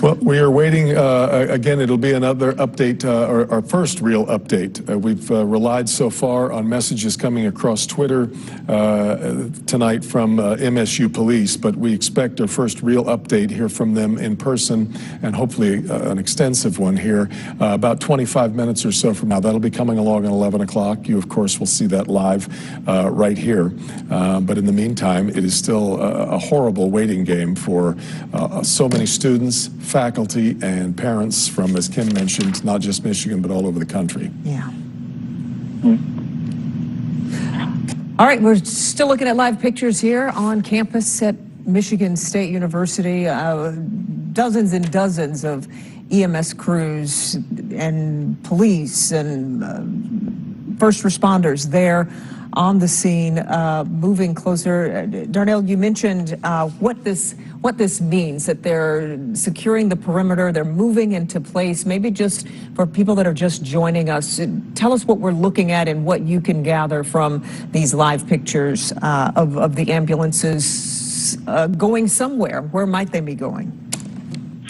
Well, we are waiting. Again, it'll be another update, our first real update. We've relied so far on messages coming across Twitter tonight from MSU Police, but we expect our first real update here from them in person, and hopefully an extensive one here about 25 minutes or so from now. That'll be coming along at 11 o'clock. You, of course, will see that live right here. But in the meantime, it is still a horrible waiting game for so many students, faculty, and parents from, as Kim mentioned, not just Michigan, but all over the country. Yeah. All right, we're still looking at live pictures here on campus at Michigan State University. Dozens and dozens of EMS crews and police and first responders there on the scene, moving closer. Darnell, you mentioned what this means, that they're securing the perimeter, they're moving into place. Maybe just for people that are just joining us, tell us what we're looking at and what you can gather from these live pictures of the ambulances going somewhere. Where might they be going?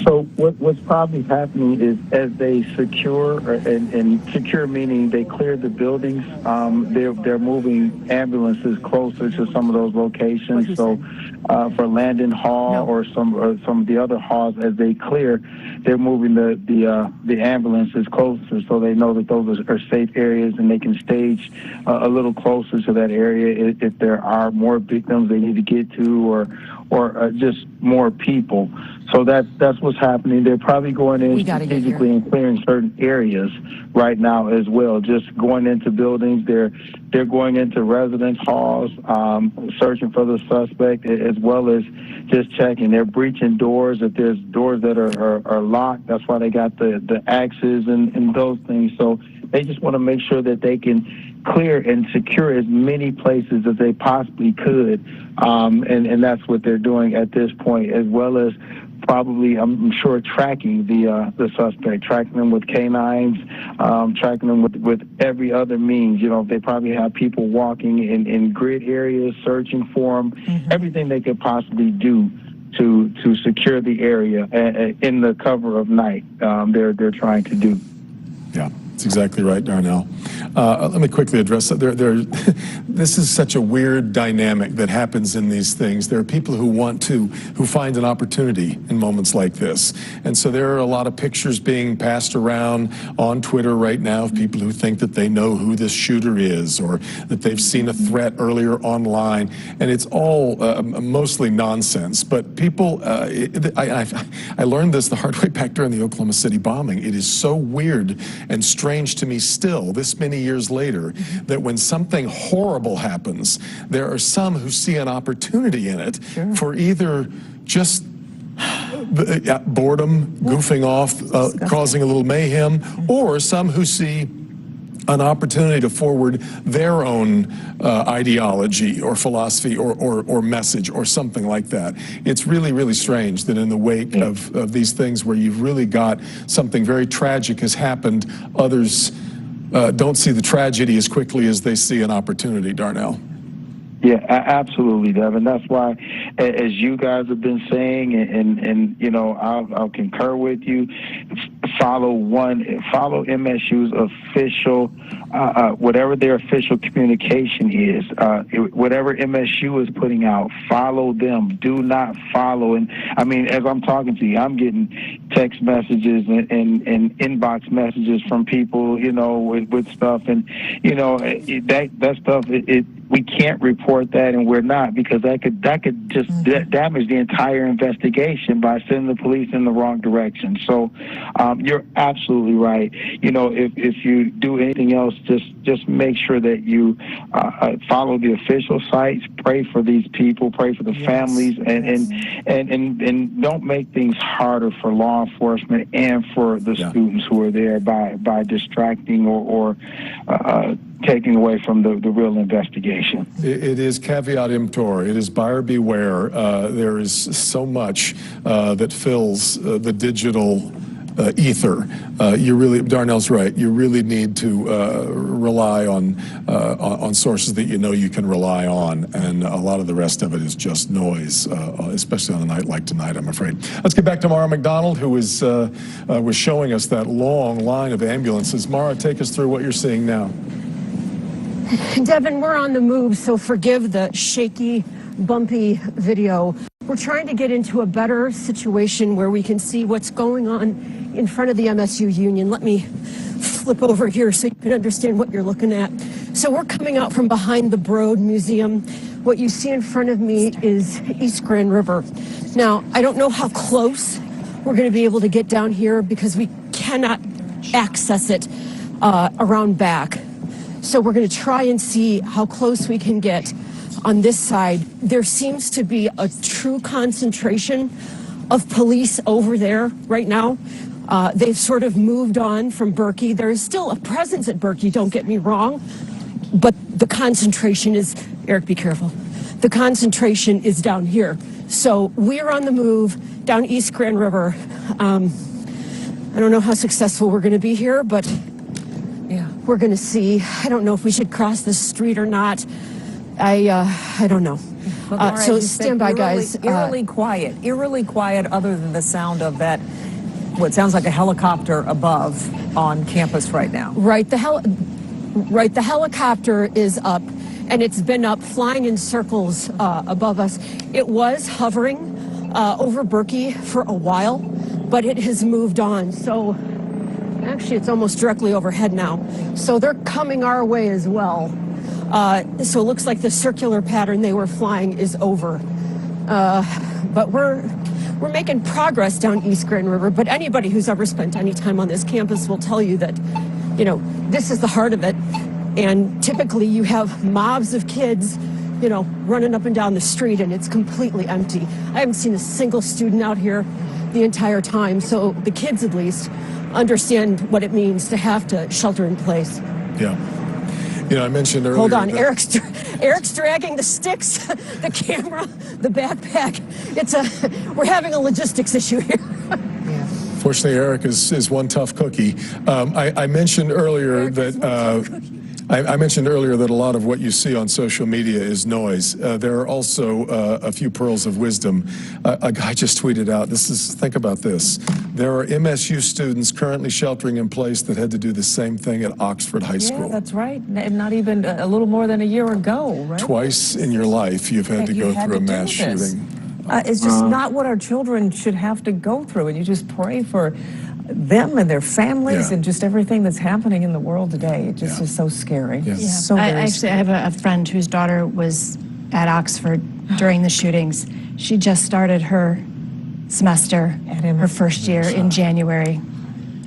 So what's probably happening is, as they secure, and secure meaning they clear the buildings, they're moving ambulances closer to some of those locations. So for Landon Hall or some of the other halls, as they clear, they're moving the ambulances closer, so they know that those are safe areas, and they can stage a little closer to that area if there are more victims they need to get to, or just more people. So that's what's happening. They're probably going in strategically and clearing certain areas right now as well. Just going into buildings. They're going into residence halls, searching for the suspect, as well as just checking. They're breaching doors. If there's doors that are locked, that's why they got the axes and those things. So they just want to make sure that they can clear and secure as many places as they possibly could, and that's what they're doing at this point, as well as probably, I'm sure, tracking the suspect, tracking them with canines, tracking them with every other means. You know, they probably have people walking in grid areas, searching for them, everything they could possibly do to secure the area in the cover of night. They're trying to do. Yeah. That's exactly right, Darnell. Let me quickly address that. This is such a weird dynamic that happens in these things. There are people who find an opportunity in moments like this. And so there are a lot of pictures being passed around on Twitter right now of people who think that they know who this shooter is, or that they've seen a threat earlier online. And it's all mostly nonsense. But people, I learned this the hard way back during the Oklahoma City bombing. It is so weird and strange to me still, this many years later, that when something horrible happens, there are some who see an opportunity in it for either just boredom, goofing off, causing a little mayhem, or some who see an opportunity to forward their own ideology or philosophy or message or something like that. It's really, really strange that in the wake of these things where you've really got something very tragic has happened, others don't see the tragedy as quickly as they see an opportunity, Darnell. Yeah, absolutely, Devin. That's why, as you guys have been saying, and you know, I'll concur with you. Follow MSU's official, whatever their official communication is, whatever MSU is putting out. Follow them. Do not follow. And I mean, as I'm talking to you, I'm getting text messages and inbox messages from people, you know, with stuff, and you know, that stuff. We can't report that, and we're not, because that could just damage the entire investigation by sending the police in the wrong direction. So you're absolutely right. You know, if you do anything else, just make sure that you follow the official sites, pray for these people, pray for the families, and don't make things harder for law enforcement and for the students who are there by distracting or taking away from the real investigation. It is caveat emptor. It is buyer beware. There is so much that fills the digital ether. You really, Darnell's right, you really need to rely on sources that you know you can rely on, and a lot of the rest of it is just noise, especially on a night like tonight, I'm afraid. Let's get back to Mara McDonald, who was showing us that long line of ambulances. Mara, take us through what you're seeing now. Devin, we're on the move, so forgive the shaky, bumpy video. We're trying to get into a better situation where we can see what's going on in front of the MSU Union. Let me flip over here so you can understand what you're looking at. So we're coming out from behind the Broad Museum. What you see in front of me is East Grand River. Now, I don't know how close we're going to be able to get down here because we cannot access it around back. So we're going to try and see how close we can get on this side. There seems to be a true concentration of police over there right now. They've sort of moved on from Berkey. There is still a presence at Berkey, don't get me wrong, but the concentration is, Eric, be careful. The concentration is down here. So we're on the move down East Grand River. I don't know how successful we're going to be here, but yeah, we're going to see. I don't know if we should cross this street or not. I don't know. So stand by, guys. Eerily quiet, other than the sound of that, what sounds like a helicopter above on campus right now. Right, the helicopter is up, and it's been up, flying in circles above us. It was hovering over Berkey for a while, but it has moved on. So actually, it's almost directly overhead now. So they're coming our way as well. So it looks like the circular pattern they were flying is over. But we're making progress down East Grand River. But anybody who's ever spent any time on this campus will tell you that, you know, this is the heart of it. And typically you have mobs of kids, you know, running up and down the street, and it's completely empty. I haven't seen a single student out here the entire time. So the kids, at least, understand what it means to have to shelter in place. Yeah. You know, I mentioned earlier. Hold on, Eric's dragging the sticks, the camera, the backpack. We're having a logistics issue here. Yeah. Fortunately, Eric is one tough cookie. I mentioned earlier that. I mentioned earlier that a lot of what you see on social media is noise. There are also a few pearls of wisdom. A guy just tweeted out, think about this. There are MSU students currently sheltering in place that had to do the same thing at Oxford High School. Yeah, that's right. And not even a little more than a year ago, right? Twice in your life you've had to go through a mass shooting. It's just not what our children should have to go through. And you just pray for them and their families and just everything that's happening in the world today. It just is so scary. Yeah. So I have a friend whose daughter was at Oxford during the shootings. She just started her semester, her first year in January.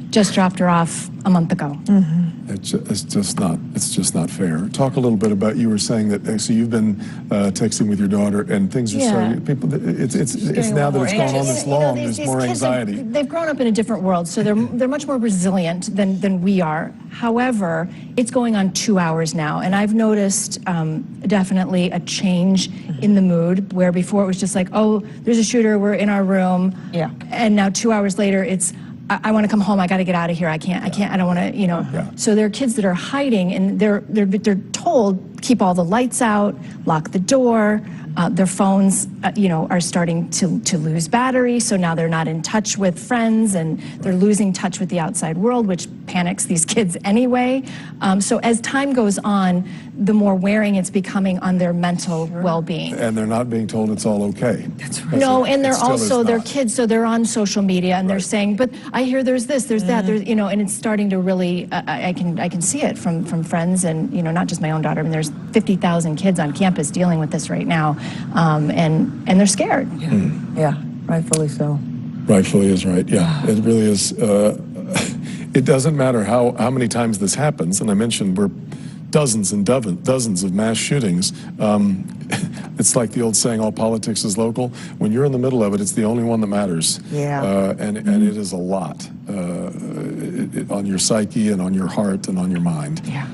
Just dropped her off a month ago. Mm-hmm. It's just not fair. Talk a little bit about, you were saying that, so you've been texting with your daughter, and things are starting, it's now that it's gone on this long, there's more anxiety. They've grown up in a different world, so they're much more resilient than we are. However, it's going on 2 hours now, and I've noticed definitely a change in the mood, where before it was just like, oh, there's a shooter, we're in our room. Yeah. And now 2 hours later, it's, I want to come home. I got to get out of here. I don't want to, you know. Yeah. So there are kids that are hiding, and they're told, keep all the lights out, lock the door. Their phones, are starting to lose battery. So now they're not in touch with friends, and they're losing touch with the outside world, which panics these kids anyway. So as time goes on, the more wearing it's becoming on their mental well-being. And they're not being told it's all okay. That's right. No, and they're kids, so they're on social media, and they're saying, but I hear there's this, there's that, there's, and it's starting to really, I can see it from friends, and, not just my own daughter. I mean, there's 50,000 kids on campus dealing with this right now, and they're scared. Yeah, yeah, rightfully so. Rightfully is right, yeah. It really is. It doesn't matter how many times this happens, and I mentioned we're dozens and dozens of mass shootings. It's like the old saying, all politics is local. When you're in the middle of it, it's the only one that matters. Yeah. And it is a lot on your psyche and on your heart and on your mind. Yeah.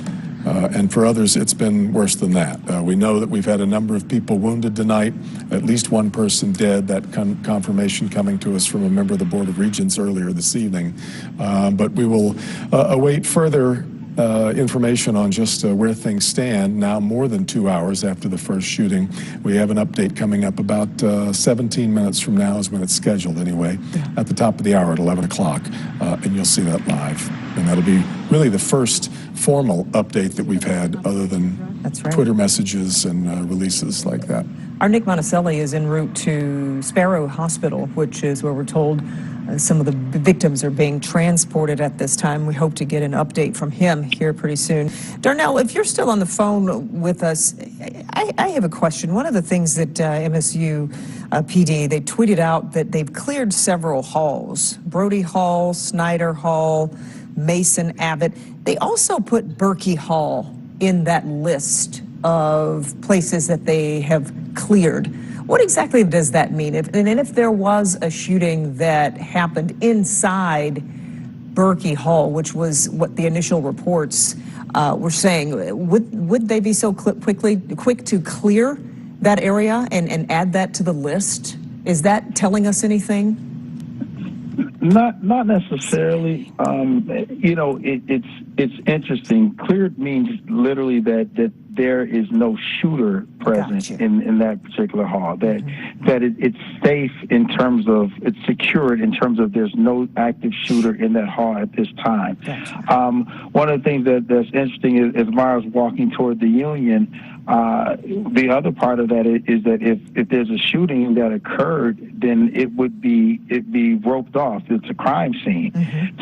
And for others, it's been worse than that. We know that we've had a number of people wounded tonight, at least one person dead. That confirmation coming to us from a member of the Board of Regents earlier this evening. But we will await further information on just where things stand now, more than 2 hours after the first shooting. We have an update coming up about 17 minutes from now is when it's scheduled anyway, at the top of the hour at 11 o'clock, and you'll see that live. And that'll be really the first formal update that we've had other than Twitter messages and releases like that. Our Nick Monticelli is en route to Sparrow Hospital, which is where we're told some of the victims are being transported at this time. We hope to get an update from him here pretty soon. Darnell, if you're still on the phone with us, I have a question. One of the things that MSU PD, they tweeted out that they've cleared several halls, Brody Hall, Snyder Hall, Mason Abbott. They also put Berkey Hall in that list of places that they have cleared. What exactly does that mean? And if there was a shooting that happened inside Berkey Hall, which was what the initial reports were saying, would they be so quick to clear that area and add that to the list? Is that telling us anything? Not necessarily. You know, it's interesting. Cleared means literally that there is no shooter present in that particular hall. That it's safe in terms of it's secured in terms of there's no active shooter in that hall at this time. One of the things that's interesting is as Mara's walking toward the Union. The other part of that is that if there's a shooting that occurred, then it would be roped off. It's a crime scene.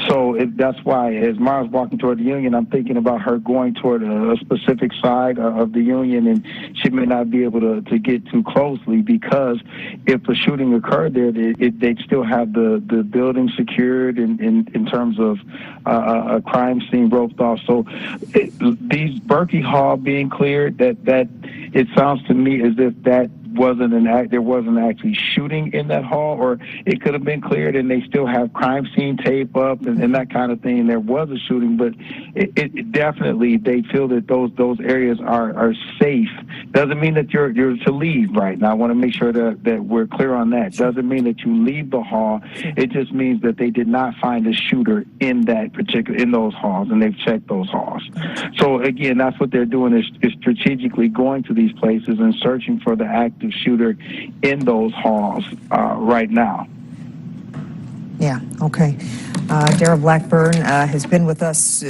So that's why as Mara's walking toward the Union, I'm thinking about her going toward a specific side of the Union, and she may not be able to get too closely because if a shooting occurred there, they'd still have the building secured in terms of a crime scene roped off. So these Berkey Hall being cleared, that it sounds to me as if that there wasn't actually shooting in that hall, or it could have been cleared and they still have crime scene tape up and that kind of thing. And there was a shooting, but it definitely they feel that those areas are safe. Doesn't mean that you're to leave right now. I want to make sure that we're clear on that. Doesn't mean that you leave the hall. It just means that they did not find a shooter in those halls, and they've checked those halls. So again, that's what they're doing is strategically going to these places and searching for the active shooter in those halls right now. Yeah, okay. Darrell Blackburn has been with us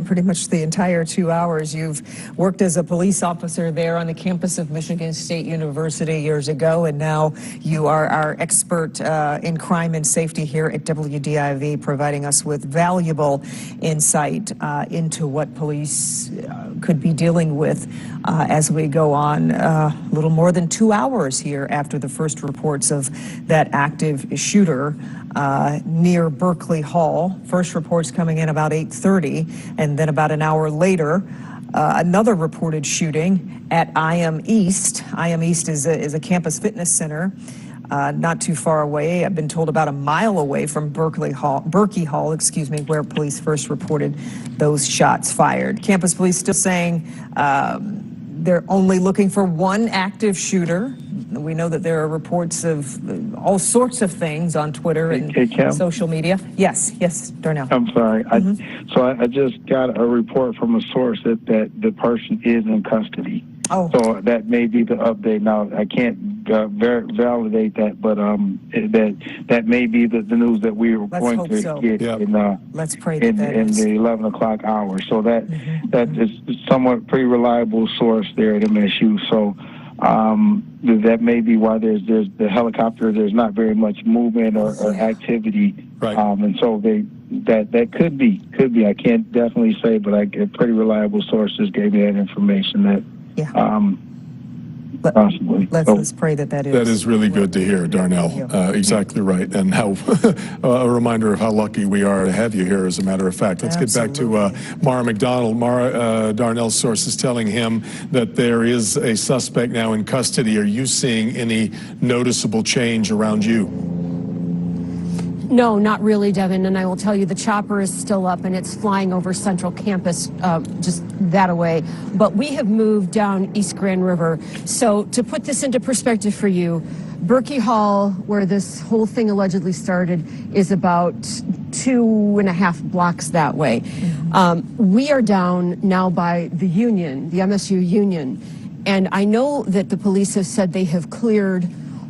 pretty much the entire 2 hours. You've worked as a police officer there on the campus of Michigan State University years ago, and now you are our expert in crime and safety here at WDIV, providing us with valuable insight into what police could be dealing with as we go on a little more than 2 hours here after the first reports of that active shooter near Berkeley Hall. First reports coming in about 8:30, and then about an hour later, another reported shooting at IM East. IM East is a campus fitness center not too far away. I've been told about a mile away from Berkey Hall, excuse me, where police first reported those shots fired. Campus police still saying they're only looking for one active shooter. We know that there are reports of all sorts of things on Twitter and social media. Yes, Darnell. I'm sorry. So I just got a report from a source that the person is in custody. Oh. So that may be the update. Now, I can't validate that, but that may be the news that we are going to get Let's pray in the 11 o'clock hour. So that is somewhat pretty reliable source there at MSU. So that may be why there's the helicopter. There's not very much movement or activity, and so that could be. I can't definitely say, but pretty reliable sources gave me that information that. Possibly. Let's pray that is. That is really good to hear, Darnell. Exactly right. And how a reminder of how lucky we are to have you here, as a matter of fact. Let's get back to Mara McDonald. Mara, Darnell's source is telling him that there is a suspect now in custody. Are you seeing any noticeable change around you? No, not really, Devin. And I will tell you, the chopper is still up and it's flying over Central Campus, just that away. But we have moved down East Grand River. So to put this into perspective for you, Berkey Hall, where this whole thing allegedly started, is about 2.5 blocks that way. We are down now by the Union, the MSU Union. And I know that the police have said they have cleared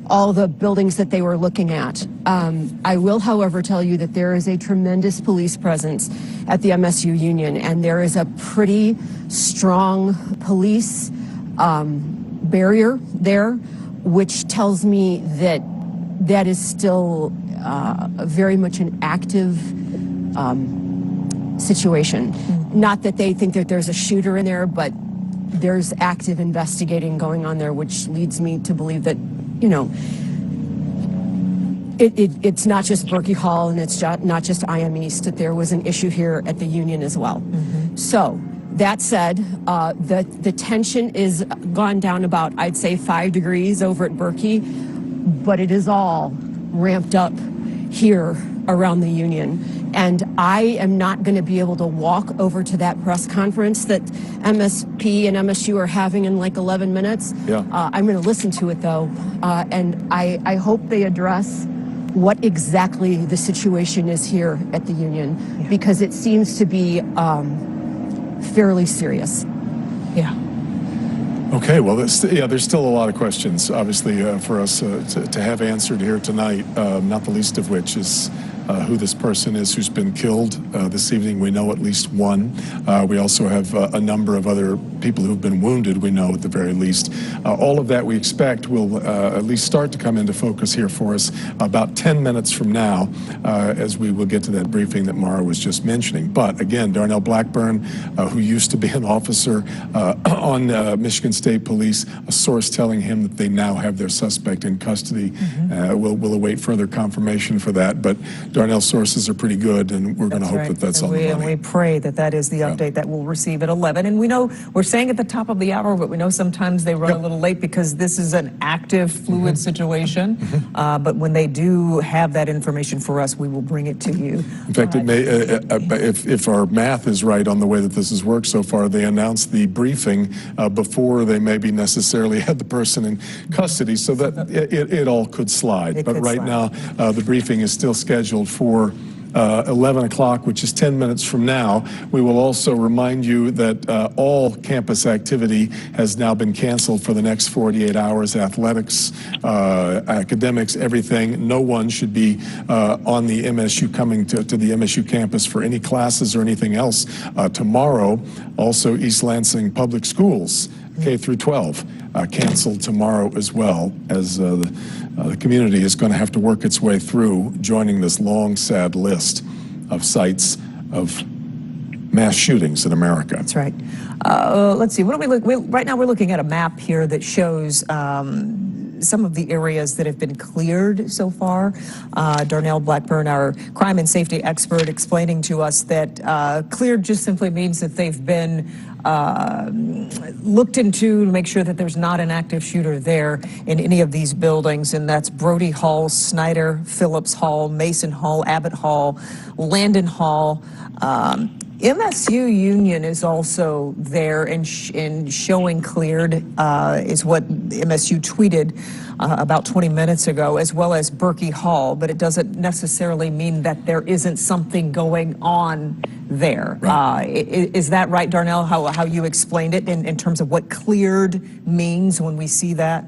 all the buildings that they were looking at. I will, however, tell you that there is a tremendous police presence at the MSU Union, and there is a pretty strong police barrier there, which tells me that that is still very much an active situation. Not that they think that there's a shooter in there, but there's active investigating going on there, which leads me to believe that, you know, it's not just Berkey Hall and it's not just IM East, that there was an issue here at the Union as well. So that said, the tension is gone down about, I'd say, 5 degrees over at Berkey, but it is all ramped up here around the Union. And I am not going to be able to walk over to that press conference that MSP and MSU are having in like 11 minutes. I'm going to listen to it, though. And I hope they address what exactly the situation is here at the Union, because it seems to be fairly serious. Okay, well, there's still a lot of questions, obviously, for us to have answered here tonight, not the least of which is who this person is who's been killed this evening. We know at least one. We also have a number of other people who've been wounded, we know at the very least. All of that we expect will at least start to come into focus here for us about 10 minutes from now, as we will get to that briefing that Mara was just mentioning. But again, Darnell Blackburn, who used to be an officer on Michigan State Police, a source telling him that they now have their suspect in custody. We'll await further confirmation for that, but Darnell's sources are pretty good, and we're going to hope that that's on the money. And we pray that that is the update that we'll receive at 11. And we know, we're saying at the top of the hour, but we know sometimes they run a little late because this is an active, fluid situation. But when they do have that information for us, we will bring it to you. In fact, it may, if our math is right on the way that this has worked so far, they announced the briefing before they maybe necessarily had the person in custody, so that it all could slide. But right now, the briefing is still scheduled for 11 o'clock, which is 10 minutes from now. We will also remind you that all campus activity has now been canceled for the next 48 hours. Athletics, academics, everything. No one should be on the MSU, coming to the MSU campus for any classes or anything else. Tomorrow, also East Lansing Public Schools, K through 12, canceled tomorrow as well, as the community is going to have to work its way through joining this long, sad list of sites of mass shootings in America. That's right. Let's see. What do we look? Right now, we're looking at a map here that shows some of the areas that have been cleared so far. Darnell Blackburn, our crime and safety expert, explaining to us that cleared just simply means that they've been looked into to make sure that there's not an active shooter there in any of these buildings, and that's Brody Hall, Snyder, Phillips Hall, Mason Hall, Abbott Hall, Landon Hall. MSU Union is also there and showing cleared, is what MSU tweeted about 20 minutes ago, as well as Berkey Hall, but it doesn't necessarily mean that there isn't something going on there. Right. Is that right, Darnell, how you explained it in terms of what cleared means when we see that?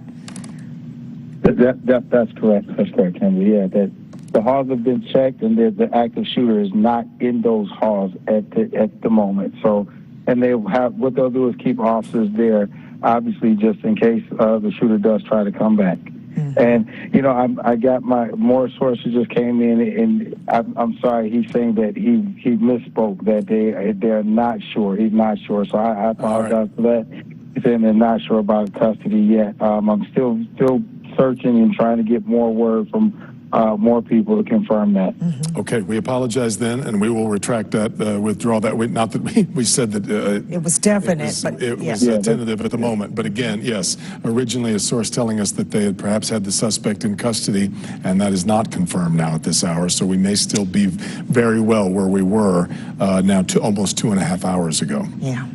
That's correct. That's correct, Kimberly. Yeah, that the halls have been checked, and the active shooter is not in those halls at the moment. So, and what they'll do is keep officers there, obviously, just in case the shooter does try to come back. And you know, I got more sources just came in, and I'm sorry, he's saying that he misspoke, that they're not sure. He's not sure, so I apologize for that. He's saying they're not sure about custody yet. I'm still searching and trying to get more word from more people to confirm that. Okay, we apologize then, and we will retract that, withdraw that. Not that we said that It was definite, but it yeah. was tentative at the moment. But again, yes, originally a source telling us that they had perhaps had the suspect in custody, and that is not confirmed now at this hour. So we may still be very well where we were now almost 2.5 hours ago. Yeah.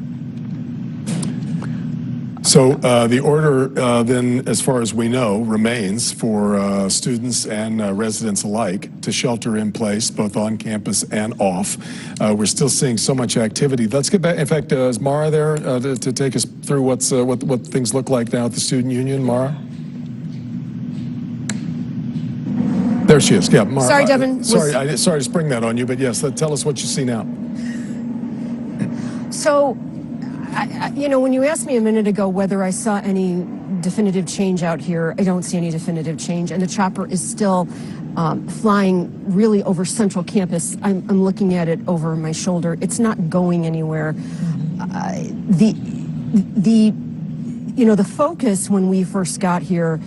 So the order then, as far as we know, remains for students and residents alike to shelter in place, both on campus and off. We're still seeing so much activity. Let's get back. In fact, is Mara there to take us through what things look like now at the Student Union? Mara? There she is. Yeah, Mara. Sorry, Devin. Sorry to spring that on you, but yes, tell us what you see now. So, you know, when you asked me a minute ago whether I saw any definitive change out here, I don't see any definitive change. And the chopper is still flying really over central campus. I'm looking at it over my shoulder. It's not going anywhere. The focus when we first got here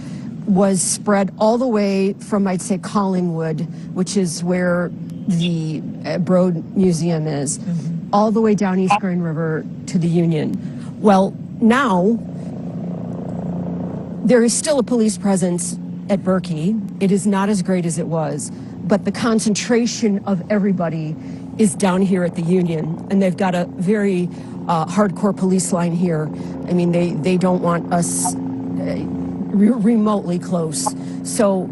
was spread all the way from, I'd say, Collingwood, which is where the Broad Museum is, all the way down East Grand River to the Union. Well, now there is still a police presence at Berkey. It is not as great as it was, but the concentration of everybody is down here at the Union, and they've got a very hardcore police line here. I mean, they don't want us remotely close. So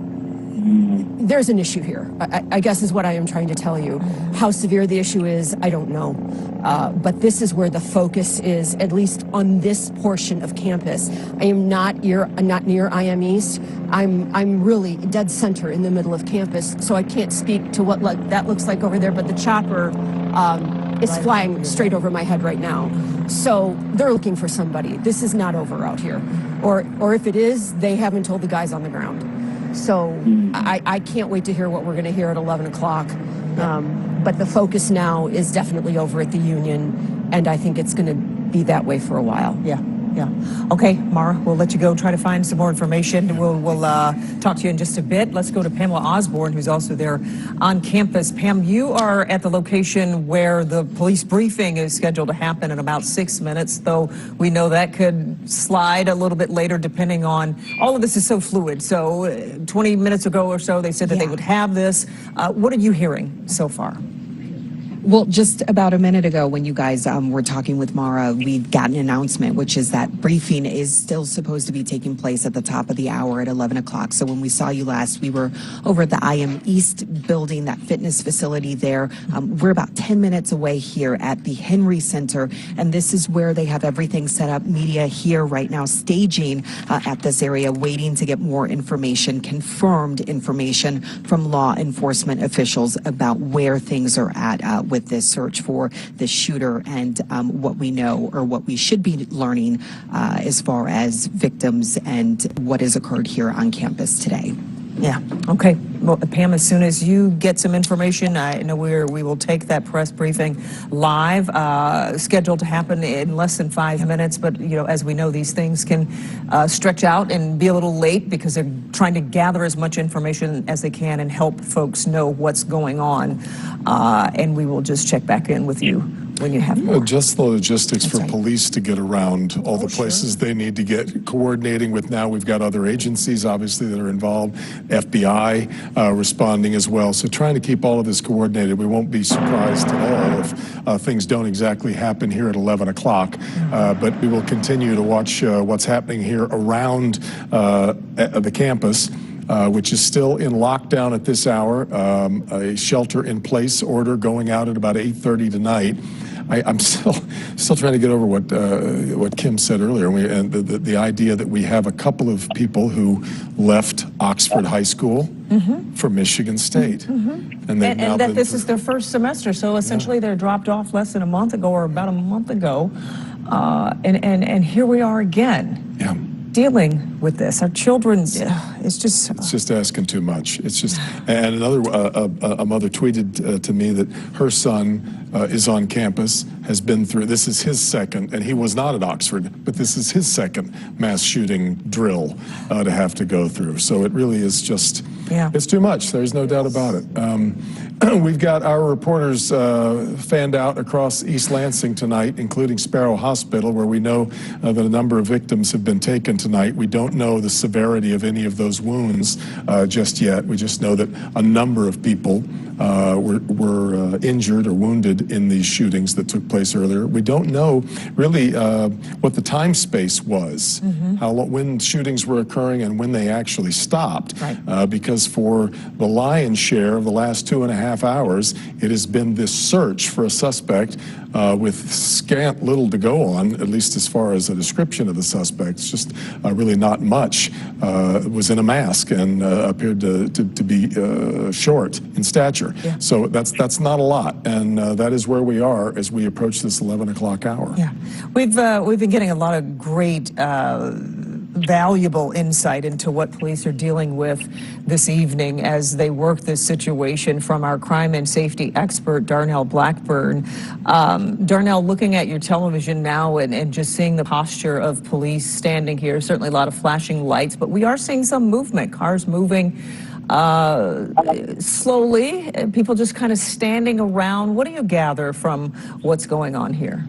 there's an issue here, I guess is what I am trying to tell you. How severe the issue is, I don't know. But this is where the focus is, at least on this portion of campus. I am not near IM East. I'm really dead center in the middle of campus, so I can't speak to what that looks like over there, but the chopper is flying straight over my head right now. So they're looking for somebody. This is not over out here. Or if it is, they haven't told the guys on the ground. So I can't wait to hear what we're going to hear at 11 o'clock. But the focus now is definitely over at the Union, and I think it's going to be that way for a while. Yeah. Okay, Mara, we'll let you go try to find some more information. We'll talk to you in just a bit. Let's go to Pamela Osborne, who's also there on campus. Pam, you are at the location where the police briefing is scheduled to happen in about 6 minutes, though we know that could slide a little bit later depending on, all of this is so fluid. So 20 minutes ago or so, they said that they would have this. What are you hearing so far? Well, just about a minute ago when you guys were talking with Mara, we got an announcement, which is that briefing is still supposed to be taking place at the top of the hour at 11 o'clock. So when we saw you last, we were over at the IM East building, that fitness facility there. We're about 10 minutes away here at the Henry Center, and this is where they have everything set up. Media here right now staging at this area, waiting to get more information, confirmed information from law enforcement officials about where things are at with this search for the shooter and what we know or what we should be learning as far as victims and what has occurred here on campus today. Yeah. Okay. Well, Pam, as soon as you get some information, I know we will take that press briefing live, scheduled to happen in less than 5 minutes. But, you know, as we know, these things can stretch out and be a little late because they're trying to gather as much information as they can and help folks know what's going on. And we will just check back in with you when you have more. Just the logistics for police to get around all the places they need to get, coordinating with. Now we've got other agencies obviously that are involved, FBI responding as well. So trying to keep all of this coordinated. We won't be surprised at all if things don't exactly happen here at 11 o'clock. But we will continue to watch what's happening here around the campus. Which is still in lockdown at this hour, a shelter-in-place order going out at about 8:30 tonight. I'm still trying to get over what Kim said earlier, and the idea that we have a couple of people who left Oxford High School for Michigan State, and that this is their first semester, so essentially they're dropped off less than a month ago or about a month ago, and here we are again. Yeah. dealing with this? Our children, it's just asking too much. It's just, and another, a mother tweeted to me that her son is on campus, has been through, this is his second, and he was not at Oxford, but this is his second mass shooting drill to have to go through. So it really is just, it's too much. There's no doubt about it. We've got our reporters fanned out across East Lansing tonight, including Sparrow Hospital, where we know that a number of victims have been taken tonight. We don't know the severity of any of those wounds just yet. We just know that a number of people were injured or wounded in these shootings that took place earlier. We don't know really what the time space was, when shootings were occurring and when they actually stopped, because for the lion's share of the last 2.5 hours, it has been this search for a suspect with scant little to go on, at least as far as a description of the suspect. It's just really not much. Was in a mask and appeared to be short in stature. So that's not a lot, and that is where we are as we approach this 11 o'clock hour. We've been getting a lot of great valuable insight into what police are dealing with this evening as they work this situation from our crime and safety expert, Darnell Blackburn. Darnell, looking at your television now and just seeing the posture of police standing here, certainly a lot of flashing lights, but we are seeing some movement, cars moving slowly, people just kind of standing around. What do you gather from what's going on here?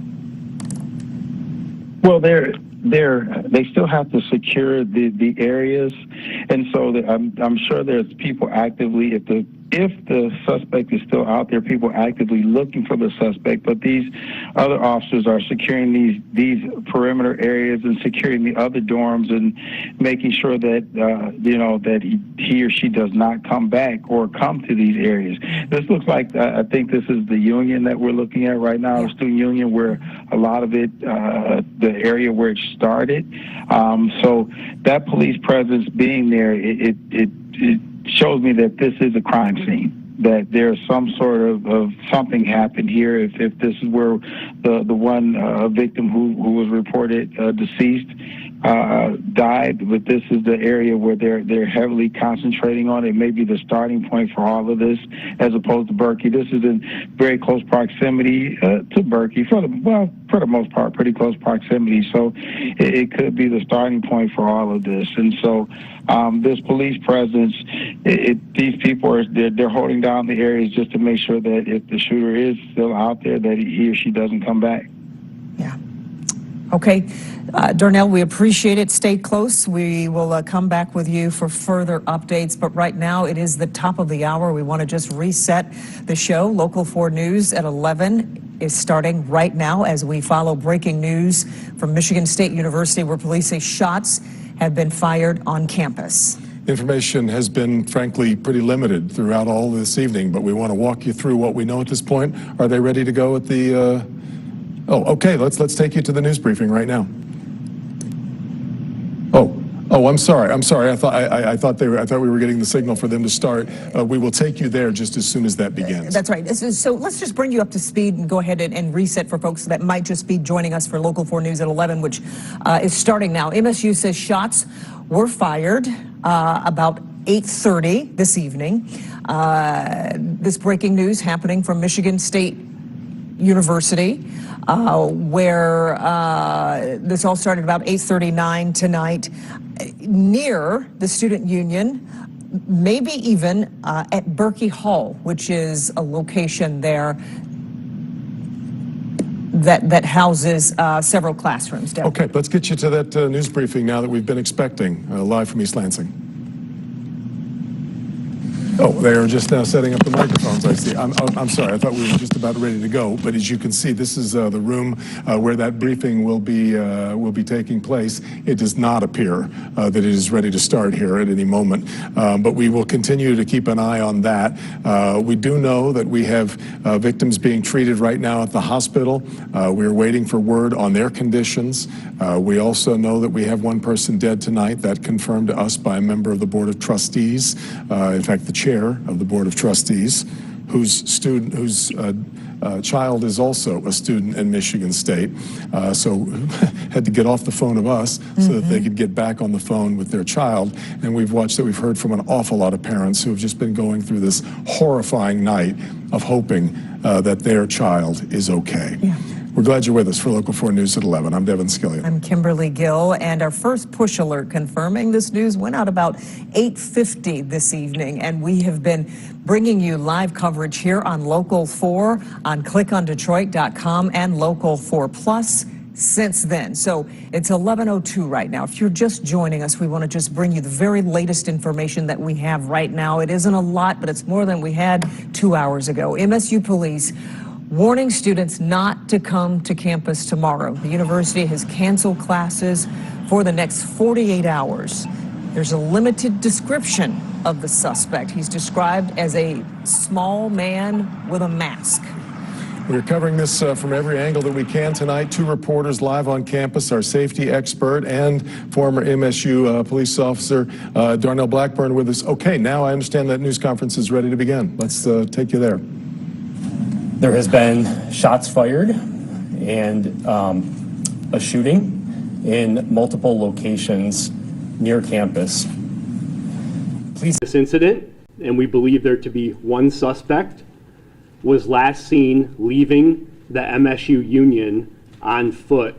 Well, they still have to secure the areas, and so I'm sure there's people actively, if the suspect is still out there, people actively looking for the suspect, but these other officers are securing these perimeter areas and securing the other dorms and making sure that that he or she does not come back or come to these areas. This looks like I think this is the union that we're looking at right now, the student union, where a lot of it, the area where it started. So that police presence being there, it shows me that this is a crime scene, that there's some sort of something happened here. If this is where the one victim who was reported deceased died, but this is the area where they're heavily concentrating on. It may be the starting point for all of this, as opposed to Berkey. This is in very close proximity to Berkey, for the most part, pretty close proximity. So it could be the starting point for all of this. And so this police presence, these people they're holding down the areas just to make sure that if the shooter is still out there, that he or she doesn't come back. Okay. Darnell, we appreciate it. Stay close. We will come back with you for further updates. But right now, it is the top of the hour. We want to just reset the show. Local 4 News at 11 is starting right now as we follow breaking news from Michigan State University, where police say shots have been fired on campus. Information has been, frankly, pretty limited throughout all this evening, but we want to walk you through what we know at this point. Are they ready to go at the... Oh, okay, let's take you to the news briefing right now. Oh, I'm sorry. I thought we were getting the signal for them to start. We will take you there just as soon as that begins. That's right. So let's just bring you up to speed and go ahead and reset for folks that might just be joining us for Local 4 News at 11, which is starting now. MSU says shots were fired about 8:30 this evening. This breaking news happening from Michigan State University, where this all started about 8:39 tonight, near the student union, maybe even at Berkey Hall, which is a location there that houses several classrooms. Okay, let's get you to that news briefing now that we've been expecting, live from East Lansing. Oh, they are just now setting up the microphones, I see. I'm sorry, I thought we were just about ready to go, but as you can see, this is the room where that briefing will be taking place. It does not appear that it is ready to start here at any moment, but we will continue to keep an eye on that. We do know that we have victims being treated right now at the hospital. We're waiting for word on their conditions. We also know that we have one person dead tonight, that confirmed to us by a member of the Board of Trustees. In fact, the chair of the Board of Trustees. whose child is also a student in Michigan State, so had to get off the phone of us so that they could get back on the phone with their child. And we've heard from an awful lot of parents who have just been going through this horrifying night of hoping that their child is okay. Yeah. We're glad you're with us for Local 4 News at 11. I'm Devin Skillian. I'm Kimberly Gill, and our first push alert confirming this news went out about 8:50 this evening, and we have been bringing you live coverage here on Local 4 on clickondetroit.com and Local 4 Plus since then. So it's 11:02 right now. If you're just joining us, we want to just bring you the very latest information that we have right now. It isn't a lot, but it's more than we had 2 hours ago. MSU police warning students not to come to campus tomorrow. The university has canceled classes for the next 48 hours. There's a limited description of the suspect. He's described as a small man with a mask. We're covering this from every angle that we can tonight. Two reporters live on campus, our safety expert and former MSU police officer, Darnell Blackburn, with us. Okay, now I understand that news conference is ready to begin. Let's take you there. There has been shots fired and a shooting in multiple locations near campus. Please. This incident, and we believe there to be one suspect, was last seen leaving the MSU Union on foot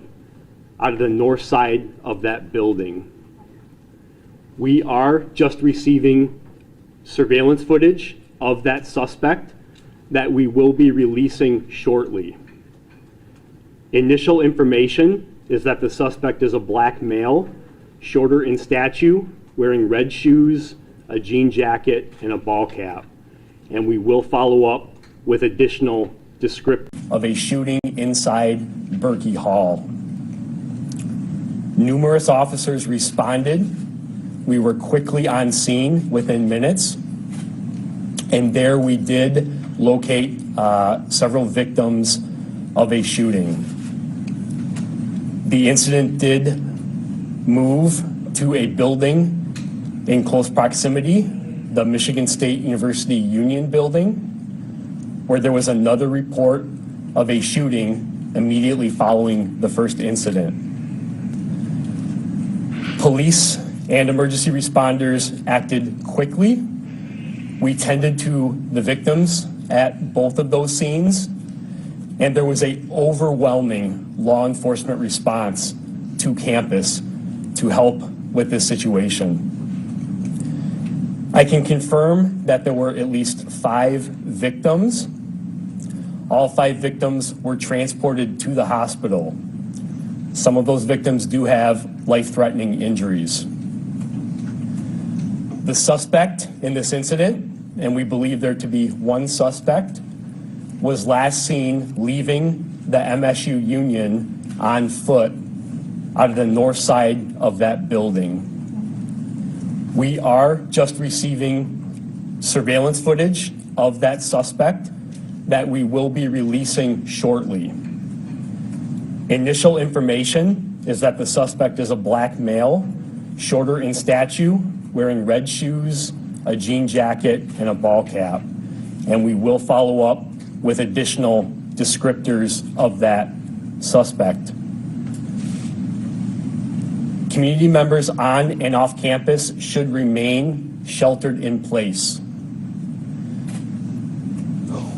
out of the north side of that building. We are just receiving surveillance footage of that suspect that we will be releasing shortly. Initial information is that the suspect is a black male, shorter in stature, wearing red shoes, a jean jacket, and a ball cap. And we will follow up with additional description of a shooting inside Berkey Hall. Numerous officers responded. We were quickly on scene within minutes, and there we did locate several victims of a shooting. The incident did move to a building in close proximity, the Michigan State University Union building, where there was another report of a shooting immediately following the first incident. Police and emergency responders acted quickly. We tended to the victims at both of those scenes, and there was an overwhelming law enforcement response to campus to help with this situation. I can confirm that there were at least 5 victims. All 5 victims were transported to the hospital. Some of those victims do have life-threatening injuries. The suspect in this incident, and we believe there to be one suspect, was last seen leaving the MSU Union on foot out of the north side of that building. We are just receiving surveillance footage of that suspect that we will be releasing shortly. Initial information is that the suspect is a black male, shorter in stature, wearing red shoes, a jean jacket, and a ball cap. And we will follow up with additional descriptors of that suspect. Community members on and off campus should remain sheltered in place.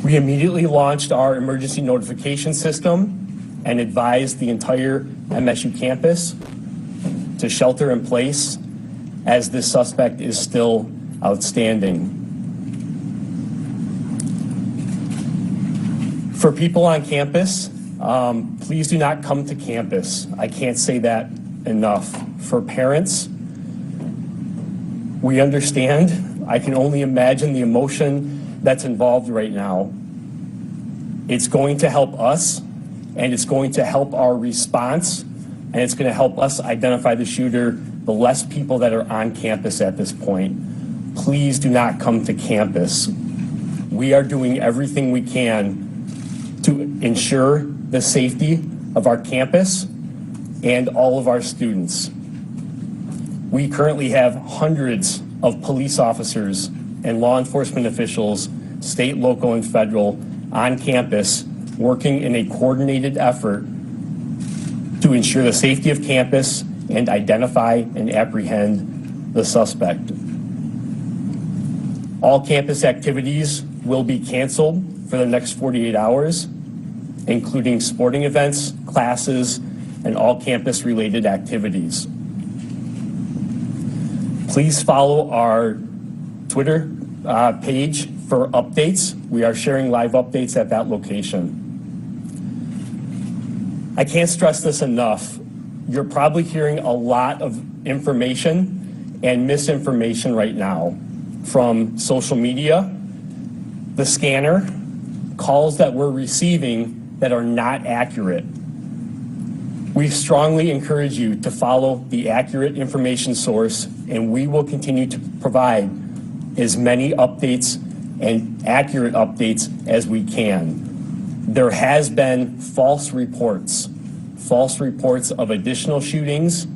We immediately launched our emergency notification system and advised the entire MSU campus to shelter in place as this suspect is still outstanding. For people on campus, please do not come to campus. I can't say that enough. For parents, we understand. I can only imagine the emotion that's involved right now. It's going to help us, and it's going to help our response, and it's going to help us identify the shooter, the less people that are on campus at this point. Please do not come to campus. We are doing everything we can to ensure the safety of our campus and all of our students. We currently have hundreds of police officers and law enforcement officials state, local, and federal, on campus, working in a coordinated effort to ensure the safety of campus and identify and apprehend the suspect. All campus activities will be canceled for the next 48 hours, including sporting events, classes, and all campus-related activities. Please follow our Twitter page for updates. We are sharing live updates at that location. I can't stress this enough. You're probably hearing a lot of information and misinformation right now from social media, the scanner, calls that we're receiving that are not accurate. We strongly encourage you to follow the accurate information source, and we will continue to provide as many updates and accurate updates as we can. There has been false reports of additional shootings.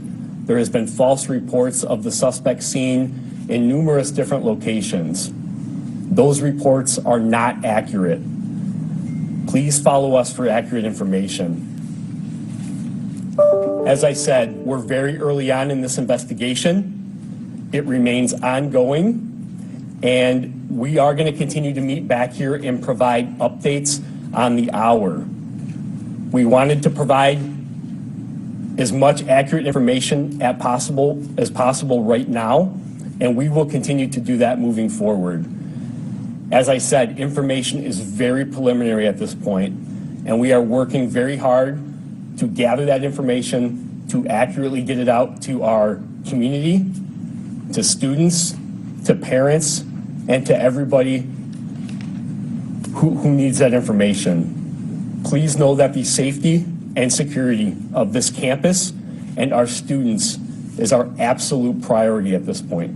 There has been false reports of the suspect seen in numerous different locations. Those reports are not accurate. Please follow us for accurate information. As I said, we're very early on in this investigation. It remains ongoing, and we are going to continue to meet back here and provide updates on the hour. We wanted to provide as much accurate information as possible right now, and we will continue to do that moving forward. As I said, information is very preliminary at this point, and we are working very hard to gather that information, to accurately get it out to our community, to students, to parents, and to everybody who needs that information. Please know that the safety and security of this campus and our students is our absolute priority at this point.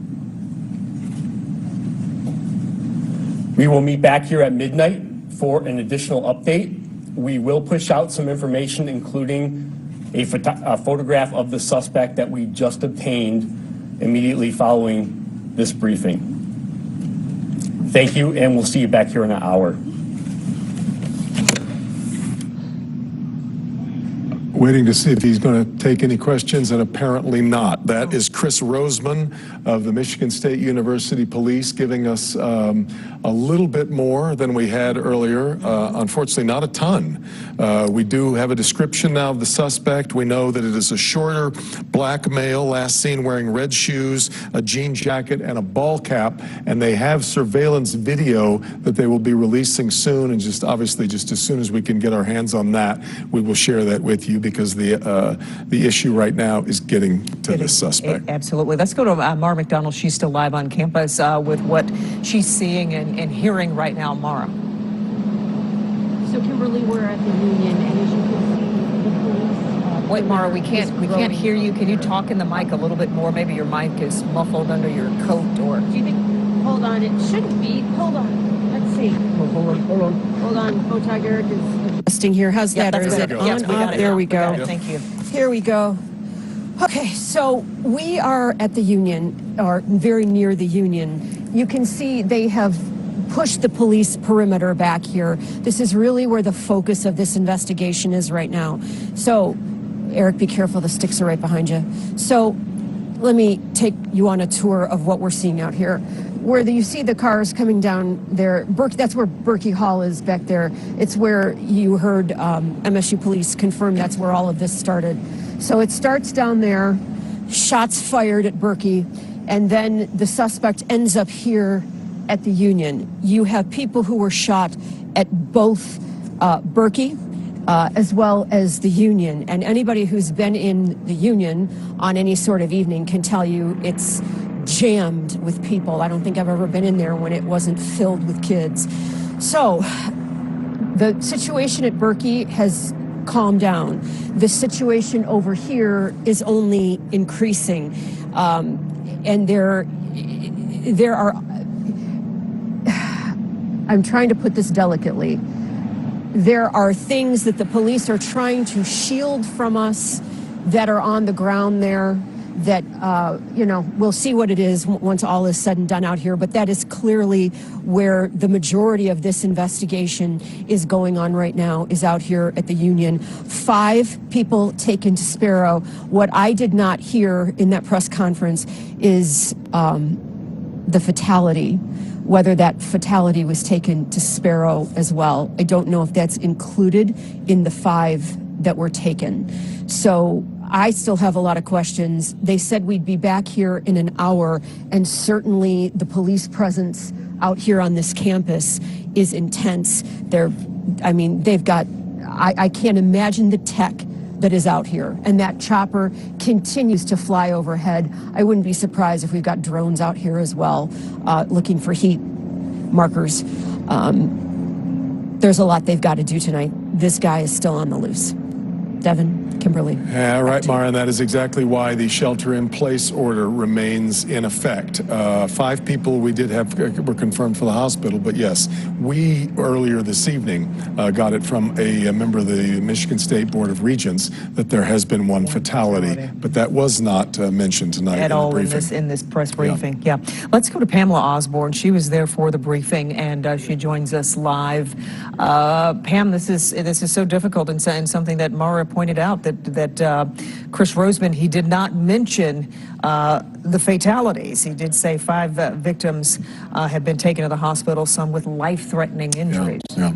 We will meet back here at midnight for an additional update. We will push out some information, including a photograph of the suspect that we just obtained immediately following this briefing. Thank you, and we'll see you back here in an hour. Waiting to see if he's going to take any questions, and apparently not. That is Chris Roseman of the Michigan State University Police giving us a little bit more than we had earlier. Unfortunately, not a ton. We do have a description now of the suspect. We know that it is a shorter black male, last seen wearing red shoes, a jean jacket, and a ball cap, and they have surveillance video that they will be releasing soon, and just obviously just as soon as we can get our hands on that, we will share that with you, because the issue right now is getting to this suspect. Absolutely. Let's go to Mara McDonald. She's still live on campus with what she's seeing and hearing right now. Mara. So Kimberly, we're at the Union, and as you can see, the police. Wait, Mara, we can't hear you. Can you talk in the mic a little bit more? Maybe your mic is muffled under your coat, or. Do you think? Hold on, it shouldn't be. Hold on. Let's see. Hold on. Photog Eric is adjusting here. How's that? Or is it on? Yes, we got it. There we go. Thank you. Here we go. Okay, so we are at the Union, or very near the Union. You can see they have pushed the police perimeter back here. This is really where the focus of this investigation is right now. So, Eric, be careful, the sticks are right behind you. So, let me take you on a tour of what we're seeing out here. Where you see the cars coming down there, that's where Berkey Hall is back there. It's where you heard MSU police confirm that's where all of this started. So it starts down there, shots fired at Berkey, and then the suspect ends up here at the Union. You have people who were shot at both Berkey as well as the Union. And anybody who's been in the Union on any sort of evening can tell you it's jammed with people. I don't think I've ever been in there when it wasn't filled with kids. So the situation at Berkey has calmed down. The situation over here is only increasing. And there are, I'm trying to put this delicately, there are things that the police are trying to shield from us that are on the ground there. that, we'll see what it is once all is said and done out here, but that is clearly where the majority of this investigation is going on right now, is out here at the Union. 5 people taken to Sparrow. What I did not hear in that press conference is the fatality, whether that fatality was taken to Sparrow as well. I don't know if that's included in the 5 that were taken. So I still have a lot of questions. They said we'd be back here in an hour, and certainly the police presence out here on this campus is intense. They've got, I can't imagine the tech that is out here, and that chopper continues to fly overhead. I wouldn't be surprised if we've got drones out here as well, looking for heat markers. There's a lot they've got to do tonight. This guy is still on the loose. Devin, Kimberly. Yeah, right, Mara, and that is exactly why the shelter-in-place order remains in effect. 5 people we did have were confirmed for the hospital, but yes, we earlier this evening got it from a member of the Michigan State Board of Regents that there has been one fatality, but that was not mentioned tonight at all in this press briefing. Yeah. Let's go to Pamela Osborne. She was there for the briefing, and she joins us live. Pam, this is so difficult, and something that Mara pointed out, that Chris Roseman, he did not mention the fatalities. He did say 5 victims have been taken to the hospital, some with life-threatening injuries. Yeah.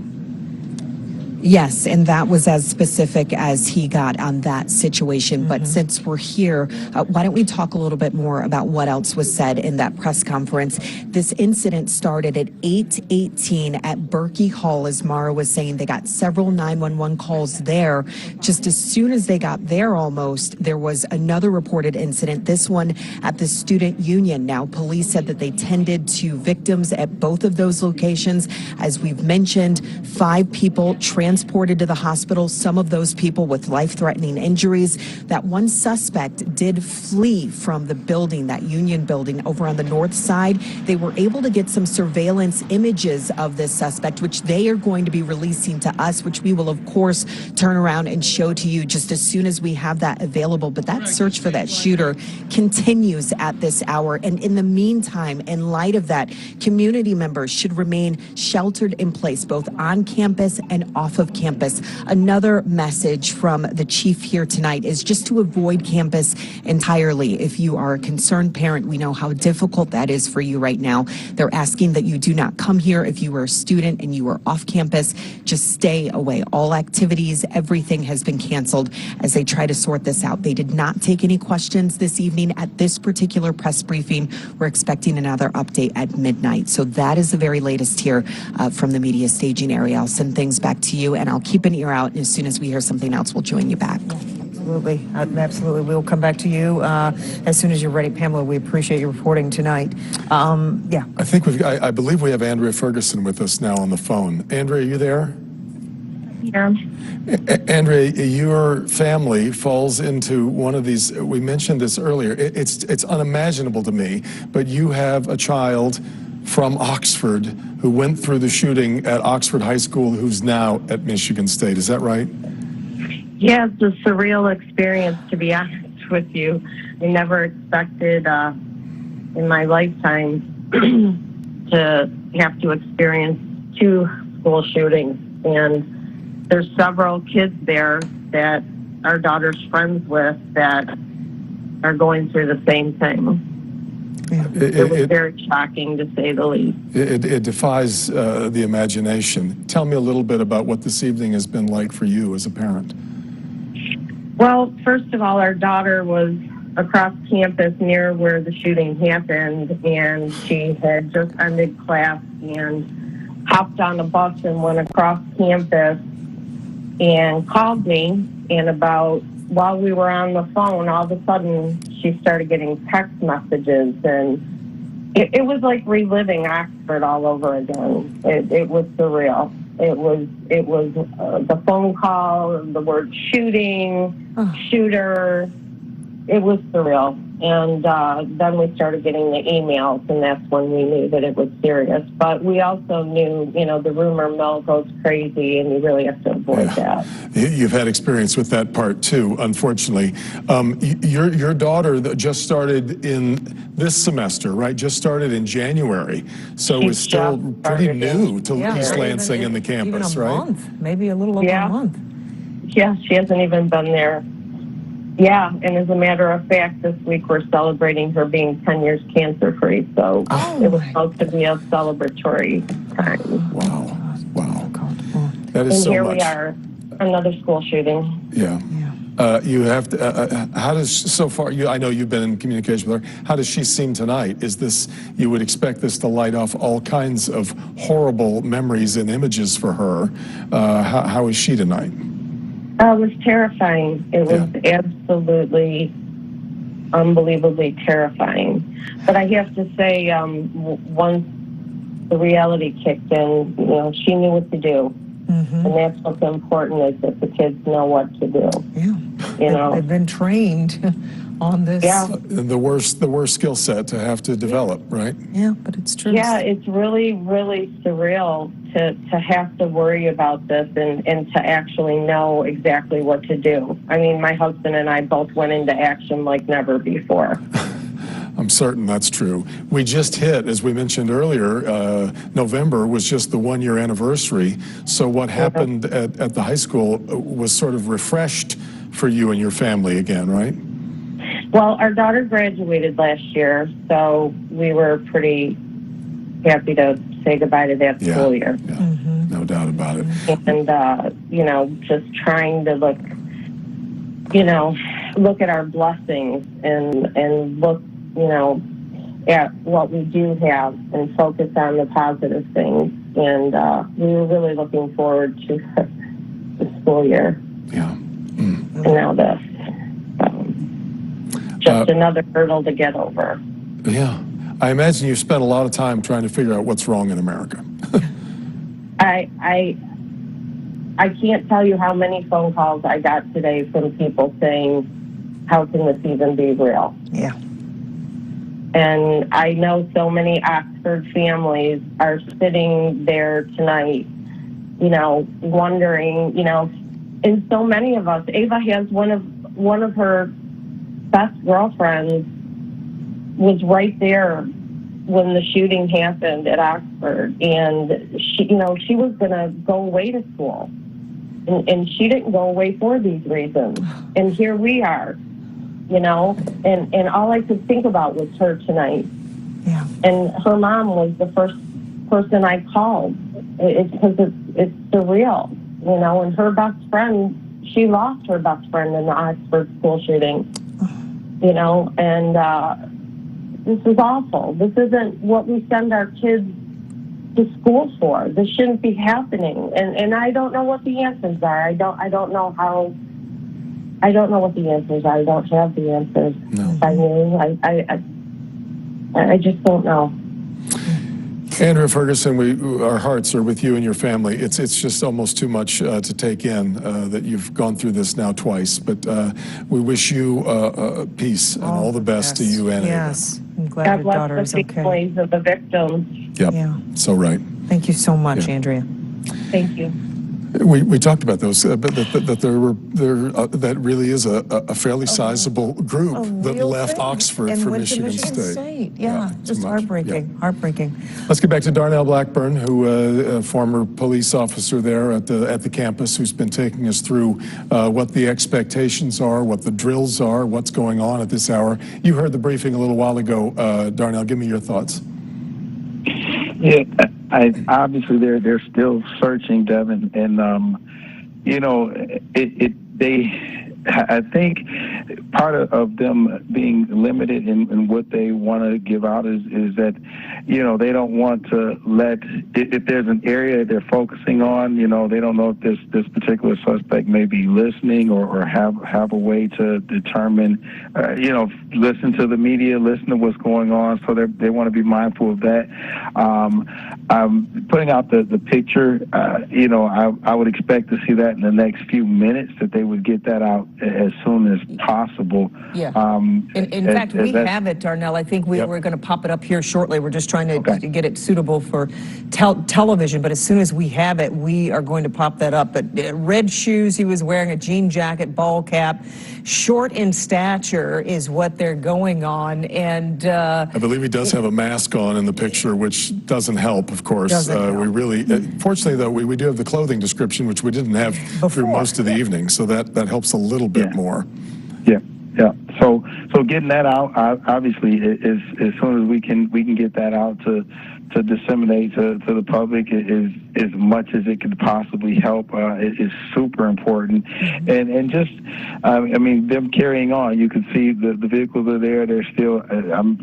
Yes, and that was as specific as he got on that situation. But since we're here, why don't we talk a little bit more about what else was said in that press conference? This incident started at 8:18 at Berkey Hall, as Mara was saying. They got several 911 calls there. Just as soon as they got there almost, there was another reported incident, this one at the Student Union. Now, police said that they tended to victims at both of those locations. As we've mentioned, 5 people transported to the hospital, some of those people with life-threatening injuries. That one suspect did flee from the building, that Union building over on the north side. They were able to get some surveillance images of this suspect, which they are going to be releasing to us, which we will, of course, turn around and show to you just as soon as we have that available. But that search for that shooter continues at this hour. And in the meantime, in light of that, community members should remain sheltered in place, both on campus and off of campus. Another message from the chief here tonight is just to avoid campus entirely. If you are a concerned parent, we know how difficult that is for you right now. They're asking that you do not come here. If you are a student and you are off campus, just stay away. All activities, everything has been canceled as they try to sort this out. They did not take any questions this evening at this particular press briefing. We're expecting another update at midnight. So that is the very latest here from the media staging area. I'll send things back to you, and I'll keep an ear out. And as soon as we hear something else, we'll join you back. Absolutely. Absolutely. We'll come back to you as soon as you're ready, Pamela. We appreciate your reporting tonight. Yeah. I believe we have Andrea Ferguson with us now on the phone. Andrea, are you there? Yeah. Andrea, your family falls into one of these. We mentioned this earlier. It's unimaginable to me, but you have a child from Oxford who went through the shooting at Oxford High School who's now at Michigan State. Is that right? Yeah, it's a surreal experience, to be honest with you. I never expected in my lifetime to have to experience 2 school shootings. And there's several kids there that our daughter's friends with that are going through the same thing. It was very shocking, to say the least. It defies the imagination. Tell me a little bit about what this evening has been like for you as a parent. Well, first of all, our daughter was across campus near where the shooting happened, and she had just ended class and hopped on a bus and went across campus and called me. And while we were on the phone, all of a sudden she started getting text messages, and it was like reliving Oxford all over again. It was surreal. It was the phone call, the word shooting, shooter. it was surreal. And then we started getting the emails, and that's when we knew that it was serious. But we also knew, you know, the rumor mill goes crazy, and you really have to avoid that. You've had experience with that part too, unfortunately. Your daughter that just started in this semester, right? Just started in January, so is still pretty new to East Lansing and the campus, even a right? month, maybe a little over a month. Yeah, she hasn't even been there. Yeah, and as a matter of fact, this week we're celebrating her being 10 years cancer-free, so it was supposed to be a celebratory time. Wow, that is and so here much. we are, another school shooting. You have to, how does, so far, I know you've been in communication with her, how does she seem tonight? Is this, you would expect this to light off all kinds of horrible memories and images for her. How is she tonight? It was terrifying. It was absolutely, unbelievably terrifying. But I have to say, once the reality kicked in, you know, she knew what to do. And that's what's important, is that the kids know what to do. You know, they've been trained on this. The worst skill set to have to develop, right? Yeah, but it's true. Yeah, it's really, really surreal to have to worry about this and to actually know exactly what to do. I mean, my husband and I both went into action like never before. I'm certain that's true. We just hit, as we mentioned earlier, November was just the one-year anniversary. So what happened at the high school was sort of refreshed for you and your family again, right? Well, our daughter graduated last year, so we were pretty happy to say goodbye to that school year. No doubt about it. And, you know, just trying to look at our blessings and look, you know, at what we do have and focus on the positive things. And we were really looking forward to the school year. And now this. Just another hurdle to get over. Yeah. I imagine you've spent a lot of time trying to figure out what's wrong in America. I can't tell you how many phone calls I got today from people saying, how can this even be real? Yeah. And I know so many Oxford families are sitting there tonight, you know, wondering, you know, and so many of us, Ava has one of her best girlfriends was right there when the shooting happened at Oxford, and she, you know, she was going to go away to school, and she didn't go away for these reasons. And here we are, you know, and all I could think about was her tonight. Yeah. And her mom was the first person I called. It's because it's surreal, you know, and her best friend, she lost her best friend in the Oxford school shooting, you know, and this is awful. This isn't what we send our kids to school for. This shouldn't be happening. And I don't know what the answers are. I don't know what the answers are. I don't have the answers. No. I knew. I just don't know. Andrea Ferguson, our hearts are with you and your family. It's just almost too much to take in that you've gone through this now twice. But we wish you peace and all the best to you and Ava. I'm glad God your bless daughter the is okay. families of the victims. Yep. Yeah. So right. Thank you so much, Andrea. Thank you. We talked about those, but that really is a fairly sizable group that left Oxford and for went to Michigan State. Yeah, just heartbreaking. Heartbreaking. Let's get back to Darnell Blackburn, who a former police officer there at the campus, who's been taking us through what the expectations are, what the drills are, what's going on at this hour. You heard the briefing a little while ago, Darnell. Give me your thoughts. Yeah, obviously they're still searching, Devin, and you know, I think part of them being limited in what they want to give out is that, you know, they don't want to let, if there's an area they're focusing on, you know, they don't know if this particular suspect may be listening or have a way to determine, you know, listen to the media, listen to what's going on. So they want to be mindful of that. I'm putting out the picture, you know, I would expect to see that in the next few minutes, that they would get that out as soon as possible. Yeah. In fact, we have it, Darnell. I think we're going to pop it up here shortly. We're just trying to get it suitable for television. But as soon as we have it, we are going to pop that up. But red shoes, he was wearing a jean jacket, ball cap, short in stature is what they're going on. And I believe he does have a mask on in the picture, which doesn't help, of course. We really, fortunately, though, we do have the clothing description, which we didn't have through most of the evening. So that helps a little bit more. Yeah. So getting that out, obviously, as soon as we can get that out to disseminate to the public as much as it could possibly help is super important. And just, I mean, them carrying on. You can see the vehicles are there. They're still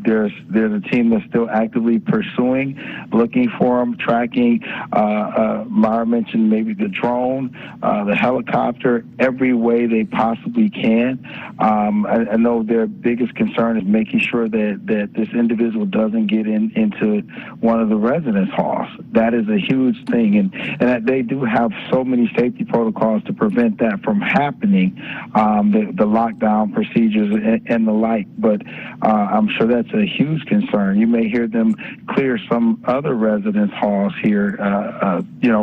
there's a team that's still actively pursuing, looking for them, tracking. Mara mentioned maybe the drone, the helicopter, every way they possibly can. I know their biggest concern is making sure that this individual doesn't get into one of the residence halls. That is a huge thing, and they do have so many safety protocols to prevent that from happening, the lockdown procedures and the like. But I'm sure that's a huge concern. You may hear them clear some other residence halls here,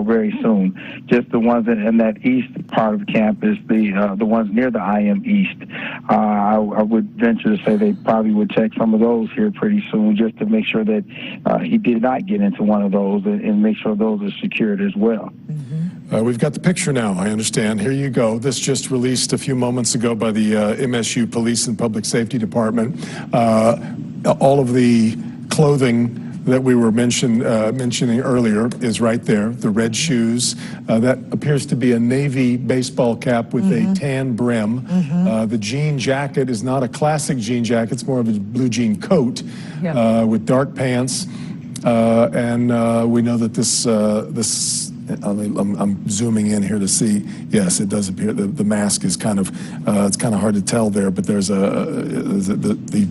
very soon. Just the ones in that east part of campus, the ones near the IM East. I would venture to say they probably would check some of those here pretty soon, just to make sure that he did not get into one of those and make sure those are secured as well. We've got the picture now, I understand. Here you go. This just released a few moments ago by the MSU Police and Public Safety Department. All of the clothing that we were mentioning earlier is right there. The red shoes. That appears to be a navy baseball cap with a tan brim. The jean jacket is not a classic jean jacket. It's more of a blue jean coat with dark pants. And we know that this I'm zooming in here to see. Yes, it does appear the mask is kind of it's kind of hard to tell there, but there's the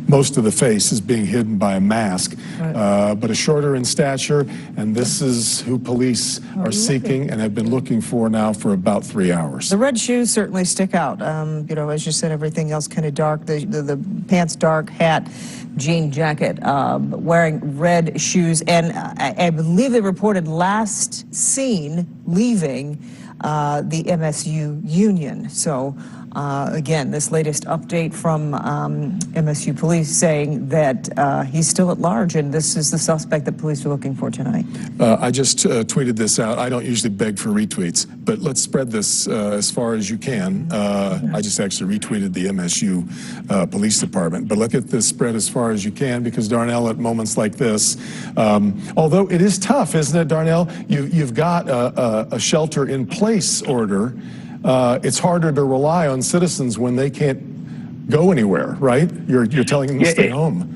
most of the face is being hidden by a mask, but a shorter in stature, and this is who police are seeking and have been looking for now for about 3 hours. The red shoes certainly stick out. As you said, everything else kind of dark. The pants dark, hat, jean jacket, wearing red shoes, and I believe they reported last seen leaving the MSU Union. So again, this latest update from MSU Police saying that he's still at large, and this is the suspect that police are looking for tonight. I just tweeted this out. I don't usually beg for retweets, but let's spread this as far as you can. I just actually retweeted the MSU Police Department, but look at this spread as far as you can, because Darnell, at moments like this, although it is tough, isn't it, Darnell? You've got a shelter-in-place order. It's harder to rely on citizens when they can't go anywhere, right? You're telling them to stay home.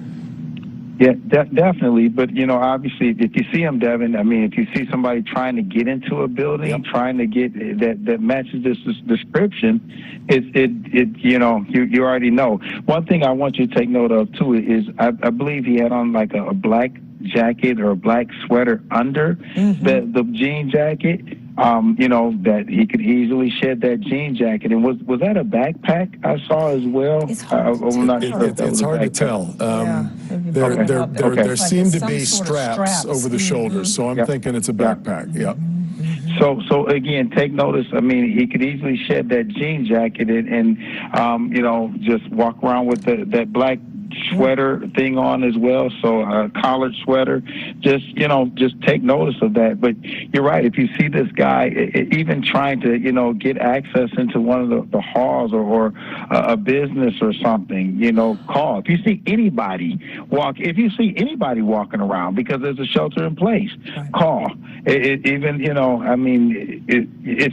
Yeah, definitely. But, obviously, if you see them, Devin, I mean, if you see somebody trying to get into a building, trying to get that matches this description, you already know. One thing I want you to take note of, too, is I believe he had on like a black jacket or a black sweater under the jean jacket. That he could easily shed that jean jacket. And was that a backpack I saw as well? It's hard It's hard to tell. There seem to be straps over the shoulders, so I'm thinking it's a backpack. So again, take notice. I mean, he could easily shed that jean jacket and just walk around with that black sweater thing on as well, so a collared sweater. Just take notice of that. But you're right, if you see this guy even trying to get access into one of the halls or a business or something, call. If you see anybody walking around, because there's a shelter in place, call. It's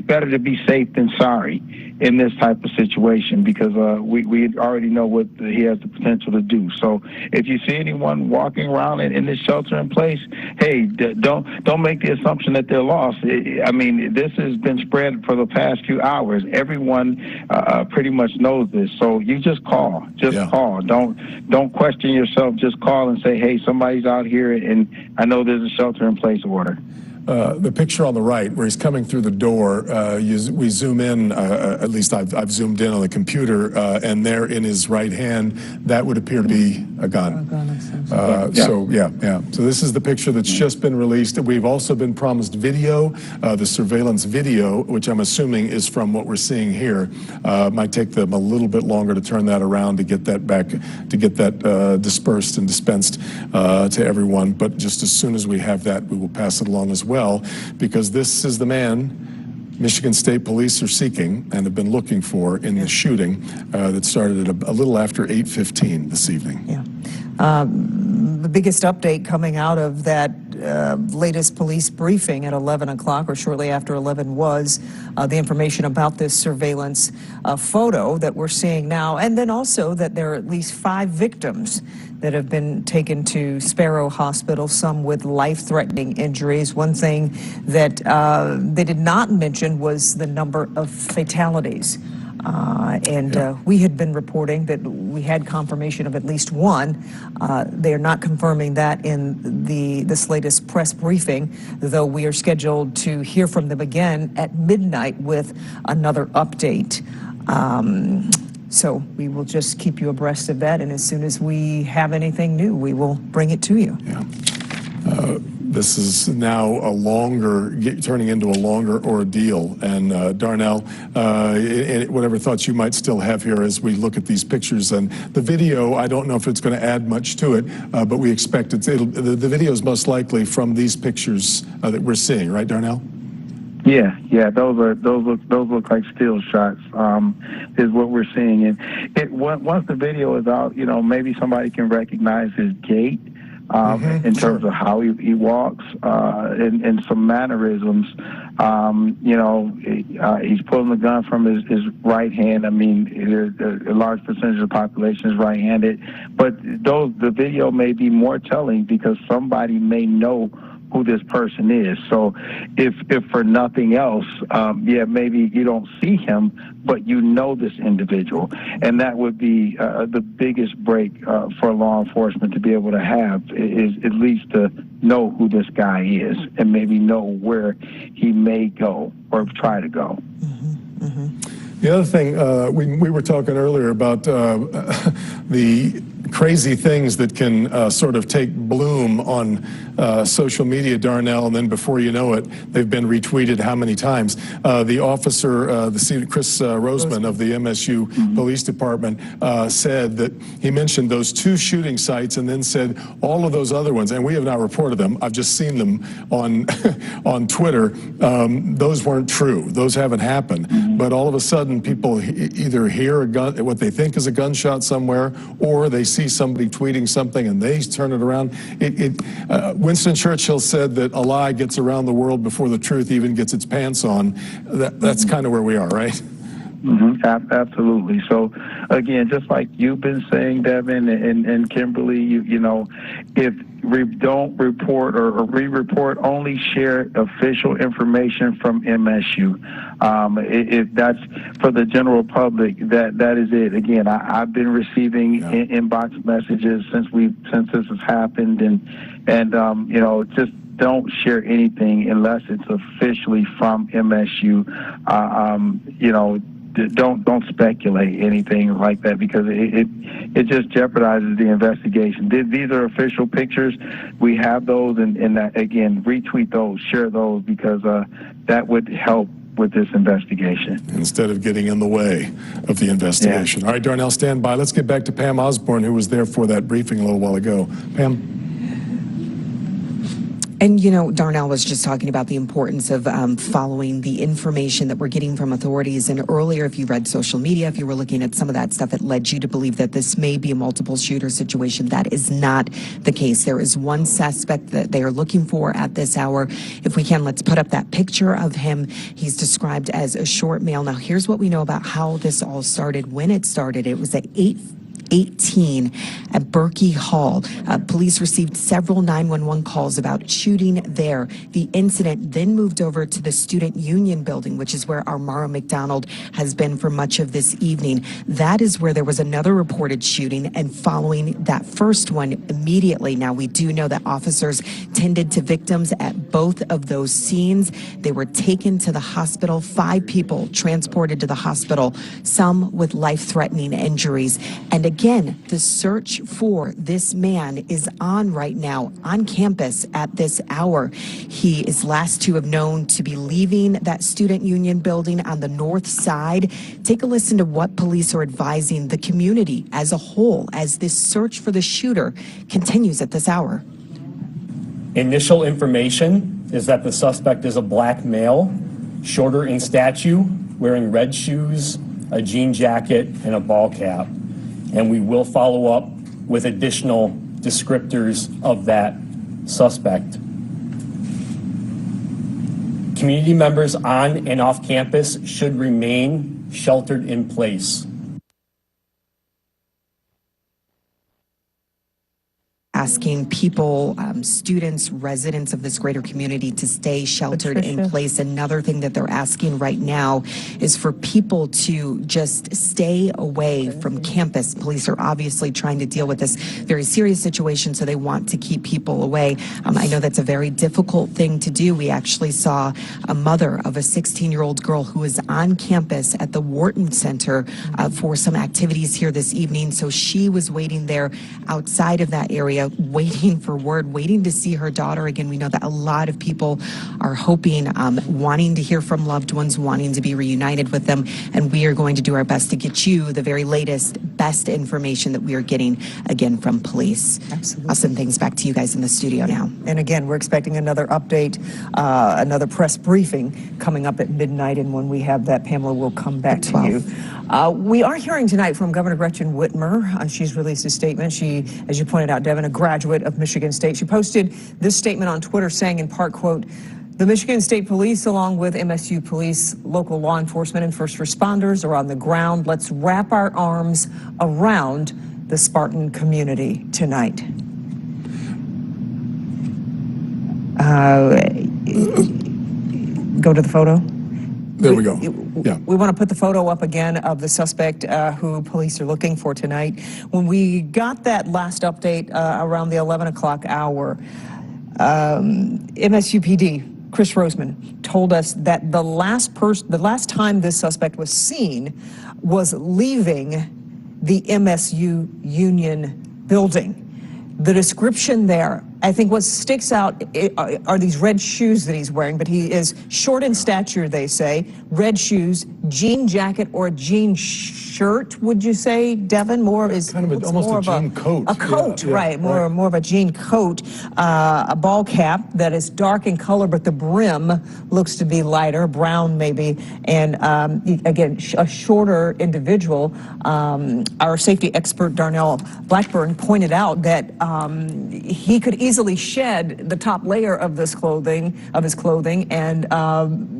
better to be safe than sorry in this type of situation, because we already know what he has the potential to do. So if you see anyone walking around in this shelter in place, hey, don't make the assumption that they're lost. I mean, this has been spread for the past few hours. Everyone pretty much knows this. So you just call. Call. Don't question yourself. Just call and say, hey, somebody's out here, and I know there's a shelter in place order. The picture on the right, where he's coming through the door, we zoom in, at least I've zoomed in on the computer, and there in his right hand, that would appear to be a gun. So, yeah. So this is the picture that's just been released. We've also been promised video, the surveillance video, which I'm assuming is from what we're seeing here. Might take them a little bit longer to turn that around, to get that back, to get that dispersed and dispensed to everyone. But just as soon as we have that, we will pass it along as well, because this is the man Michigan State Police are seeking and have been looking for in the shooting that started at a little after 8:15 this evening. Yeah. The biggest update coming out of that latest police briefing at 11 o'clock or shortly after 11 was the information about this surveillance photo that we're seeing now, and then also that there are at least 5 victims that have been taken to Sparrow Hospital, some with life-threatening injuries. One thing that they did not mention was the number of fatalities. We had been reporting that we had confirmation of at least 1. They are not confirming that in this latest press briefing, though we are scheduled to hear from them again at midnight with another update. So we will just keep you abreast of that, and as soon as we have anything new, we will bring it to you. Yeah. This is now turning into a longer ordeal. And Darnell, whatever thoughts you might still have here as we look at these pictures and the video, I don't know if it's going to add much to it, but we expect the video is most likely from these pictures that we're seeing, right, Darnell? Yeah, those look like still shots. Is what we're seeing, and once the video is out, maybe somebody can recognize his gait. In terms of how he walks, and some mannerisms. He's pulling the gun from his right hand. I mean, a large percentage of the population is right-handed, but the video may be more telling because somebody may know who this person is. So if for nothing else, maybe you don't see him, but you know this individual. And that would be the biggest break for law enforcement to be able to have, is at least to know who this guy is and maybe know where he may go or try to go. The other thing, we were talking earlier about the crazy things that can sort of take bloom on social media, Darnell, and then before you know it, they've been retweeted how many times? The officer, Chris Roseman of the MSU Police Department, said that he mentioned those 2 shooting sites and then said all of those other ones, and we have not reported them, I've just seen them on on Twitter, those weren't true. Those haven't happened. But all of a sudden, people either hear a gun, what they think is a gunshot somewhere, or they see somebody tweeting something and they turn it around. Winston Churchill said that a lie gets around the world before the truth even gets its pants on. That's kind of where we are, right? Absolutely. So, again, just like you've been saying, Devin and Kimberly, if don't report or re-report, only share official information from MSU. If that's for the general public, that is it. Again, I've been receiving inbox messages since this has happened, and just don't share anything unless it's officially from MSU. Don't speculate anything like that, because it just jeopardizes the investigation. These are official pictures. We have those, and again, retweet those, share those, because that would help with this investigation. Instead of getting in the way of the investigation. Yeah. All right, Darnell, stand by. Let's get back to Pam Osborne, who was there for that briefing a little while ago. Pam? And, Darnell was just talking about the importance of following the information that we're getting from authorities. And earlier, if you read social media, if you were looking at some of that stuff, it led you to believe that this may be a multiple shooter situation. That is not the case. There is one suspect that they are looking for at this hour. If we can, let's put up that picture of him. He's described as a short male. Now, here's what we know about how this all started. When it started, it was at 8 18 at Berkey Hall. Police received several 911 calls about shooting there. The incident then moved over to the Student Union building, which is where our Mara McDonald has been for much of this evening. That is where there was another reported shooting, and following that first one immediately. Now, we do know that officers tended to victims at both of those scenes. They were taken to the hospital. 5 people transported to the hospital, some with life-threatening injuries. And again, the search for this man is on right now on campus at this hour. He is last to have known to be leaving that Student Union building on the north side. Take a listen to what police are advising the community as a whole as this search for the shooter continues at this hour. Initial information is that the suspect is a black male, shorter in stature, wearing red shoes, a jean jacket, and a ball cap. And we will follow up with additional descriptors of that suspect. Community members on and off campus should remain sheltered in place. Asking people, students, residents of this greater community to stay sheltered in place. Another thing that they're asking right now is for people to just stay away from campus. Police are obviously trying to deal with this very serious situation, so they want to keep people away. I know that's a very difficult thing to do. We actually saw a mother of a 16-year-old girl who was on campus at the Wharton Center for some activities here this evening. So she was waiting there outside of that area, waiting for word, waiting to see her daughter again. We know that a lot of people are hoping, wanting to hear from loved ones, wanting to be reunited with them, and we are going to do our best to get you the very latest, best information that we are getting, again, from police. Absolutely. I'll send things back to you guys in the studio now. And again, we're expecting another update, another press briefing coming up at midnight, and when we have that, Pamela will come back to you. We are hearing tonight from Governor Gretchen Whitmer. She's released a statement. She, as you pointed out, Devin, a graduate of Michigan State. She posted this statement on Twitter saying, in part, quote, "The Michigan State Police, along with MSU police, local law enforcement, and first responders are on the ground. Let's wrap our arms around the Spartan community tonight." Go to the photo. There we go. Yeah. We want to put the photo up again of the suspect who police are looking for tonight. When we got that last update around the 11 o'clock hour, MSUPD, Chris Roseman, told us that the last time this suspect was seen was leaving the MSU Union building. The description there, I think what sticks out are these red shoes that he's wearing, but he is short in stature, they say, red shoes, jean jacket or a jean shirt, would you say, Devin? More is kind of almost a jean coat. A coat, yeah, right, more of a jean coat, a ball cap that is dark in color, but the brim looks to be lighter, brown maybe, and again, a shorter individual. Our safety expert, Darnell Blackburn, pointed out that he could easily shed the top layer of his clothing, and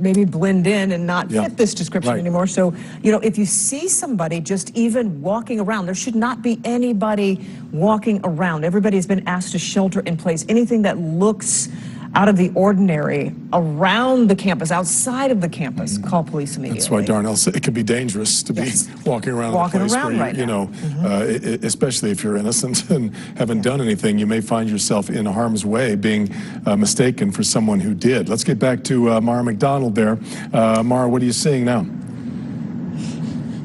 maybe blend in and not fit this description anymore. So, you know, if you see somebody just even walking around, there should not be anybody walking around. Everybody has been asked to shelter in place. Anything that looks out of the ordinary around the campus, outside of the campus, call police immediately. That's why Darnell said it could be dangerous to be walking around a place where you know, especially if you're innocent and haven't done anything, you may find yourself in harm's way, being mistaken for someone who did. Let's get back to Mara McDonald there. Mara, what are you seeing now?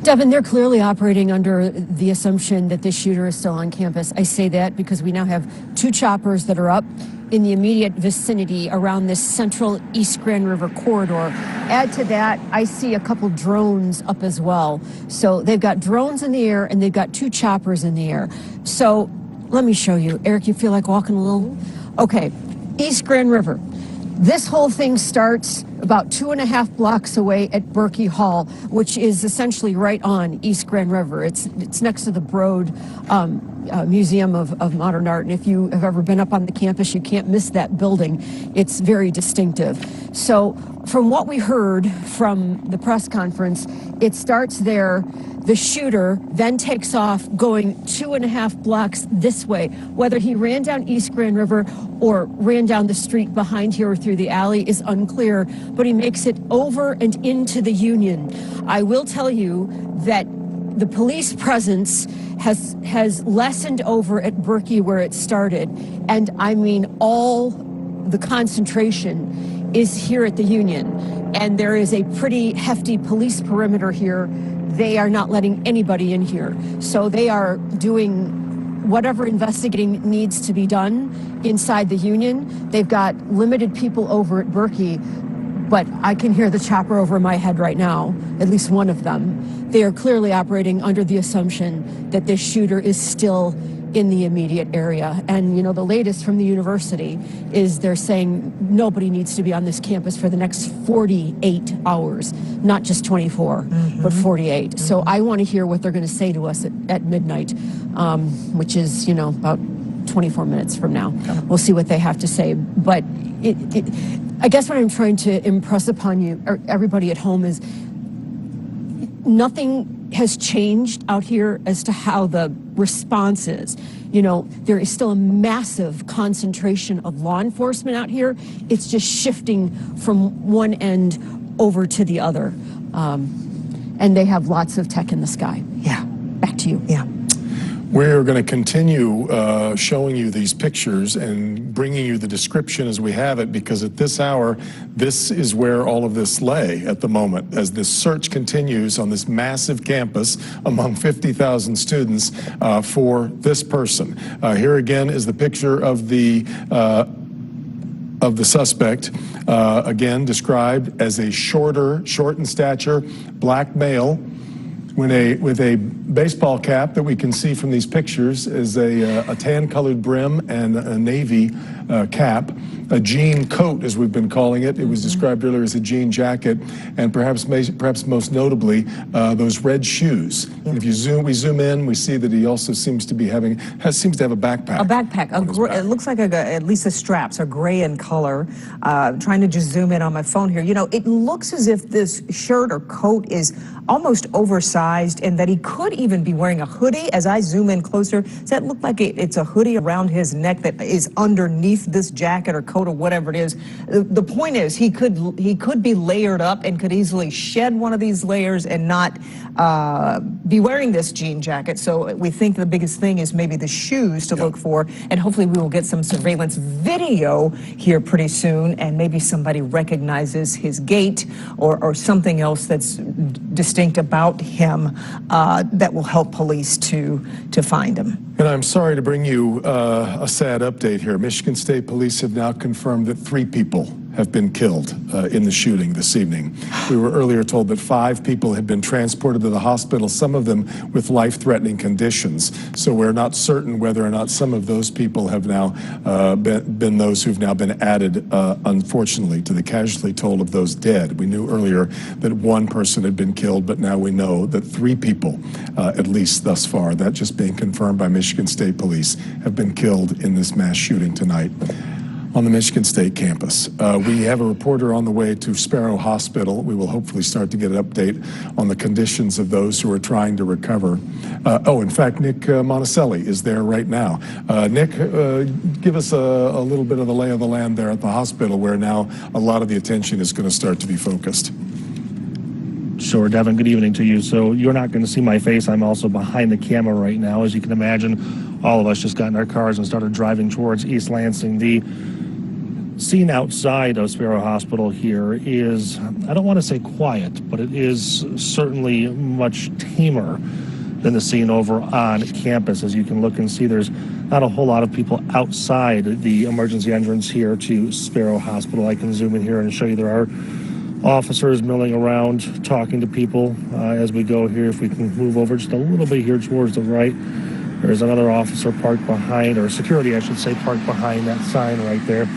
Devin, they're clearly operating under the assumption that this shooter is still on campus. I say that because we now have 2 choppers that are up in the immediate vicinity around this central East Grand River corridor. Add to that, I see a couple drones up as well. So they've got drones in the air and they've got 2 choppers in the air. So let me show you. Eric, you feel like walking a little? Okay, East Grand River. This whole thing starts about 2.5 blocks away at Berkey Hall, which is essentially right on East Grand River. It's next to the Broad Museum of Modern Art, and if you have ever been up on the campus, you can't miss that building. It's very distinctive. So from what we heard from the press conference, it starts there. The shooter then takes off going 2.5 blocks this way. Whether he ran down East Grand River or ran down the street behind here or through the alley is unclear, but he makes it over and into the Union. I will tell you that the police presence has lessened over at Berkey where it started, and I mean all the concentration is here at the Union, and there is a pretty hefty police perimeter here. They are not letting anybody in here, so they are doing whatever investigating needs to be done inside the Union. They've got limited people over at Berkey, but I can hear the chopper over my head right now, at least one of them. They are clearly operating under the assumption that this shooter is still in the immediate area. And, you know, the latest from the university is they're saying nobody needs to be on this campus for the next 48 hours, not just 24, but 48. So I want to hear what they're going to say to us at midnight, which is, you know, about 24 minutes from now. We'll see what they have to say. But I guess what I'm trying to impress upon you, or everybody at home, is nothing has changed out here as to how the response is. You know, there is still a massive concentration of law enforcement out here. It's just shifting from one end over to the other. And they have lots of tech in the sky. Yeah. Back to you. Yeah. We're going to continue showing you these pictures and bringing you the description as we have it, because at this hour, this is where all of this lay at the moment, as this search continues on this massive campus among 50,000 students for this person. Here again is the picture of the suspect, again described as a short in stature, black male, with a baseball cap that we can see from these pictures is a tan-colored brim and a navy cap, a jean coat, as we've been calling it. It was described earlier as a jean jacket, and perhaps most notably, those red shoes. And if we zoom in, we see that he also seems to have a backpack. A backpack. It looks like at least the straps are gray in color. Trying to just zoom in on my phone here. You know, it looks as if this shirt or coat is almost oversized, and that he could even be wearing a hoodie. As I zoom in closer, does that look like it's a hoodie around his neck that is underneath this jacket or coat or whatever it is? The point is, he could be layered up and could easily shed one of these layers and not be wearing this jean jacket. So we think the biggest thing is maybe the shoes to look for, and hopefully we will get some surveillance video here pretty soon, and maybe somebody recognizes his gait or something else that's distinct about him that will help police to find him. And I'm sorry to bring you a sad update here. Michigan State Police have now confirmed that 3 people have been killed in the shooting this evening. We were earlier told that 5 people had been transported to the hospital, some of them with life-threatening conditions. So we're not certain whether or not some of those people have now been those who've now been added, unfortunately, to the casualty toll of those dead. We knew earlier that 1 person had been killed, but now we know that 3 people, at least thus far, that just being confirmed by Michigan State Police, have been killed in this mass shooting tonight on the Michigan State campus. We have a reporter on the way to Sparrow Hospital. We will hopefully start to get an update on the conditions of those who are trying to recover. In fact, Nick Monticelli is there right now. Nick, give us a little bit of the lay of the land there at the hospital, where now a lot of the attention is going to start to be focused. Sure, Devin, good evening to you. So you're not going to see my face. I'm also behind the camera right now. As you can imagine, all of us just got in our cars and started driving towards East Lansing. The scene outside of Sparrow Hospital here is, I don't want to say quiet, but it is certainly much tamer than the scene over on campus. As you can look and see, there's not a whole lot of people outside the emergency entrance here to Sparrow Hospital. I can zoom in here and show you there are officers milling around, talking to people as we go here. If we can move over just a little bit here towards the right, there's another officer parked behind, or security, I should say, parked behind that sign right there.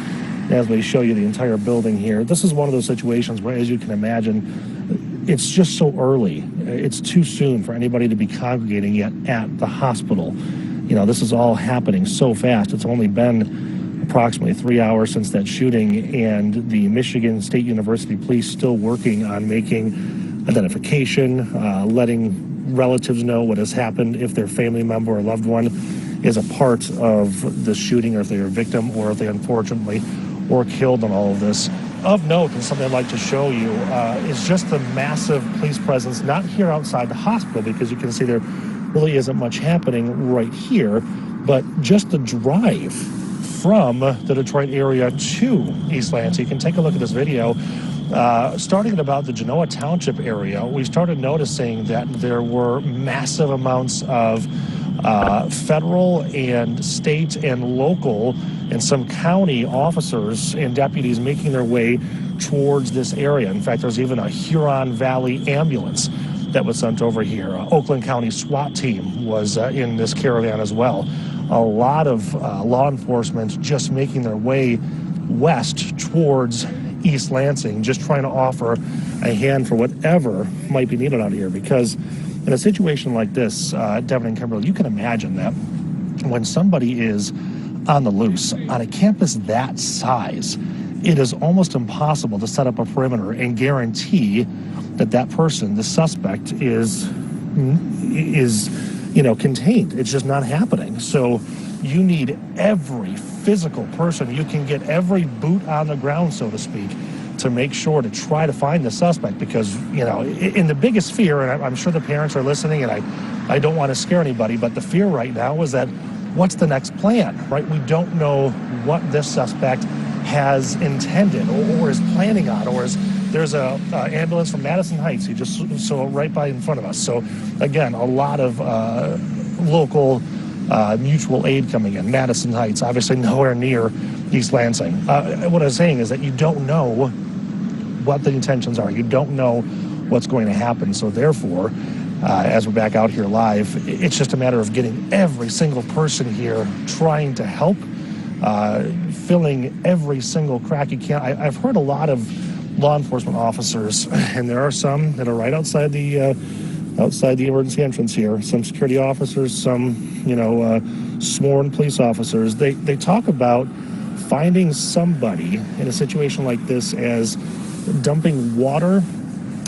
as we show you the entire building here. This is one of those situations where, as you can imagine, it's just so early. It's too soon for anybody to be congregating yet at the hospital. You know, this is all happening so fast. It's only been approximately 3 hours since that shooting, and the Michigan State University police still working on making identification, letting relatives know what has happened if their family member or loved one is a part of the shooting, or if they're a victim, or if they unfortunately were killed in all of this. Of note, and something I'd like to show you, is just the massive police presence, not here outside the hospital, because you can see there really isn't much happening right here, but just the drive from the Detroit area to East Lansing. You can take a look at this video. Starting at about the Genoa Township area, we started noticing that there were massive amounts of federal and state and local and some county officers and deputies making their way towards this area. In fact, there's even a Huron Valley ambulance that was sent over here. Oakland County SWAT team was in this caravan as well. A lot of law enforcement just making their way west towards East Lansing, just trying to offer a hand for whatever might be needed out here. Because in a situation like this, Devin and Kimberly, you can imagine that when somebody is on the loose on a campus that size, it is almost impossible to set up a perimeter and guarantee that that person, the suspect, is contained. It's just not happening. So you need every physical person you can get, every boot on the ground, so to speak, to make sure to try to find the suspect. Because, in the biggest fear, and I'm sure the parents are listening, and I don't want to scare anybody, but the fear right now is that what's the next plan, right? We don't know what this suspect has intended or is planning on, or there's a ambulance from Madison Heights. He just saw right by in front of us. So again, a lot of local mutual aid coming in. Madison Heights, obviously nowhere near East Lansing. What I was saying is that you don't know what the intentions are. You don't know what's going to happen. So therefore, as we're back out here live, it's just a matter of getting every single person here, trying to help, filling every single crack you can. I've heard a lot of law enforcement officers, and there are some that are right outside the emergency entrance here. Some security officers, some sworn police officers. They talk about finding somebody in a situation like this as dumping water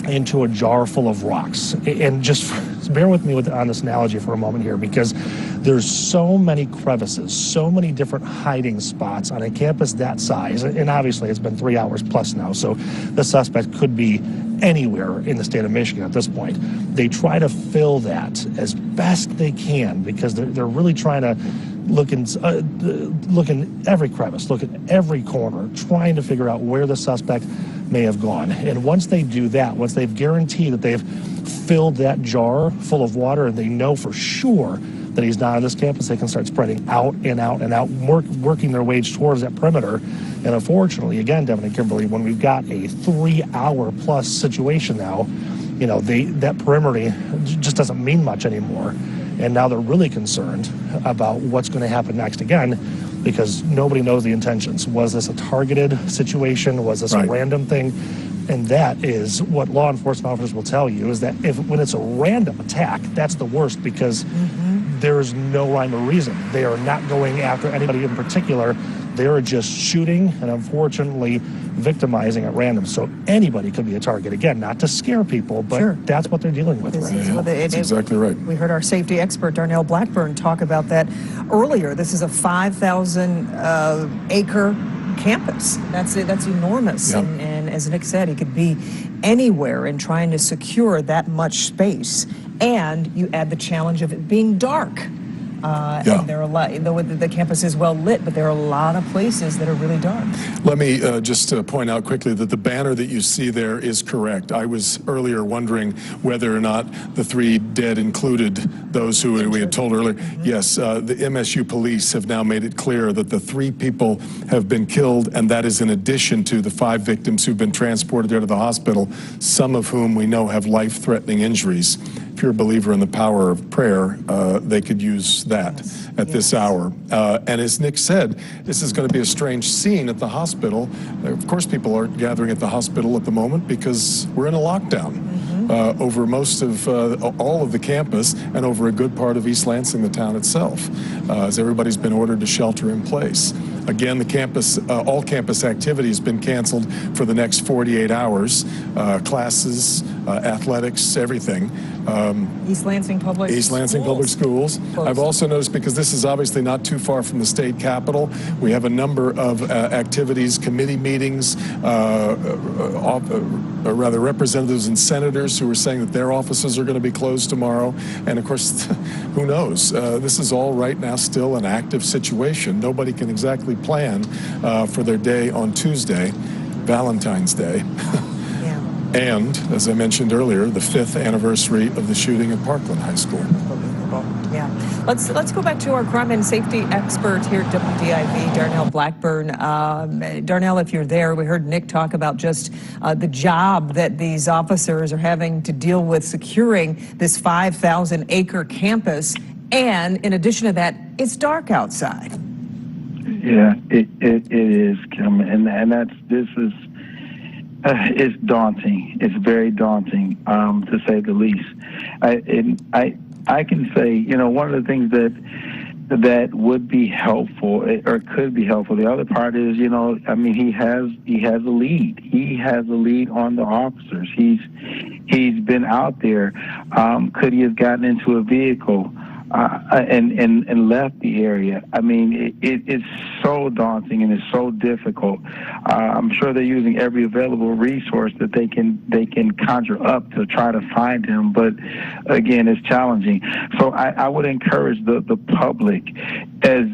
into a jar full of rocks. And just bear with me on this analogy for a moment here, because there's so many crevices, so many different hiding spots on a campus that size. And obviously it's been 3 hours plus now, so the suspect could be anywhere in the state of Michigan at this point. They try to fill that as best they can, because they're really trying to look in every crevice, look at every corner, trying to figure out where the suspect may have gone. And once they do that, once they've guaranteed that they've filled that jar full of water and they know for sure that he's not on this campus, they can start spreading out and out and out, working their way towards that perimeter. And unfortunately, again, Devin and Kimberly, when we've got a 3 hour plus situation now, that perimeter just doesn't mean much anymore. And now they're really concerned about what's going to happen next, again, because nobody knows the intentions. Was this a targeted situation? Was this a random thing? And that is what law enforcement officers will tell you, is that when it's a random attack, that's the worst, because there's no rhyme or reason. They are not going after anybody in particular. They're just shooting and unfortunately victimizing at random. So anybody could be a target. Again, not to scare people, but that's what they're dealing with right now. That's exactly right. We heard our safety expert, Darnell Blackburn, talk about that earlier. This is a 5,000 acre campus. That's enormous. Yep. And as Nick said, it could be anywhere in trying to secure that much space. And you add the challenge of it being dark. And there are a lot, though the campus is well lit, but there are a lot of places that are really dark. Let me just point out quickly that the banner that you see there is correct. I was earlier wondering whether or not the 3 dead included those who we had told earlier. Yes, the MSU police have now made it clear that the 3 people have been killed, and that is in addition to the 5 victims who've been transported there to the hospital, some of whom we know have life-threatening injuries. if you're a believer in the power of prayer, they could use that at this hour. And as Nick said, this is going to be a strange scene at the hospital. Of course, people aren't gathering at the hospital at the moment because we're in a lockdown over most of all of the campus and over a good part of East Lansing, the town itself, as everybody's been ordered to shelter in place. Again, the campus, all campus activity has been canceled for the next 48 hours. Classes, athletics, everything. East Lansing Public Schools. I've also noticed, because this is obviously not too far from the state capitol, we have a number of activities, committee meetings, rather representatives and senators who are saying that their offices are going to be closed tomorrow. And of course, who knows? This is all right now still an active situation. Nobody can exactly plan for their day on Tuesday, Valentine's Day. And, as I mentioned earlier, the 5th anniversary of the shooting at Parkland High School. Yeah. Let's go back to our crime and safety expert here at WDIV, Darnell Blackburn. Darnell, if you're there, we heard Nick talk about just the job that these officers are having to deal with securing this 5,000-acre campus. And in addition to that, it's dark outside. Yeah, it is, Kim, and it's daunting. It's very daunting, to say the least. I can say, one of the things that would be helpful or could be helpful. The other part is, he has a lead. He has a lead on the officers. He's been out there. Could he have gotten into a vehicle and left the area? It's so daunting and it's so difficult. I'm sure they're using every available resource that they can conjure up to try to find him, but again, it's challenging. So I would encourage the public, as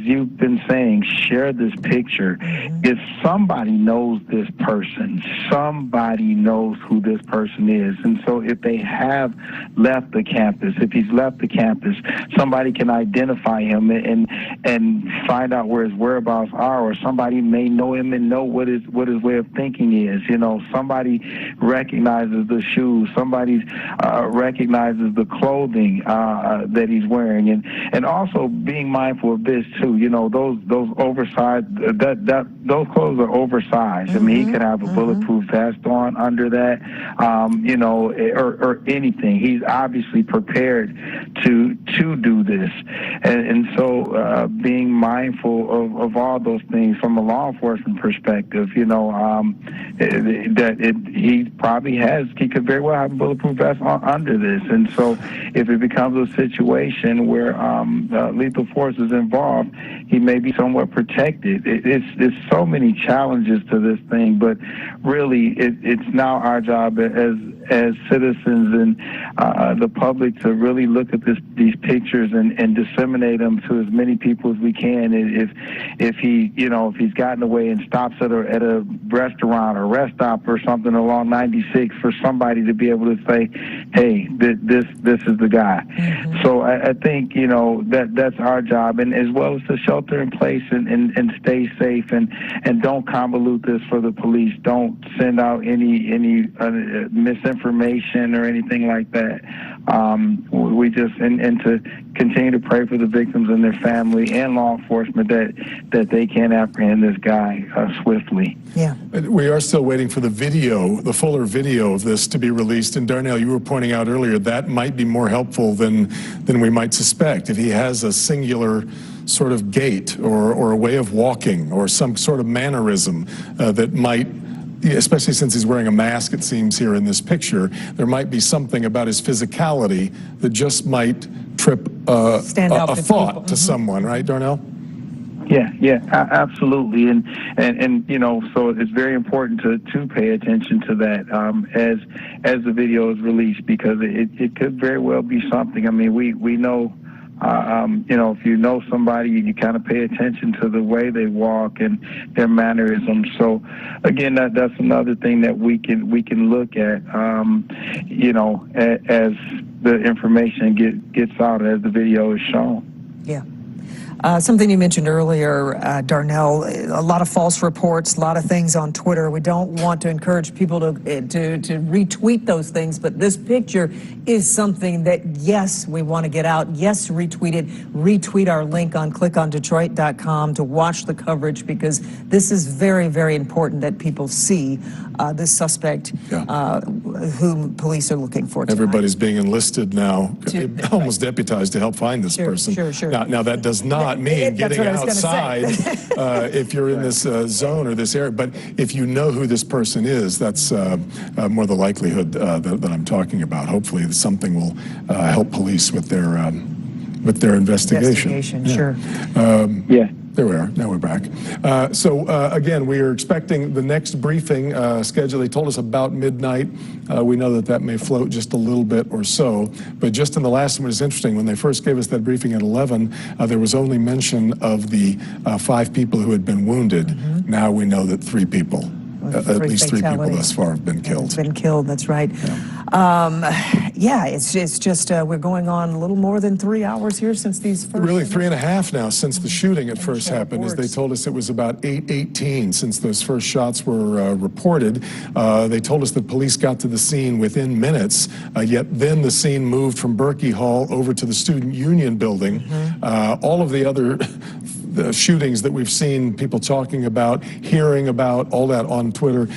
you've been saying, share this picture. If somebody knows this person, somebody knows who this person is. And so if they have left the campus, if he's left the campus, somebody can identify him and find out where his whereabouts are, or somebody may know him and know what his way of thinking is. Somebody recognizes the shoes, somebody recognizes the clothing that he's wearing, and also being mindful of this too. Those oversized those clothes are oversized. He could have a bulletproof vest on under that, or anything. He's obviously prepared to do this, and so being mindful of all those things from a law enforcement perspective, he could very well have a bulletproof vest under this, and so if it becomes a situation where lethal force is involved, he may be somewhat protected. It's so many challenges to this thing, but really it's now our job as citizens and the public to really look at these pictures and disseminate them to as many people as we can. If he's gotten away and stops at a restaurant or rest stop or something along 96, for somebody to be able to say, hey, this is the guy. So I think that's our job, and as well as to shelter in place and stay safe and don't convolute this for the police. Don't send out any misinformation or anything like that. We just and to continue to pray for the victims and their family and law enforcement that they can apprehend this guy swiftly. Yeah. We are still waiting for the video, the fuller video of this to be released. And Darnell, you were pointing out earlier that might be more helpful than we might suspect. If he has a singular sort of gait or a way of walking or some sort of mannerism that might, especially since he's wearing a mask, it seems here in this picture, there might be something about his physicality that just might trip a thought to someone, right, Darnell? Yeah, absolutely, and so it's very important to pay attention to that as the video is released, because it could very well be something. We know. If you know somebody, you kind of pay attention to the way they walk and their mannerisms. So, again, that's another thing that we can look at, as the information gets out, as the video is shown. Yeah. Something you mentioned earlier, Darnell, a lot of false reports, a lot of things on Twitter. We don't want to encourage people to retweet those things, but this picture is something that, yes, we want to get out. Yes, retweet it. Retweet our link on clickondetroit.com to watch the coverage, because this is very, very important that people see this suspect whom police are looking for tonight. Everybody's being enlisted now, almost deputized to help find this person. Sure. Now, that does not mean That's getting what I was outside if you're in this zone or this area. But if you know who this person is, that's more the likelihood that I'm talking about. Hopefully, something will help police with their investigation. Sure. There we are. Now we're back. So again, we are expecting the next briefing schedule. They told us about midnight. We know that may float just a little bit or so. But just in the last one, it's interesting. When they first gave us that briefing at 11, there was only mention of the 5 people who had been wounded. Now we know that 3 people. At least 3 people thus far have been killed. That's right. It's just we're going on a little more than 3 hours here since these first. Really 3.5 now since the shooting at first happened. As they told us, it was about 8:18 since those first shots were reported. They told us that police got to the scene within minutes, yet then the scene moved from Berkey Hall over to the Student Union building. All of the other the shootings that we've seen people talking about, hearing about, all that on Twitter,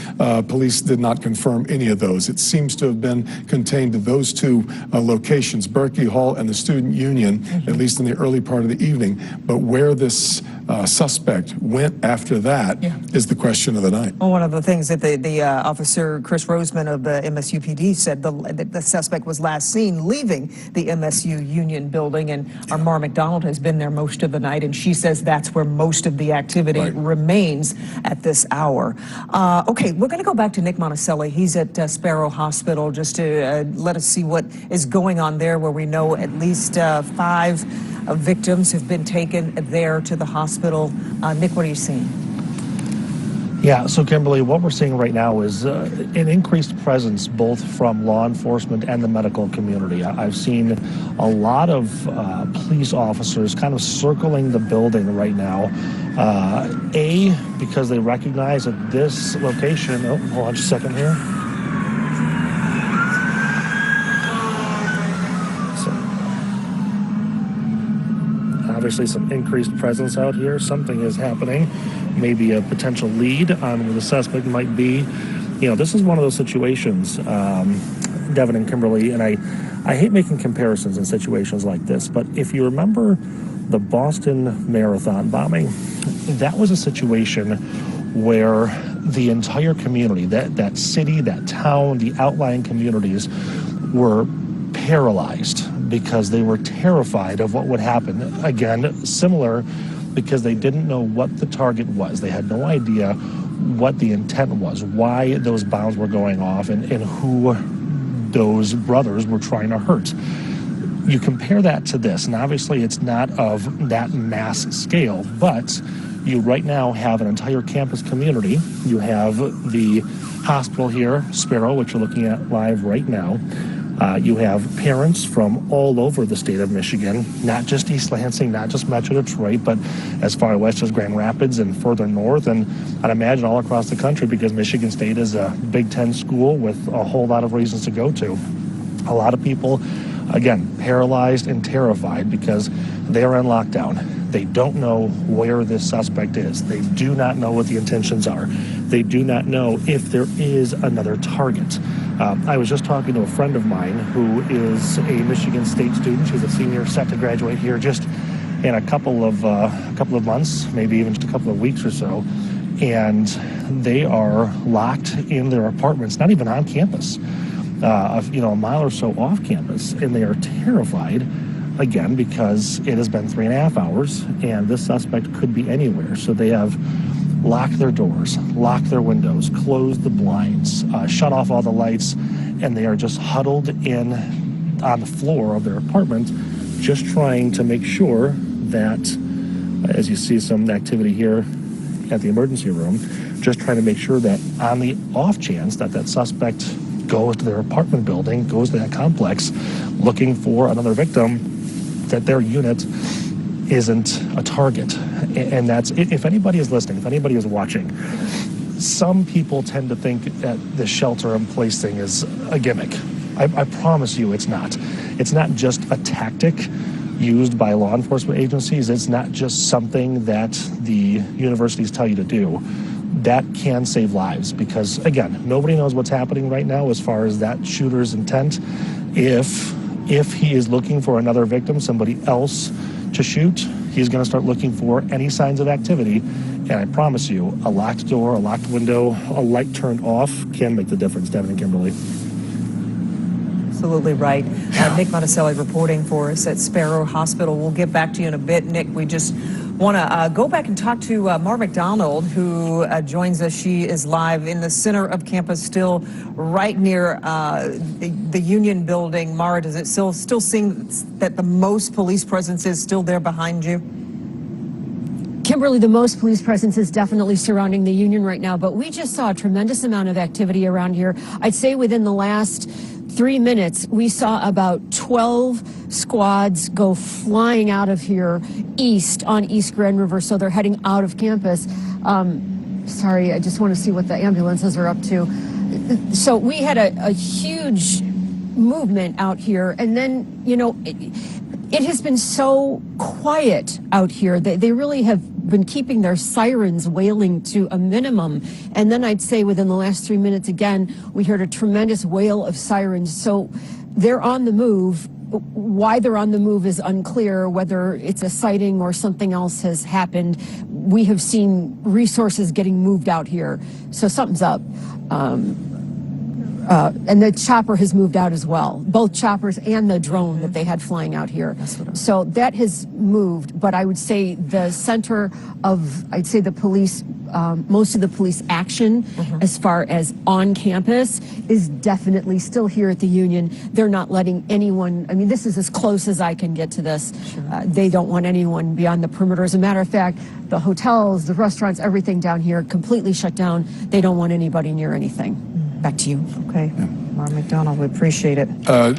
police did not confirm any of those. It seems to have been contained to those 2 locations, Berkey Hall and the Student Union, at least in the early part of the evening. But where this suspect went after that is the question of the night. Well, one of the things that the officer, Chris Roseman of the MSUPD, said that the suspect was last seen leaving the MSU Union building, and our Mara McDonald has been there most of the night, and she says that's where most of the activity remains at this hour. Okay, we're going to go back to Nick Monticelli. He's at Sparrow Hospital just to let us see what is going on there, where we know at least 5 victims have been taken there to the hospital. Nick, what are you seeing? Yeah, so Kimberly, what we're seeing right now is an increased presence both from law enforcement and the medical community. I've seen a lot of police officers kind of circling the building right now. Because they recognize that this location, hold on just a second here. Obviously some increased presence out here. Something is happening. Maybe a potential lead on where the suspect might be. You know, this is one of those situations, Devin and Kimberly, and I hate making comparisons in situations like this, but if you remember the Boston Marathon bombing, that was a situation where the entire community, that city, that town, the outlying communities were paralyzed because they were terrified of what would happen. Again, similar because they didn't know what the target was. They had no idea what the intent was, why those bombs were going off, and who those brothers were trying to hurt. You compare that to this, and obviously it's not of that mass scale, but you right now have an entire campus community. You have the hospital here, Sparrow, which you're looking at live right now. You have parents from all over the state of Michigan, not just East Lansing, not just Metro Detroit, but as far west as Grand Rapids and further north, and I'd imagine all across the country, because Michigan State is a Big Ten school with a whole lot of reasons to go to. A lot of people, again, paralyzed and terrified because they are in lockdown. They don't know where this suspect is. They do not know what the intentions are. They do not know if there is another target. I was just talking to a friend of mine who is a Michigan State student. She's a senior set to graduate here just in a couple of months, maybe even just a couple of weeks or so. And they are locked in their apartments, not even on campus, a mile or so off campus. And they are terrified, again, because it has been 3.5 hours and this suspect could be anywhere. So they have locked their doors, locked their windows, closed the blinds, shut off all the lights, and they are just huddled in on the floor of their apartment, just trying to make sure that, as you see some activity here at the emergency room, just trying to make sure that on the off chance that that suspect goes to their apartment building, goes to that complex, looking for another victim, that their unit isn't a target. And that's, if anybody is listening, if anybody is watching, some people tend to think that the shelter-in-place thing is a gimmick. I promise you it's not. It's not just a tactic used by law enforcement agencies. It's not just something that the universities tell you to do. That can save lives because, again, nobody knows what's happening right now as far as that shooter's intent. If he is looking for another victim, somebody else to shoot, he's going to start looking for any signs of activity. And I promise you, a locked door, a locked window, a light turned off can make the difference, Devin and Kimberly. Absolutely right. Nick Monticelli reporting for us at Sparrow Hospital. We'll get back to you in a bit, Nick. We just want to go back and talk to Mara McDonald, who joins us. She is live in the center of campus, still right near the Union building. Mara, does it still seem that the most police presence is still there behind you? Kimberly, the most police presence is definitely surrounding the Union right now, but we just saw a tremendous amount of activity around here. I'd say within the last 3 minutes, we saw about 12 squads go flying out of here east on East Grand River, so they're heading out of campus. Sorry, I just want to see what the ambulances are up to. So we had a huge movement out here, and then, you know, it has been so quiet out here. They really have been keeping their sirens wailing to a minimum. And then I'd say within the last 3 minutes, again, we heard a tremendous wail of sirens. So they're on the move. Why they're on the move is unclear, whether it's a sighting or something else has happened. We have seen resources getting moved out here. So something's up. And the chopper has moved out as well, both choppers and the drone that they had flying out here. So that has moved, but I would say the center of, I'd say the police, most of the police action as far as on campus is definitely still here at the Union. They're not letting anyone, I mean, this is as close as I can get to this. They don't want anyone beyond the perimeter. As a matter of fact, the hotels, the restaurants, everything down here completely shut down. They don't want anybody near anything. Back to you. Okay. Mara McDonald, we appreciate it.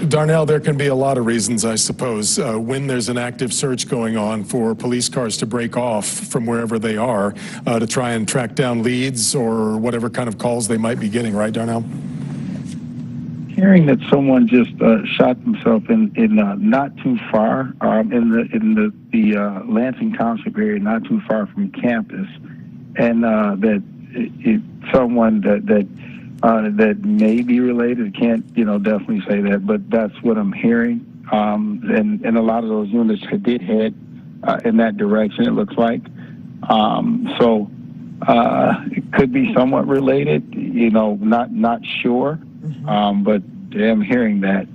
Darnell, there can be a lot of reasons, I suppose, when there's an active search going on for police cars to break off from wherever they are to try and track down leads or whatever kind of calls they might be getting, right, Darnell? Hearing that someone just shot themselves in not too far in the Lansing Township area, not too far from campus, and that someone that may be related. Can't definitely say that, but that's what I'm hearing. And a lot of those units did head in that direction. It looks like. So it could be somewhat related. Not sure. But I'm hearing that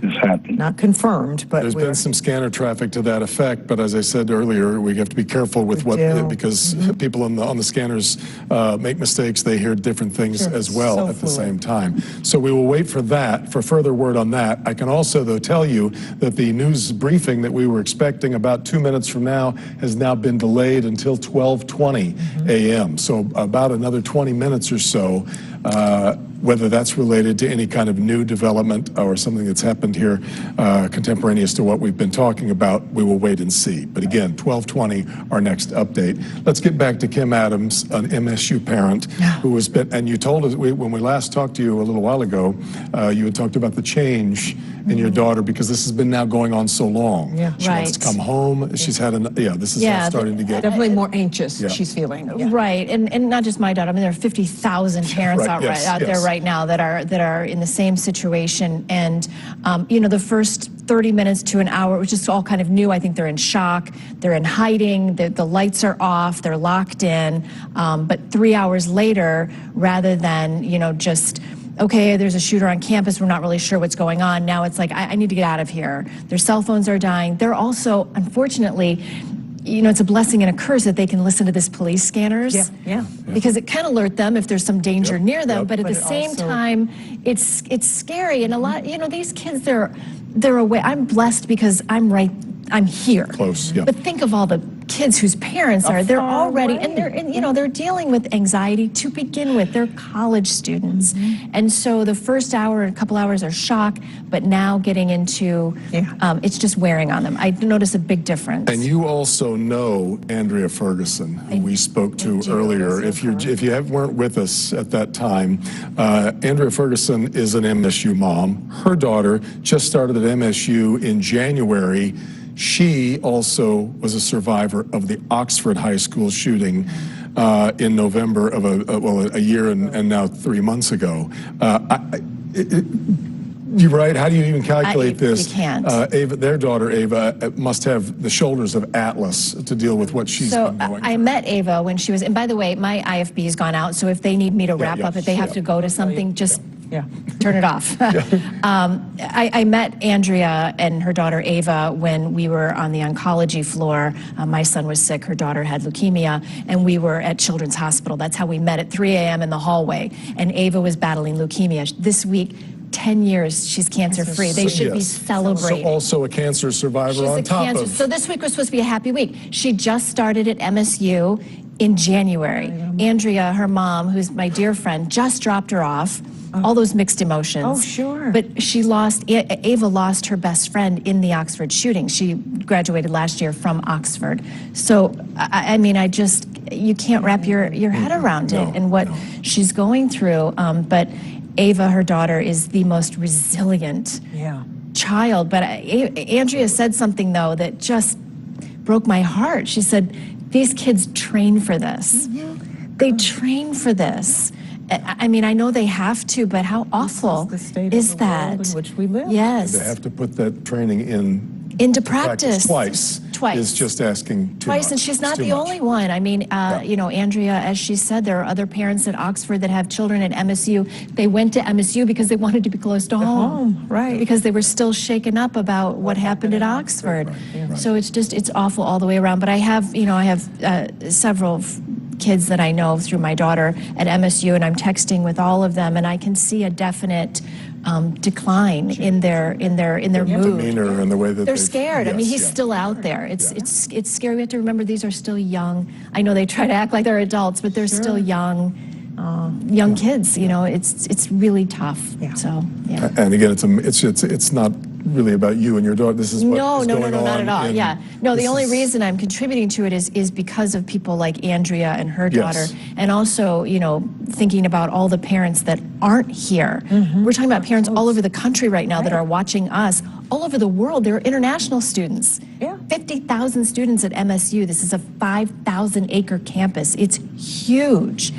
is happening. Not confirmed, but there's been some scanner traffic to that effect. But as I said earlier, we have to be careful with because people on the scanners make mistakes. They hear different things as well at the same time. So we will wait for that, for further word on that. I can also, though, tell you that the news briefing that we were expecting about 2 minutes from now has now been delayed until 12:20 a.m. So about another 20 minutes or so. Whether that's related to any kind of new development or something that's happened here contemporaneous to what we've been talking about, we will wait and see. But again, 12:20, our next update. Let's get back to Kim Adams, an MSU parent who has been, and you told us when we last talked to you a little while ago, you had talked about the change in your daughter because this has been now going on so long. She wants to come home. She's had this is starting to get definitely more anxious. She's feeling right, and not just my daughter. I mean, there are 50,000 parents out there right now that are in the same situation. And the first 30 minutes to an hour, it was just all kind of new. I think they're in shock. They're in hiding. The lights are off. They're locked in. But 3 hours later, rather than just okay, there's a shooter on campus, we're not really sure what's going on. Now it's like, I need to get out of here. Their cell phones are dying. They're also, unfortunately, it's a blessing and a curse that they can listen to this police scanners. Because it can alert them if there's some danger near them, but at the same time, it's scary. And a lot, these kids, they're away. I'm blessed because I'm here. Close, But think of all the kids whose parents are, they're far already, away. and they're dealing with anxiety to begin with. They're college students. And so the first hour and a couple hours are shock, but now getting into, it's just wearing on them. I notice a big difference. And you also know Andrea Ferguson, who we spoke to earlier. If you weren't with us at that time, Andrea Ferguson is an MSU mom. Her daughter just started at MSU in January. She also was a survivor of the Oxford High School shooting in November of a year and now 3 months ago. You're right. How do you even calculate this? You can't. Ava, their daughter Ava, must have the shoulders of Atlas to deal with what she's been going through. I met Ava when she was, and by the way, my IFB's gone out, so if they need me to wrap up, if they have to go to something, just turn it off. I met Andrea and her daughter Ava when we were on the oncology floor. My son was sick, her daughter had leukemia, and we were at Children's Hospital. That's how we met at 3 a.m. in the hallway, and Ava was battling leukemia. This week, 10 years, she's cancer-free. They should be celebrating. So also a cancer survivor on top of. So this week was supposed to be a happy week. She just started at MSU in January. Andrea, her mom, who's my dear friend, just dropped her off. All those mixed emotions. Oh, sure. But Ava lost her best friend in the Oxford shooting. She graduated last year from Oxford. So, I mean, you can't wrap your head around it and what she's going through. But Ava, her daughter, is the most resilient child. But Andrea said something, though, that just broke my heart. She said, these kids train for this. They train for this. I mean, I know they have to, but how awful is that? In which we live. Yes. They have to put that training into practice. Twice. Is just asking too much. And she's not the only one. I mean, Andrea, as she said, there are other parents at Oxford that have children at MSU. They went to MSU because they wanted to be close to home. Right. Because they were still shaken up about what happened at Oxford. Right. So it's awful all the way around. But I have several kids that I know through my daughter at MSU, and I'm texting with all of them, and I can see a definite decline in their mood. Demeanor and the way that they're scared. I mean, he's still out there. It's scary. We have to remember these are still young. I know they try to act like they're adults, but they're still young kids. You know, it's really tough. So And again, it's not really about you and your daughter. This is what is going on. No, not at all. No, the only reason I'm contributing to it is because of people like Andrea and her daughter, and also, thinking about all the parents that aren't here. We're talking about parents all over the country right now that are watching us. All over the world, there are international students. 50,000 students at MSU. This is a 5,000-acre campus. It's huge.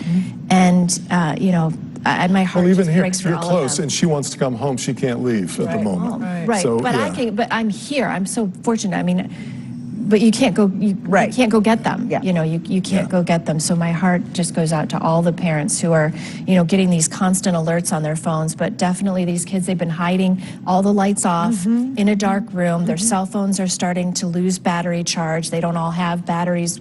And, my heart even just here, breaks for you're all close, of them. and she wants to come home. She can't leave at the moment. Right. So, but I'm here. I'm so fortunate. I mean, but you can't go. You can't go get them. You can't go get them. So my heart just goes out to all the parents who are, getting these constant alerts on their phones. But definitely these kids, they've been hiding all the lights off in a dark room. Their cell phones are starting to lose battery charge. They don't all have batteries,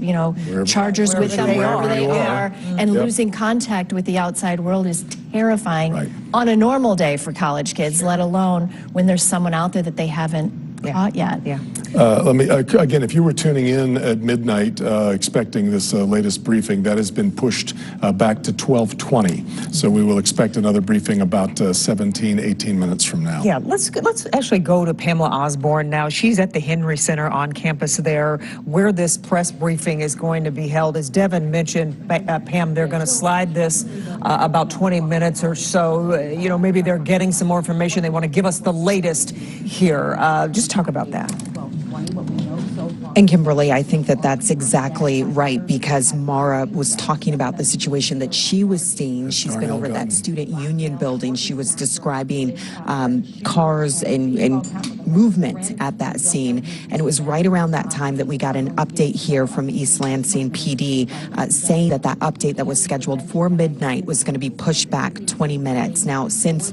chargers with them wherever they are. And losing contact with the outside world is terrifying on a normal day for college kids, let alone when there's someone out there that they haven't caught yet. Let me again, if you were tuning in at midnight expecting this latest briefing, that has been pushed back to 12:20. So we will expect another briefing about 17, 18 minutes from now. Let's actually go to Pamela Osborne now. She's at the Henry Center on campus there, where this press briefing is going to be held. As Devin mentioned, Pam, they're going to slide this about 20 minutes or so. Maybe they're getting some more information. They want to give us the latest here. Just talk about that. And Kimberly, I think that that's exactly right, because Mara was talking about the situation that she was seeing. She's been over that student union building. She was describing cars and movement at that scene. And it was right around that time that we got an update here from East Lansing PD saying that update that was scheduled for midnight was going to be pushed back 20 minutes. Now, since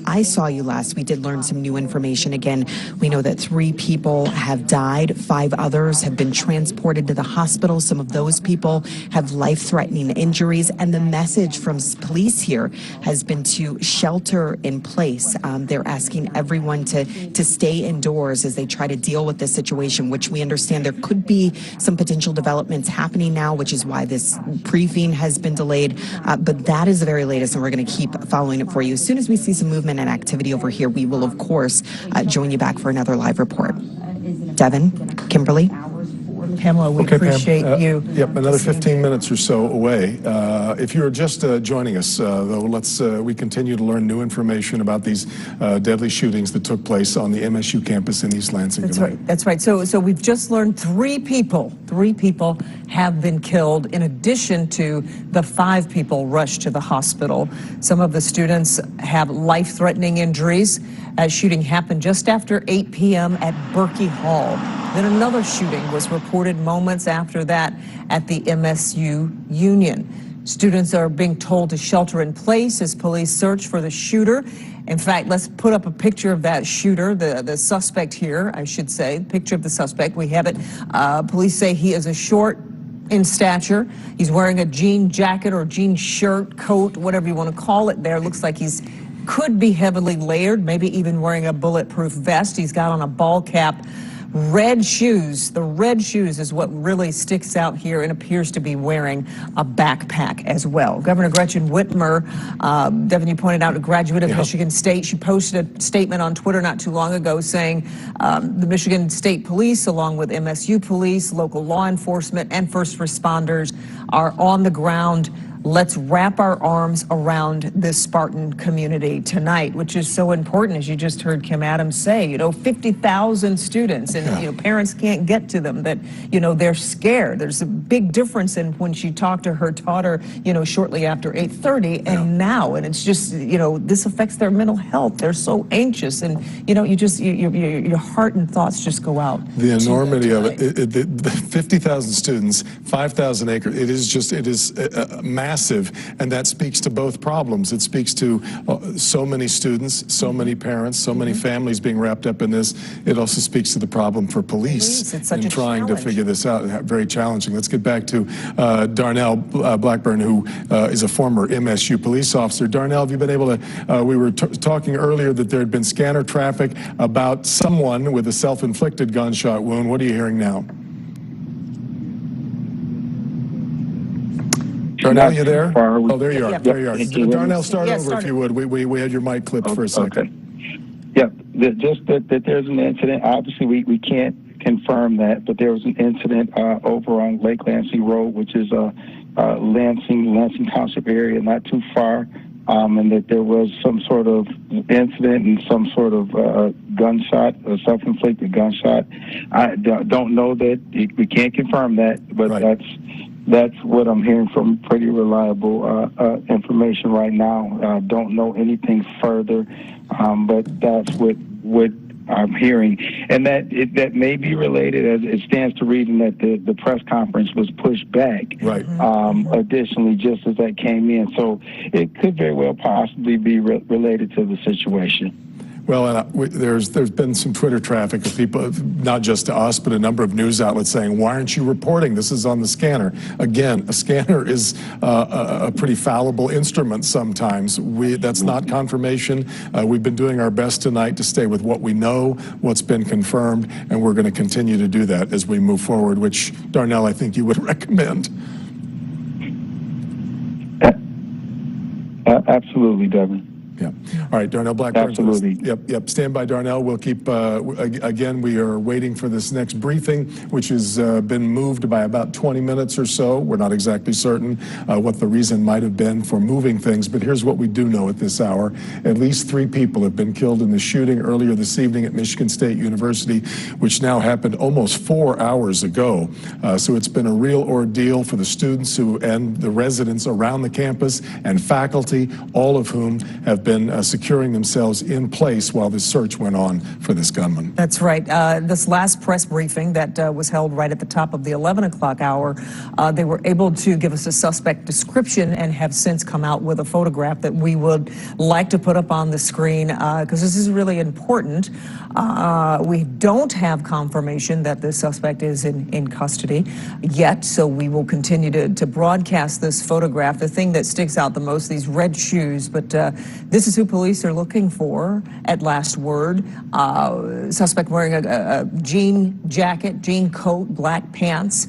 I saw you last, we did learn some new information. Again, we know that 3 people have died died. 5 others have been transported to the hospital. Some of those people have life-threatening injuries. And the message from police here has been to shelter in place. They're asking everyone to stay indoors as they try to deal with this situation, which we understand there could be some potential developments happening now, which is why this briefing has been delayed. But that is the very latest, and we're going to keep following it for you. As soon as we see some movement and activity over here, we will, of course, join you back for another live report. Devin, Kimberly. Pamela, we appreciate you. Yep, another 15 minutes or so away. If you're just joining us, though, we continue to learn new information about these deadly shootings that took place on the MSU campus in East Lansing. That's right. That's right. So we've just learned three people have been killed, in addition to the 5 people rushed to the hospital. Some of the students have life-threatening injuries. Shooting happened just after 8 p.m. at Berkey Hall. Then another shooting was reported moments after that at the MSU Union. Students are being told to shelter in place as police search for the shooter. In fact, let's put up a picture of that shooter, the suspect here, I should say, picture of the suspect. We have it. Police say he is a short in stature. He's wearing a jean jacket or jean shirt, coat, whatever you want to call it there. Looks like he's could be heavily layered, maybe even wearing a bulletproof vest. He's got on a ball cap. Red shoes. The red shoes is what really sticks out here, and appears to be wearing a backpack as well. Governor Gretchen Whitmer, Devin, you pointed out, a graduate of Michigan State. She posted a statement on Twitter not too long ago saying the Michigan State Police, along with MSU Police, local law enforcement, and first responders are on the ground. Let's wrap our arms around this Spartan community tonight, which is so important, as you just heard Kim Adams say. 50,000 students, and parents can't get to them. That they're scared. There's a big difference in when she talked to her daughter, shortly after 8:30, and now, and it's just this affects their mental health. They're so anxious, and your heart and thoughts just go out. The enormity of it. The 50,000 students, 5,000 acres. It is massive, and that speaks to both problems. It speaks to so many students, so many parents, so many families being wrapped up in this. It also speaks to the problem for police in trying to figure this out. Very challenging. Let's get back to Darnell Blackburn, who is a former MSU police officer. Darnell, have you been able to, we were talking earlier that there had been scanner traffic about someone with a self-inflicted gunshot wound. What are you hearing now? Darnell, you there? Oh, there you are. There you are. Darnell, start over if you would. We had your mic clipped for a second. Okay. Yeah, just that there's an incident. Obviously, we can't confirm that, but there was an incident over on Lake Lansing Road, which is Lansing Township area, not too far, and that there was some sort of incident and some sort of gunshot, a self-inflicted gunshot. I don't know that. We can't confirm that, but that's what I'm hearing from pretty reliable information right now. Don't know anything further, but that's what I'm hearing, and that may be related, as it stands to reason, that the press conference was pushed back. Right. Additionally, just as that came in, so it could very well possibly be related to the situation. Well, there's been some Twitter traffic of people, not just to us, but a number of news outlets saying, why aren't you reporting? This is on the scanner. Again, a scanner is a pretty fallible instrument sometimes. That's not confirmation. We've been doing our best tonight to stay with what we know, what's been confirmed, and we're going to continue to do that as we move forward, which, Darnell, I think you would recommend. Absolutely, Devin. Yeah. All right, Darnell Blackburn. Absolutely. Yep. Stand by, Darnell. We'll keep, again, we are waiting for this next briefing, which has been moved by about 20 minutes or so. We're not exactly certain what the reason might have been for moving things, but here's what we do know at this hour. At least 3 people have been killed in the shooting earlier this evening at Michigan State University, which now happened almost 4 hours ago. So it's been a real ordeal for the students and the residents around the campus and faculty, all of whom have been securing themselves in place while this search went on for this gunman. That's right. This last press briefing that was held right at the top of the 11 o'clock hour, they were able to give us a suspect description and have since come out with a photograph that we would like to put up on the screen because this is really important. We don't have confirmation that the suspect is in custody yet, so we will continue to broadcast this photograph. The thing that sticks out the most, these red shoes, but this is who police are looking for at last word. Suspect wearing a jean jacket, jean coat, black pants,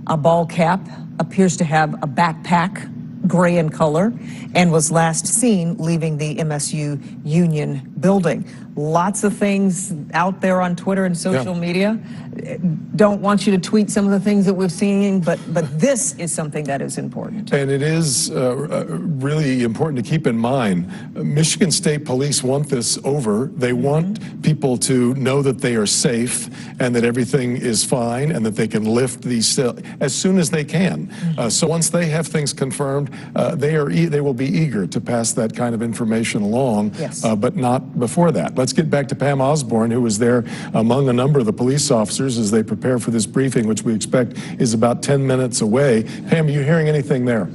a ball cap, appears to have a backpack, gray in color, and was last seen leaving the MSU Union building. Lots of things out there on Twitter and social media. Don't want you to tweet some of the things that we're seeing, but this is something that is important. And it is really important to keep in mind, Michigan State Police want this over. They want people to know that they are safe and that everything is fine and that they can lift these as soon as they can. So once they have things confirmed, they will be eager to pass that kind of information along, but not before that. Let's get back to Pam Osborne, who was there among a number of the police officers as they prepare for this briefing, which we expect is about 10 minutes away. Pam, are you hearing anything there?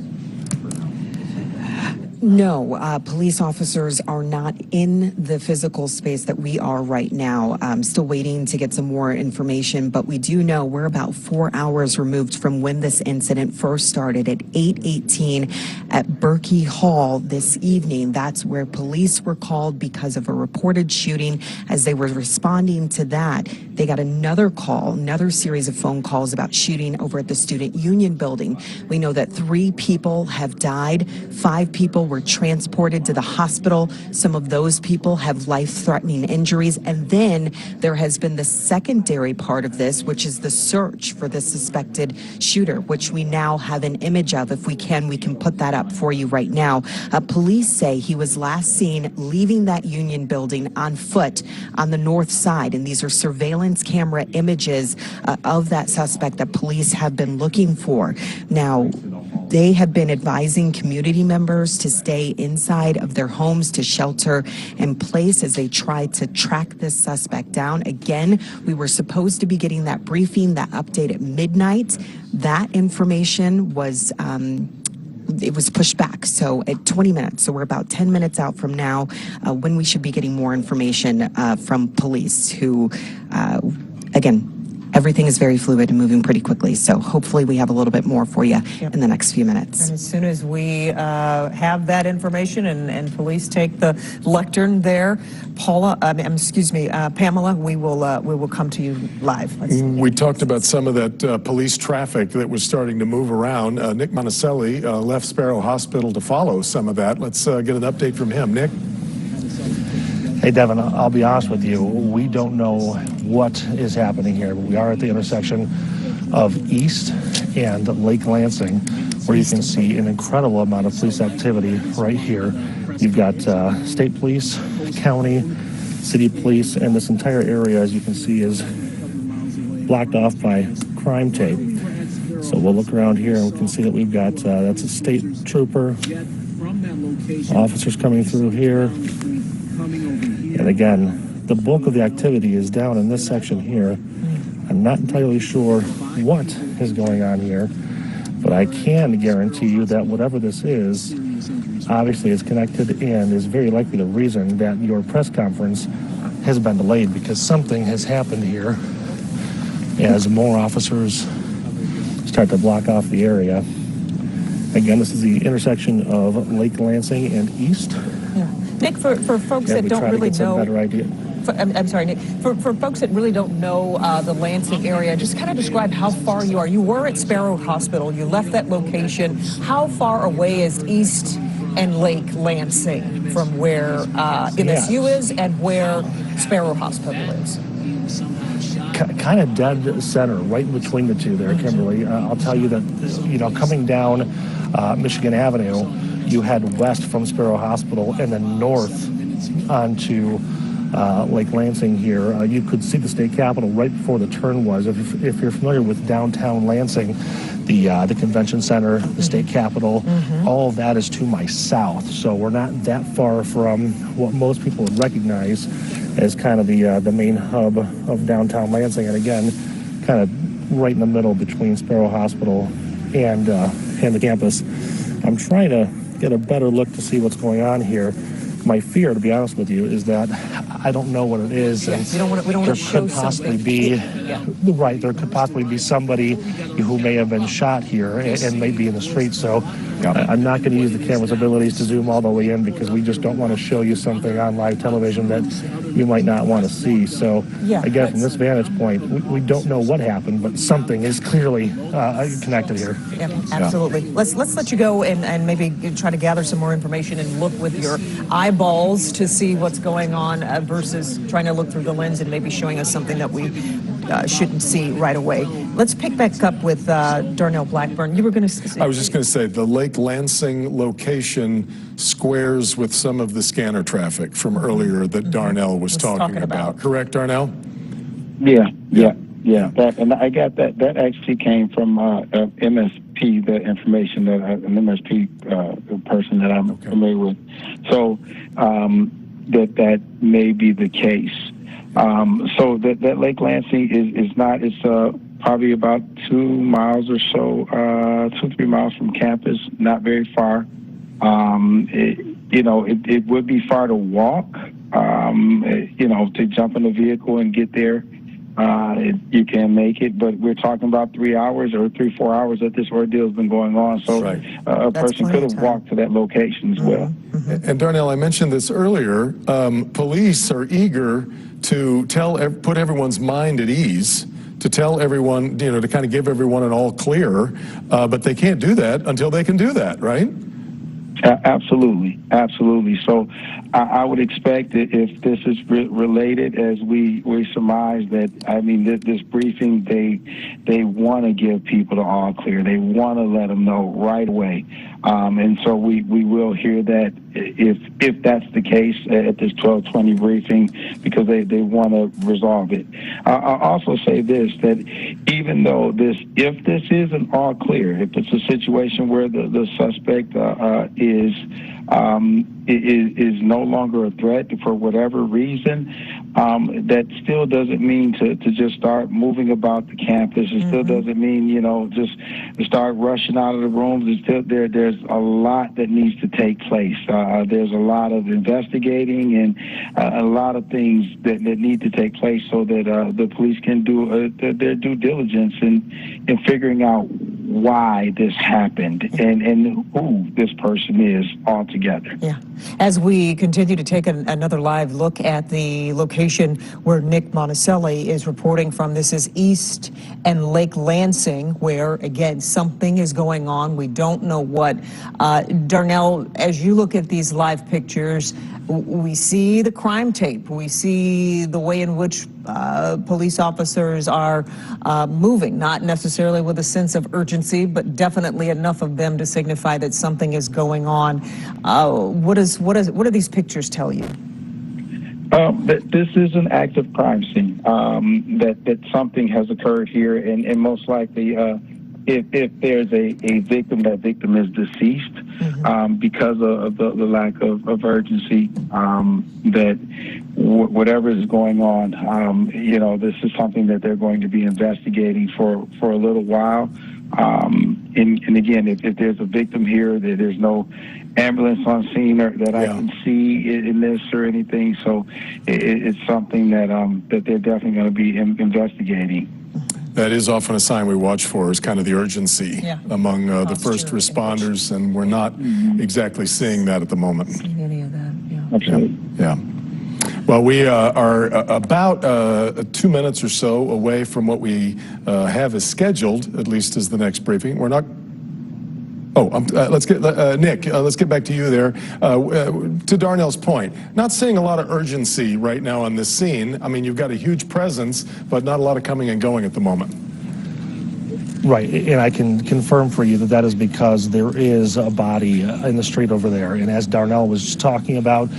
No, police officers are not in the physical space that we are right now. Still waiting to get some more information, but we do know we're about 4 hours removed from when this incident first started at 8:18 at Berkey Hall this evening. That's where police were called because of a reported shooting. As they were responding to that, they got another call, another series of phone calls about shooting over at the Student Union building. We know that 3 people have died, 5 people were transported to the hospital. Some of those people have life-threatening injuries. And then there has been the secondary part of this, which is the search for the suspected shooter, which we now have an image of. If we can put that up for you right now. Police say he was last seen leaving that Union building on foot on the north side. And these are surveillance camera images of that suspect that police have been looking for. Now, they have been advising community members to stay inside of their homes, to shelter in place as they try to track this suspect down. Again, we were supposed to be getting that briefing, that update at midnight. That information was it was pushed back, so at 20 minutes. So we're about 10 minutes out from now when we should be getting more information from police who, again, everything is very fluid and moving pretty quickly, so hopefully we have a little bit more for you in the next few minutes. And as soon as we have that information and police take the lectern there, Pamela, we will come to you live. We talked about some of that police traffic that was starting to move around. Nick Monticelli left Sparrow Hospital to follow some of that. Let's get an update from him. Nick? Hey, Devin, I'll be honest with you. We don't know what is happening here. We are at the intersection of East and Lake Lansing, where you can see an incredible amount of police activity right here. You've got state police, county, city police, and this entire area, as you can see, is blocked off by crime tape. So we'll look around here and we can see that we've got, that's a state trooper, officers coming through here. And again, the bulk of the activity is down in this section here. I'm not entirely sure what is going on here, but I can guarantee you that whatever this is, obviously is connected and is very likely the reason that your press conference has been delayed, because something has happened here as more officers start to block off the area. Again, this is the intersection of Lake Lansing and East. Yeah. Nick, for folks that don't really know, I'm sorry, Nick. For folks that really don't know the Lansing area, just kind of describe how far you are. You were at Sparrow Hospital. You left that location. How far away is East and Lake Lansing from where MSU is and where Sparrow Hospital is? Kind of dead center, right in between the two there, Kimberly. I'll tell you that, coming down Michigan Avenue, you head west from Sparrow Hospital and then north onto Lake Lansing here. You could see the state capitol right before the turn was. If you're familiar with downtown Lansing, the convention center, the state capitol. All of that is to my south, so we're not that far from what most people would recognize as kind of the main hub of downtown Lansing, and again, kind of right in the middle between Sparrow Hospital and the campus. I'm trying to get a better look to see what's going on here. My fear, to be honest with you, is that I don't know what it is. Yes, we don't want to show something. Right, there could possibly be somebody who may have been shot here and may be in the street. So I'm not going to use the camera's abilities to zoom all the way in because we just don't want to show you something on live television that you might not want to see. So again, from this vantage point, we don't know what happened, but something is clearly connected here. Yeah, absolutely. Let's let you go and maybe try to gather some more information and look with your eyeballs to see what's going on versus trying to look through the lens and maybe showing us something that we shouldn't see right away. Let's pick back up with Darnell Blackburn. You were going to... I was just going to say the Lake Lansing location squares with some of the scanner traffic from earlier that Darnell was talking about. Correct, Darnell? Yeah. And I got that. That actually came from MSP, the information that an MSP person that I'm familiar with. So that may be the case. So that Lake Lansing is not. It's probably about 2 miles or so, 2-3 miles from campus. Not very far. It would be far to walk. To jump in a vehicle and get there. You can make it, but we're talking about 3 hours or 3-4 hours that this ordeal has been going on. So a person could have walked to that location as well. And Darnell, I mentioned this earlier. Police are eager to put everyone's mind at ease, to tell everyone, to kind of give everyone an all clear, but they can't do that until they can do that, right? Absolutely. So I would expect that if this is related, as we surmise that, this briefing, they want to give people the all clear. They want to let them know right away. And so we will hear that if that's the case at this 12:20 briefing, because they want to resolve it. I'll also say this, that even though if this is an all clear, if it's a situation where the suspect is no longer a threat for whatever reason, that still doesn't mean to just start moving about the campus. It still doesn't mean, just start rushing out of the rooms. It's still there's a lot that needs to take place. There's a lot of investigating and a lot of things that need to take place so that the police can do their due diligence in figuring out why this happened and who this person is altogether. Yeah. As we continue to take another live look at the location where Nick Monticelli is reporting from, this is East and Lake Lansing, where, again, something is going on. We don't know what. Darnell, as you look at these live pictures, we see the crime tape. We see the way in which police officers are moving, not necessarily with a sense of urgency, but definitely enough of them to signify that something is going on. What do these pictures tell you? That this is an active crime scene, that something has occurred here, and most likely if there's a victim, that victim is deceased because of the lack of urgency, that whatever is going on, this is something that they're going to be investigating for a little while. And again, if there's a victim here, there's no ambulance on scene that I can see in this or anything. So it's something that they're definitely going to be investigating. That is often a sign we watch for, is kind of the urgency among the first responders, and we're not exactly seeing that at the moment. Any of that, Absolutely. Yeah. Well, we are about 2 minutes or so away from what we have as scheduled, at least as the next briefing. We're not. Oh, let's get Nick. Let's get back to you there. To Darnell's point, not seeing a lot of urgency right now on this scene. I mean, you've got a huge presence, but not a lot of coming and going at the moment. Right, and I can confirm for you that is because there is a body in the street over there. And as Darnell was just talking about,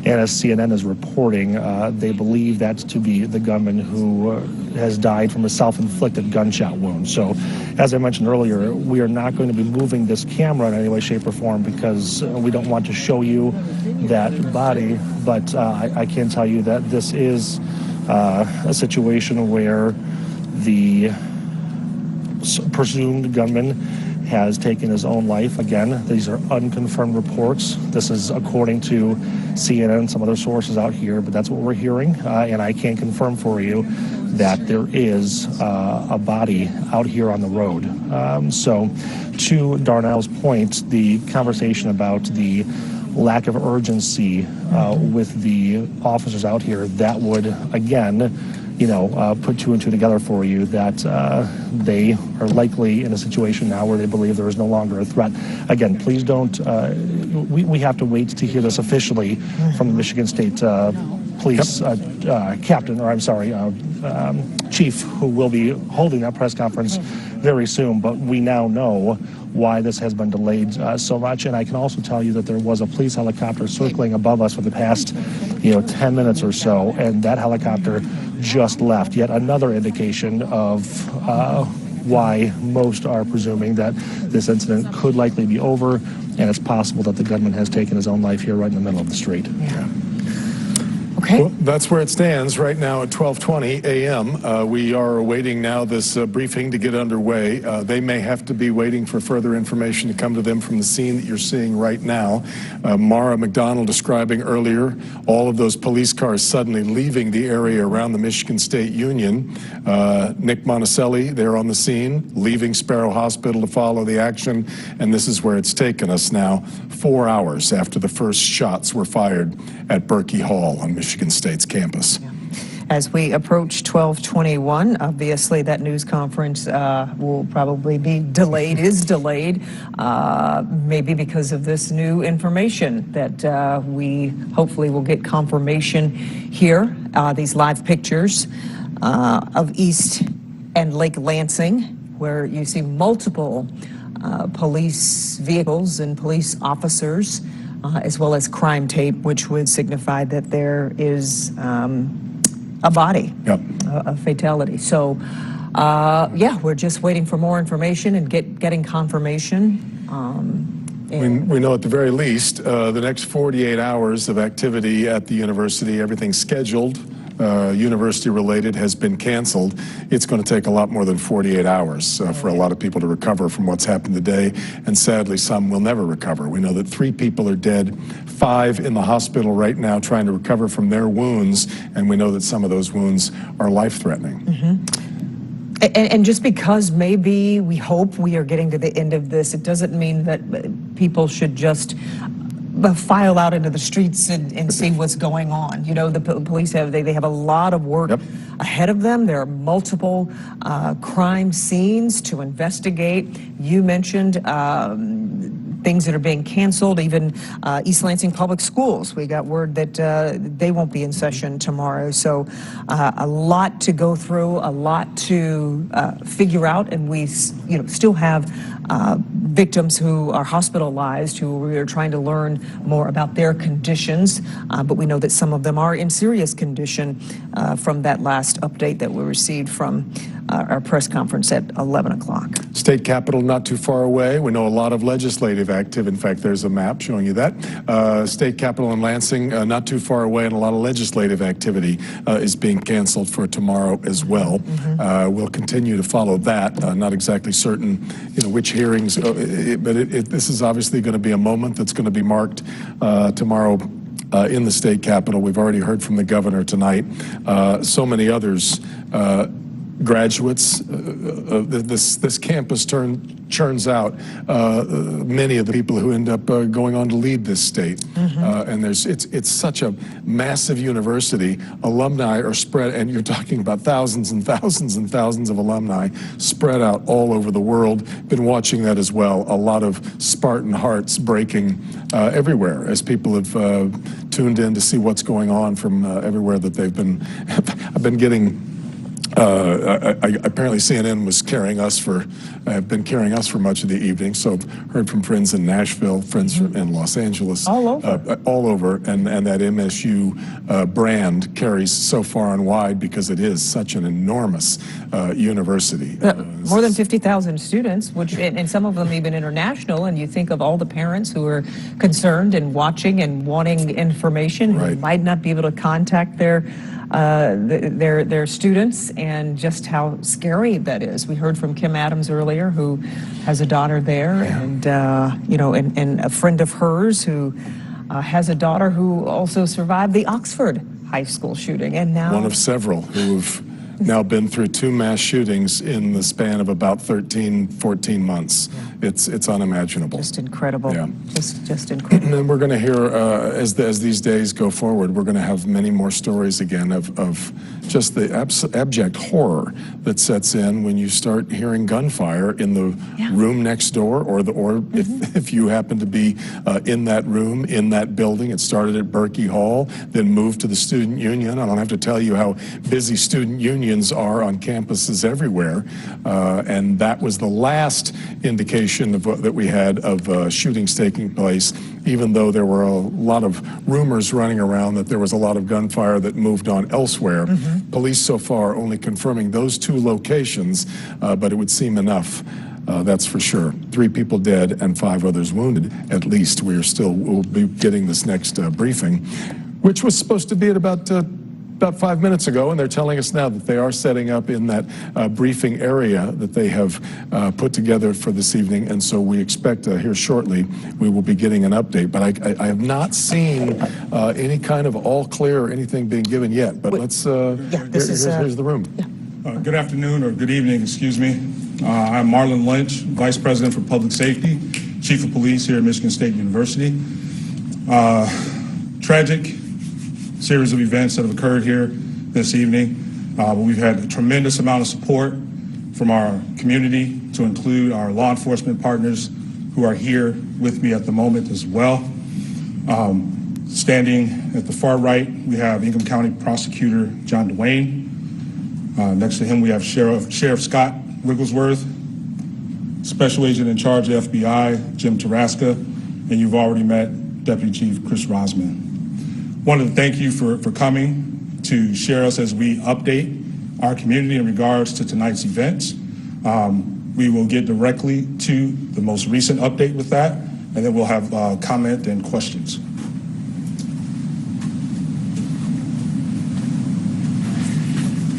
And as CNN is reporting, they believe that's to be the gunman who has died from a self-inflicted gunshot wound. So, as I mentioned earlier, we are not going to be moving this camera in any way, shape, or form because we don't want to show you that body. But I can tell you that this is a situation where the presumed gunman has taken his own life. Again, these are unconfirmed reports. This is according to CNN and some other sources out here, but that's what we're hearing. And I can confirm for you that there is a body out here on the road. So to Darnell's point, the conversation about the lack of urgency with the officers out here, that would, again, put two and two together for you that they are likely in a situation now where they believe there is no longer a threat. Again, please don't, we have to wait to hear this officially from the Michigan State Police captain, or I'm sorry, chief, who will be holding that press conference very soon. But we now know why this has been delayed so much. And I can also tell you that there was a police helicopter circling above us for the past 10 minutes or so, and that helicopter just left. Yet another indication of why most are presuming that this incident could likely be over, and it's possible that the gunman has taken his own life here right in the middle of the street. Yeah. Okay. Well, that's where it stands right now at 12:20 a.m. We are awaiting now this briefing to get underway. They may have to be waiting for further information to come to them from the scene that you're seeing right now. Mara McDonald describing earlier all of those police cars suddenly leaving the area around the Michigan State Union. Nick Monticelli there on the scene, leaving Sparrow Hospital to follow the action, and this is where it's taken us now, 4 hours after the first shots were fired at Berkey Hall on Michigan State's campus. As we approach 12:21, obviously that news conference will probably be delayed, is delayed, maybe because of this new information that we hopefully will get confirmation here. These live pictures of East and Lake Lansing, where you see multiple police vehicles and police officers, as well as crime tape, which would signify that there is a body, a fatality. So, yeah, we're just waiting for more information and getting confirmation. We know at the very least the next 48 hours of activity at the university, everything scheduled, university related, has been canceled. It's going to take a lot more than 48 hours for a lot of people to recover from what's happened today, and sadly some will never recover. We know that 3 people are dead, 5 in the hospital right now trying to recover from their wounds, and we know that some of those wounds are life-threatening. And just because maybe we hope we are getting to the end of this, it doesn't mean that people should just file out into the streets and see what's going on. The police have they have a lot of work ahead of them. There are multiple crime scenes to investigate. You mentioned things that are being canceled, even East Lansing Public Schools. We got word that they won't be in session tomorrow. So a lot to go through, a lot to figure out, and we still have victims who are hospitalized, who we are trying to learn more about their conditions, but we know that some of them are in serious condition from that last update that we received from our press conference at 11 o'clock. State Capitol not too far away. We know a lot of legislative activity. In fact, there's a map showing you that. State Capitol in Lansing not too far away, and a lot of legislative activity is being canceled for tomorrow as well. We'll continue to follow that. Not exactly certain, which hearings, but this is obviously going to be a moment that's going to be marked tomorrow in the state capitol. We've already heard from the governor tonight. So many others. Graduates, this campus churns out many of the people who end up going on to lead this state. And it's such a massive university. Alumni are spread, and you're talking about thousands and thousands and thousands of alumni spread out all over the world. Been watching that as well. A lot of Spartan hearts breaking everywhere as people have tuned in to see what's going on from everywhere that they've been. I've been getting Apparently CNN was have been carrying us for much of the evening. So I've heard from friends in Nashville, friends in Los Angeles, All over. all over, and that MSU brand carries so far and wide because it is such an enormous university. More than 50,000 students, and some of them even international. And you think of all the parents who are concerned and watching and wanting information, who might not be able to contact their students, and just how scary that is. We heard from Kim Adams earlier, who has a daughter there, and and a friend of hers who has a daughter who also survived the Oxford high school shooting, and now one of several who've now been through 2 mass shootings in the span of about 13, 14 months. It's unimaginable. Just incredible. Yeah. Just incredible. And we're going to hear, as these days go forward, we're going to have many more stories again of just the abject horror that sets in when you start hearing gunfire in the room next door, or if you happen to be in that room, in that building. It started at Berkey Hall, then moved to the Student Union. I don't have to tell you how busy student unions are on campuses everywhere. And that was the last indication that we had of shootings taking place, even though there were a lot of rumors running around that there was a lot of gunfire that moved on elsewhere. Police so far only confirming those 2 locations, but it would seem enough. That's for sure. 3 people dead and 5 others wounded, at least. We'll be getting this next briefing, which was supposed to be at about 5 minutes ago, and they're telling us now that they are setting up in that briefing area that they have put together for this evening, and so we expect here shortly we will be getting an update. But I have not seen any kind of all clear or anything being given yet, but let's, here's the room. Good afternoon, or good evening, excuse me. I'm Marlon Lynch, Vice President for Public Safety, Chief of Police here at Michigan State University. Tragic series of events that have occurred here this evening. We've had a tremendous amount of support from our community, to include our law enforcement partners who are here with me at the moment as well. Standing at the far right, we have Ingham County Prosecutor John Duane. Next to him, we have Sheriff Scott Wigglesworth, Special Agent in charge of FBI, Jim Taraska, and you've already met Deputy Chief Chris Rosman. Wanted to thank you for coming to share us as we update our community in regards to tonight's events. We will get directly to the most recent update with that, and then we'll have comment and questions.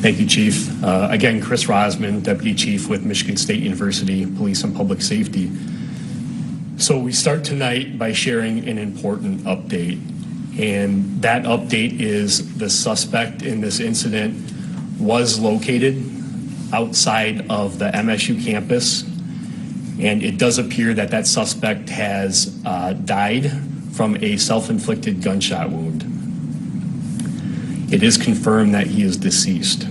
Thank you, Chief. Again, Chris Rosman, Deputy Chief with Michigan State University Police and Public Safety. So we start tonight by sharing an important update. And that update is the suspect in this incident was located outside of the MSU campus. And it does appear that that suspect has died from a self-inflicted gunshot wound. It is confirmed that he is deceased.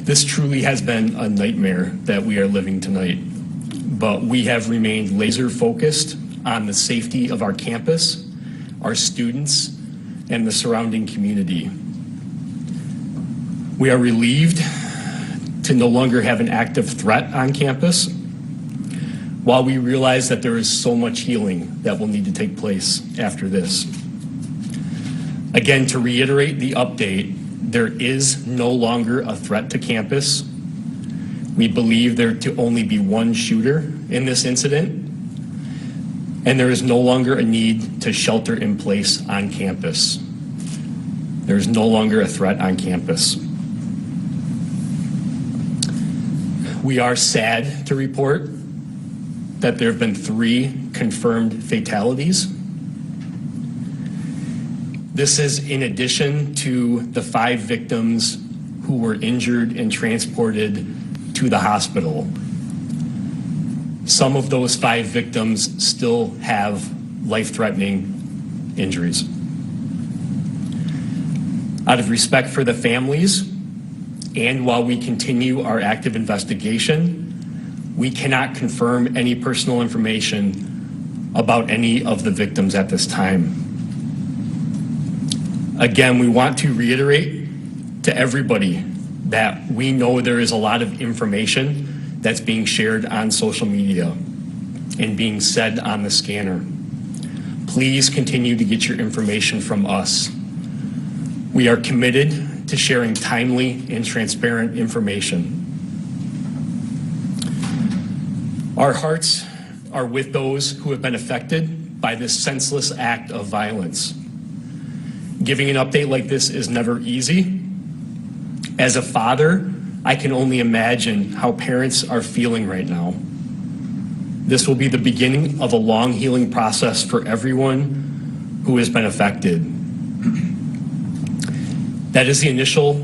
This truly has been a nightmare that we are living tonight, but we have remained laser focused on the safety of our campus, our students, and the surrounding community. We are relieved to no longer have an active threat on campus, while we realize that there is so much healing that will need to take place after this. Again, to reiterate the update, there is no longer a threat to campus. We believe there to only be one shooter in this incident, and there is no longer a need to shelter in place on campus. There is no longer a threat on campus. We are sad to report that there have been 3 confirmed fatalities. This is in addition to the 5 victims who were injured and transported to the hospital. Some of those 5 victims still have life-threatening injuries. Out of respect for the families, and while we continue our active investigation, we cannot confirm any personal information about any of the victims at this time. Again, we want to reiterate to everybody that we know there is a lot of information that's being shared on social media and being said on the scanner. Please continue to get your information from us. We are committed to sharing timely and transparent information. Our hearts are with those who have been affected by this senseless act of violence. Giving an update like this is never easy. As a father, I can only imagine how parents are feeling right now. This will be the beginning of a long healing process for everyone who has been affected. That is the initial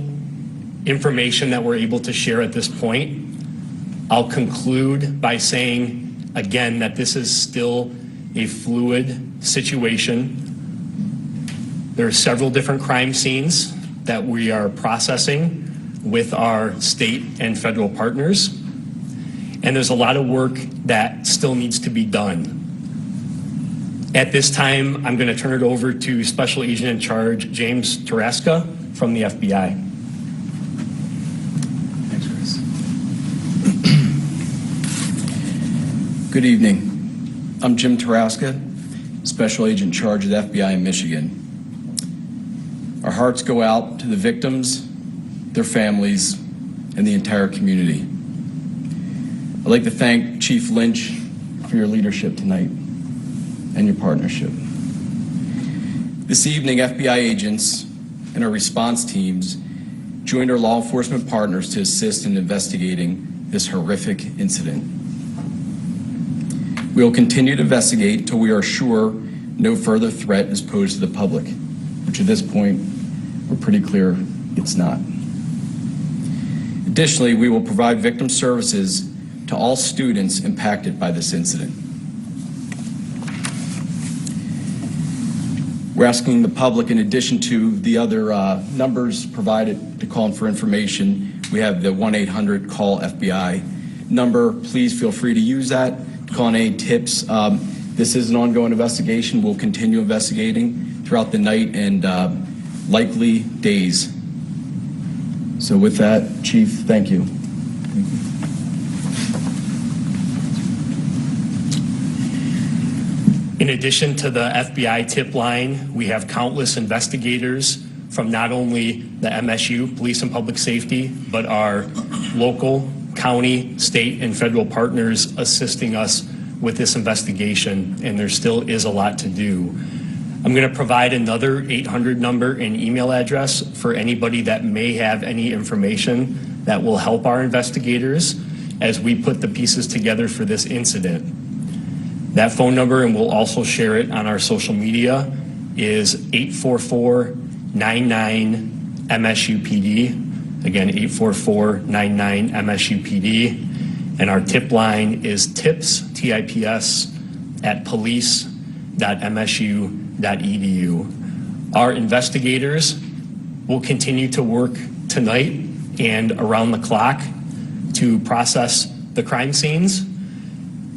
information that we're able to share at this point. I'll conclude by saying again that this is still a fluid situation. There are several different crime scenes that we are processing with our state and federal partners. And there's a lot of work that still needs to be done. At this time, I'm going to turn it over to Special Agent in Charge James Tarasca from the FBI. Thanks, Chris. Good evening. I'm Jim Tarasca, Special Agent in Charge of the FBI in Michigan. Our hearts go out to the victims, their families, and the entire community. I'd like to thank Chief Lynch for your leadership tonight and your partnership. This evening, FBI agents and our response teams joined our law enforcement partners to assist in investigating this horrific incident. We will continue to investigate until we are sure no further threat is posed to the public, which at this point, we're pretty clear it's not. Additionally, we will provide victim services to all students impacted by this incident. We're asking the public, in addition to the other numbers provided to call in for information, we have the 1-800-CALL-FBI number. Please feel free to use that to call in any tips. This is an ongoing investigation. We'll continue investigating throughout the night and likely days. So with that, Chief, thank you. In addition to the FBI tip line, we have countless investigators from not only the MSU, Police and Public Safety, but our local, county, state, and federal partners assisting us with this investigation, and there still is a lot to do. I'm going to provide another 800 number and email address for anybody that may have any information that will help our investigators as we put the pieces together for this incident. That phone number, and we'll also share it on our social media, is 844-99-MSUPD. Again, 844-99-MSUPD. And our tip line is tips, T-I-P-S, at police.msu.edu. Our investigators will continue to work tonight and around the clock to process the crime scenes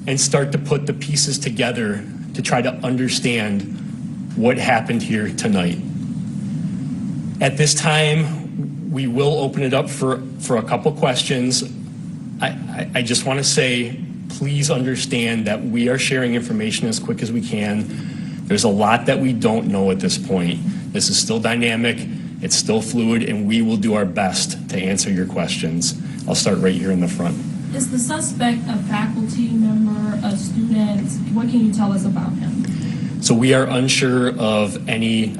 and start to put the pieces together to try to understand what happened here tonight. At this time, we will open it up for a couple questions. I just want to say, please understand that we are sharing information as quick as we can. There's a lot that we don't know at this point. This is still dynamic, it's still fluid, and we will do our best to answer your questions. I'll start right here in the front. Is the suspect a faculty member, a student? What can you tell us about him? So we are unsure of any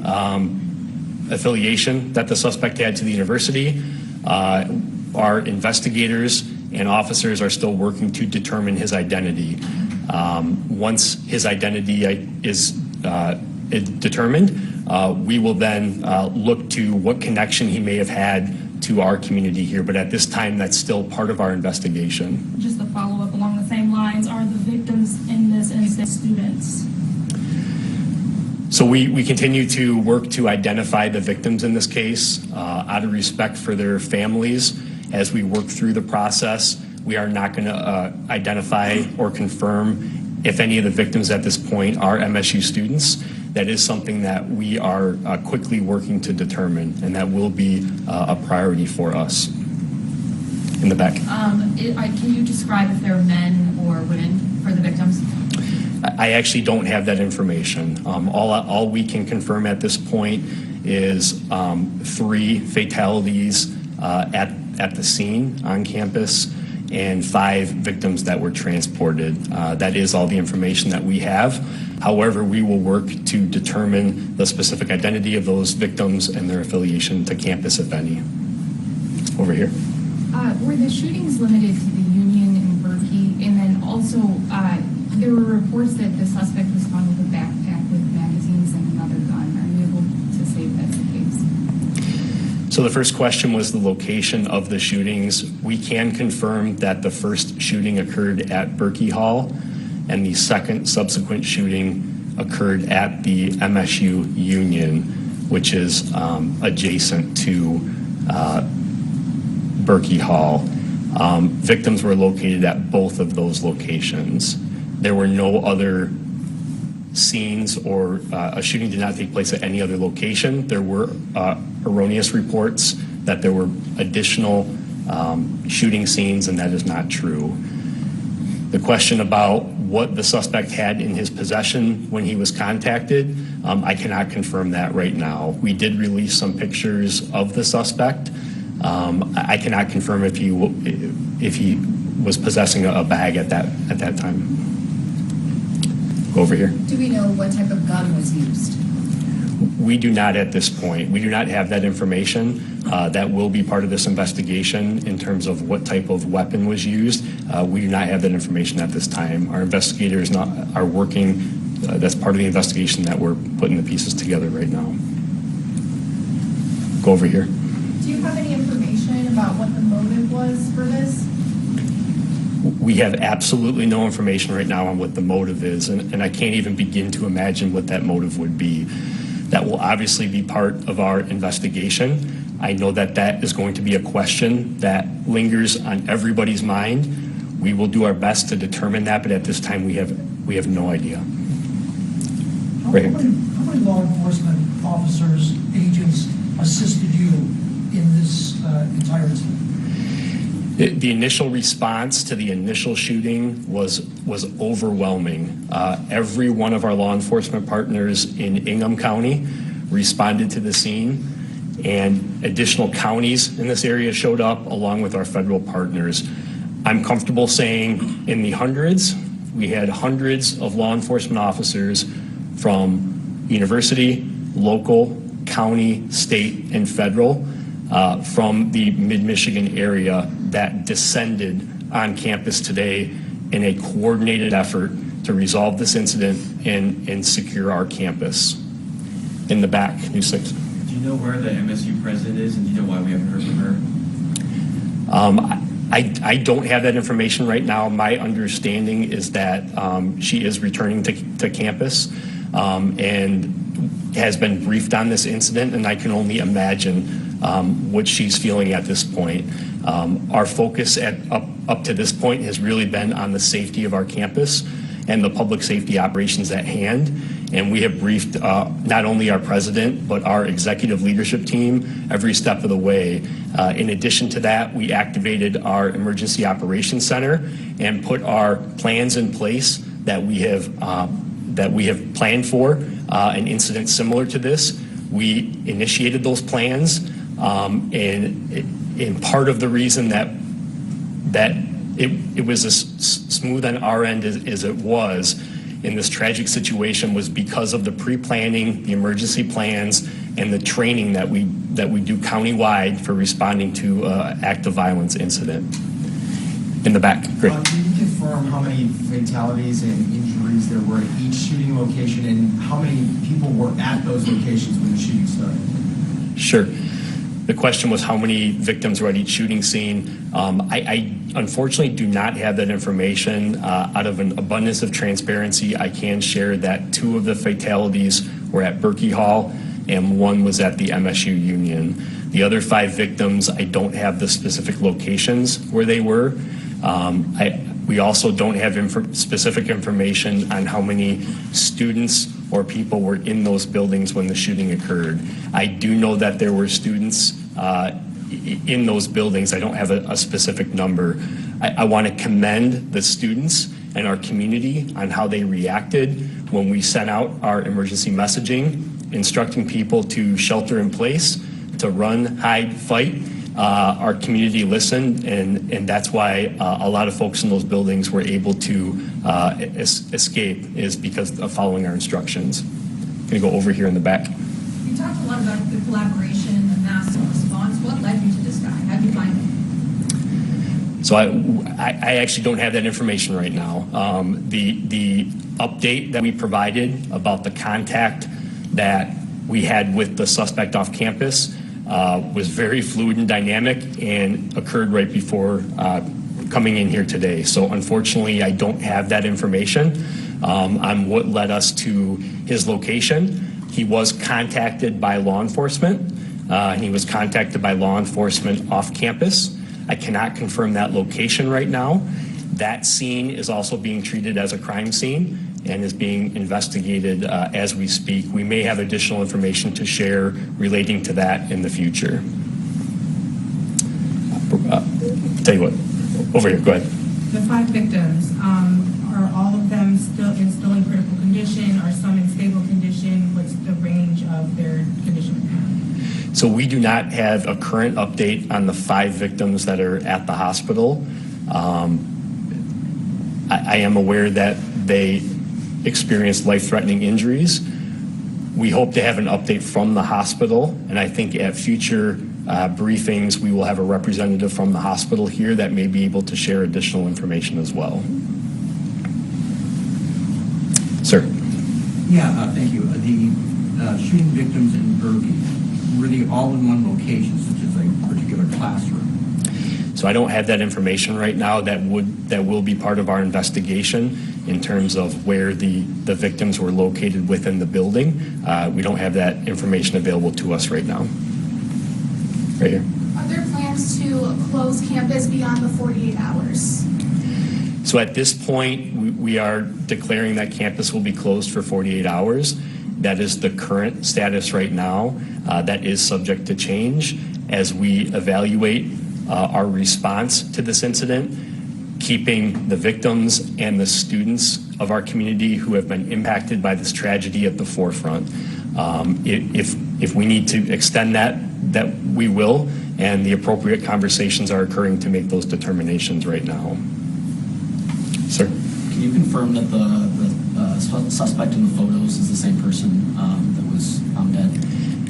affiliation that the suspect had to the university. Our investigators and officers are still working to determine his identity. Once his identity is determined, we will then look to what connection he may have had to our community here, but at this time, that's still part of our investigation. Just to follow up along the same lines, are the victims in this instance students? So we continue to work to identify the victims in this case out of respect for their families. As we work through the process, we are not going to identify or confirm if any of the victims at this point are MSU students. that is something that we are quickly working to determine, and that will be a priority for us. In the back. Can you describe if they're men or women for the victims? I actually don't have that information. All we can confirm at this point is 3 fatalities at the scene on campus and 5 victims that were transported. That is all the information that we have. However, we will work to determine the specific identity of those victims and their affiliation to campus, if any. Over here. Were the shootings limited to the Union and Berkey? And then also, there were reports that the suspect was found with a backpack with magazines and another gun. Are you able to say if that's the case? So the first question was the location of the shootings. We can confirm that the first shooting occurred at Berkey Hall, and the second subsequent shooting occurred at the MSU Union, which is adjacent to Berkey Hall. Victims were located at both of those locations. There were no other scenes, or a shooting did not take place at any other location. There were erroneous reports that there were additional shooting scenes, and that is not true. The question about what the suspect had in his possession when he was contacted, I cannot confirm that right now. We did release some pictures of the suspect. I cannot confirm if he was possessing a bag at that time. Go over here. Do we know what type of gun was used? We do not at this point. We do not have that information. That will be part of this investigation in terms of what type of weapon was used. We do not have that information at this time. Our investigators are working. That's part of the investigation that we're putting the pieces together right now. Go over here. Do you have any information about what the motive was for this? We have absolutely no information right now on what the motive is, and I can't even begin to imagine what that motive would be. That will obviously be part of our investigation. I know that that is going to be a question that lingers on everybody's mind. We will do our best to determine that, but at this time we have no idea. Right. How many law enforcement officers, agents assisted you in this entire incident? The initial response to the initial shooting was overwhelming. Every one of our law enforcement partners in Ingham County responded to the scene, and additional counties in this area showed up along with our federal partners. I'm comfortable saying in the hundreds. We had hundreds of law enforcement officers from university, local, county, state, and federal from the mid-Michigan area that descended on campus today in a coordinated effort to resolve this incident and secure our campus. In the back, News 6. Do you know where the MSU president is, and do you know why we haven't heard from her? I don't have that information right now. My understanding is that she is returning to campus and has been briefed on this incident, and I can only imagine what she's feeling at this point. Our focus up to this point has really been on the safety of our campus and the public safety operations at hand. And we have briefed not only our president, but our executive leadership team every step of the way. In addition to that, we activated our Emergency Operations Center and put our plans in place that we have planned for an incident similar to this. We initiated those plans, and part of the reason that it was as smooth on our end as it was in this tragic situation was because of the pre-planning, the emergency plans, and the training that we do countywide for responding to act of violence incident. In the back, great. Can you confirm how many fatalities and injuries there were at each shooting location, and how many people were at those locations when the shooting started? Sure. The question was how many victims were at each shooting scene. I unfortunately do not have that information. Out of an abundance of transparency, I can share that 2 of the fatalities were at Berkey Hall and 1 was at the MSU Union. The other 5 victims, I don't have the specific locations where they were. We also don't have specific information on how many students or people were in those buildings when the shooting occurred. I do know that there were students in those buildings. I don't have a specific number. I want to commend the students and our community on how they reacted when we sent out our emergency messaging, instructing people to shelter in place, to run, hide, fight. Our community listened, and that's why a lot of folks in those buildings were able to escape, is because of following our instructions. I'm going to go over here in the back. You talked a lot about the collaboration, the mass response. What led you to this guy? How did you find him? So I actually don't have that information right now. The update that we provided about the contact that we had with the suspect off campus was very fluid and dynamic and occurred right before coming in here today. So unfortunately, I don't have that information on what led us to his location. He was contacted by law enforcement. He was contacted by law enforcement off campus. I cannot confirm that location right now. That scene is also being treated as a crime scene and is being investigated as we speak. We may have additional information to share relating to that in the future. Tell you what, over here, go ahead. The 5 victims, are all of them still in critical condition? Are some in stable condition? What's the range of their condition? So we do not have a current update on the 5 victims that are at the hospital. I am aware that they experienced life-threatening injuries. We hope to have an update from the hospital, and I think at future briefings we will have a representative from the hospital here that may be able to share additional information as well. Sir. Yeah, thank you. The shooting victims in Berkeley, were they all in one location, such as a particular classroom? So I don't have that information right now. That will be part of our investigation in terms of where the victims were located within the building. We don't have that information available to us right now. Right here. Are there plans to close campus beyond the 48 hours? So at this point, we are declaring that campus will be closed for 48 hours. That is the current status right now. That is subject to change as we evaluate our response to this incident, keeping the victims and the students of our community who have been impacted by this tragedy at the forefront. If we need to extend that we will, and the appropriate conversations are occurring to make those determinations right now. Sir? Can you confirm that the suspect in the photos is the same person that was found dead?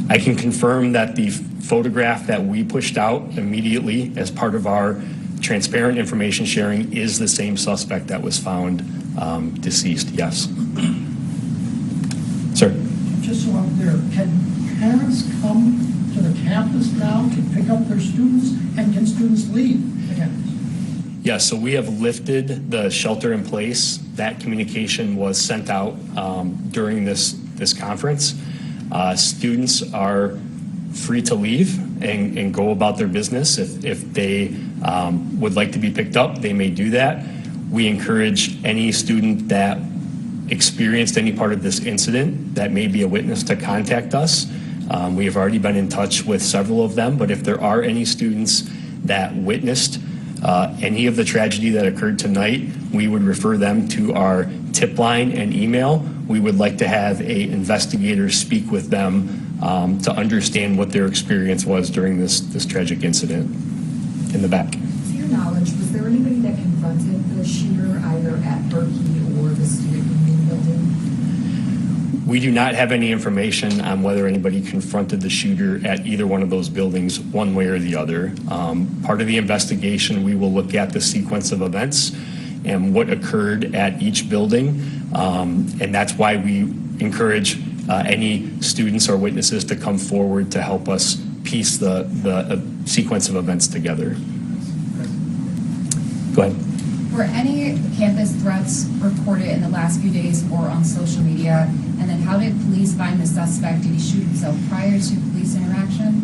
I can confirm that the photograph that we pushed out immediately as part of our transparent information sharing is the same suspect that was found deceased, yes. Sir? Just so I'm clear, can parents come to the campus now to pick up their students, and can students leave the campus? Yes, so we have lifted the shelter in place. That communication was sent out during this conference. Students are free to leave and go about their business. If they would like to be picked up, they may do that. We encourage any student that experienced any part of this incident that may be a witness to contact us. We have already been in touch with several of them, but if there are any students that witnessed any of the tragedy that occurred tonight, we would refer them to our tip line and email. We would like to have an investigator speak with them to understand what their experience was during this tragic incident. In the back. To your knowledge, was there anybody that confronted the shooter either at Berkey or the student union building? We do not have any information on whether anybody confronted the shooter at either one of those buildings, one way or the other. Part of the investigation, we will look at the sequence of events and what occurred at each building, and that's why we encourage any students or witnesses to come forward to help us piece the sequence of events together. Go ahead. Were any campus threats reported in the last few days or on social media? And then how did police find the suspect? Did he shoot himself prior to police interaction?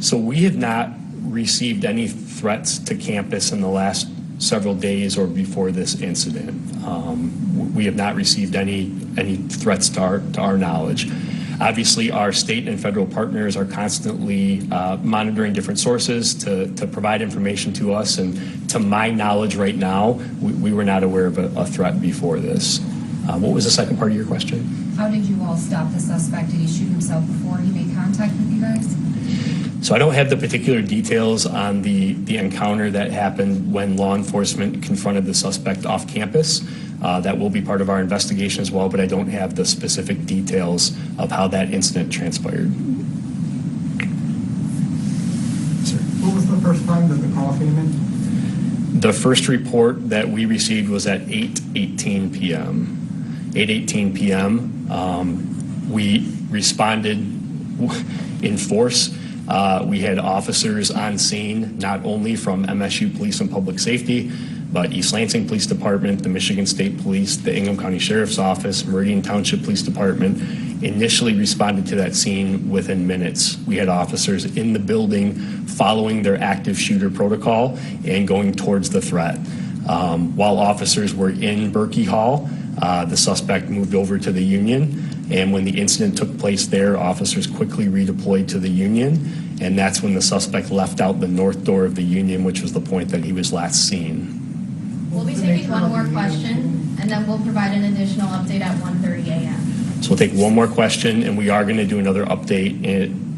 So we have not received any threats to campus in the last several days or before this incident. We have not received any threats to our knowledge. Obviously, our state and federal partners are constantly monitoring different sources to provide information to us, and to my knowledge right now, we were not aware of a threat before this. What was the second part of your question? How did you all stop the suspect? Did he shoot himself before he made contact with you guys? So I don't have the particular details on the encounter that happened when law enforcement confronted the suspect off campus. That will be part of our investigation as well, but I don't have the specific details of how that incident transpired. What was the first time that the call came in? The first report that we received was at 8:18 p.m. 8:18 p.m. We responded in force. We had officers on scene, not only from MSU Police and Public Safety, but East Lansing Police Department, the Michigan State Police, the Ingham County Sheriff's Office, Meridian Township Police Department, initially responded to that scene within minutes. We had officers in the building following their active shooter protocol and going towards the threat. While officers were in Berkey Hall, the suspect moved over to the Union, and when the incident took place there, officers quickly redeployed to the Union, and that's when the suspect left out the north door of the Union, which was the point that he was last seen. We'll be taking one more question, and then we'll provide an additional update at 1:30 a.m. So we'll take one more question, and we are going to do another update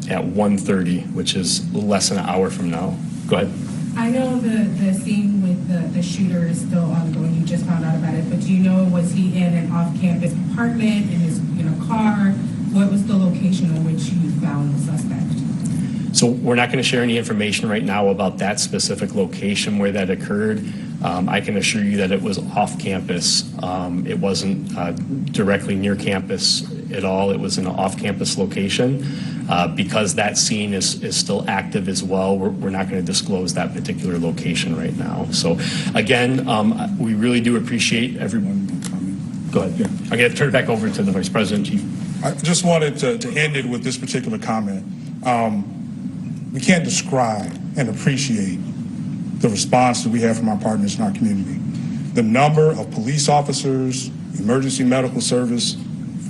at 1:30, which is less than an hour from now. Go ahead. I know the scene with the shooter is still ongoing. You just found out about it, but do you know, was he in an off-campus apartment, in a car? What was the location in which you found the suspect? So we're not going to share any information right now about that specific location where that occurred. I can assure you that it was off campus. It wasn't directly near campus at all. It was in an off-campus location. Because that scene is still active as well, we're not going to disclose that particular location right now. So again, we really do appreciate everyone. Go ahead. Yeah. I'm going to turn it back over to the Vice President, Chief. I just wanted to end it with this particular comment. We can't describe and appreciate the response that we have from our partners in our community. The number of police officers, emergency medical service,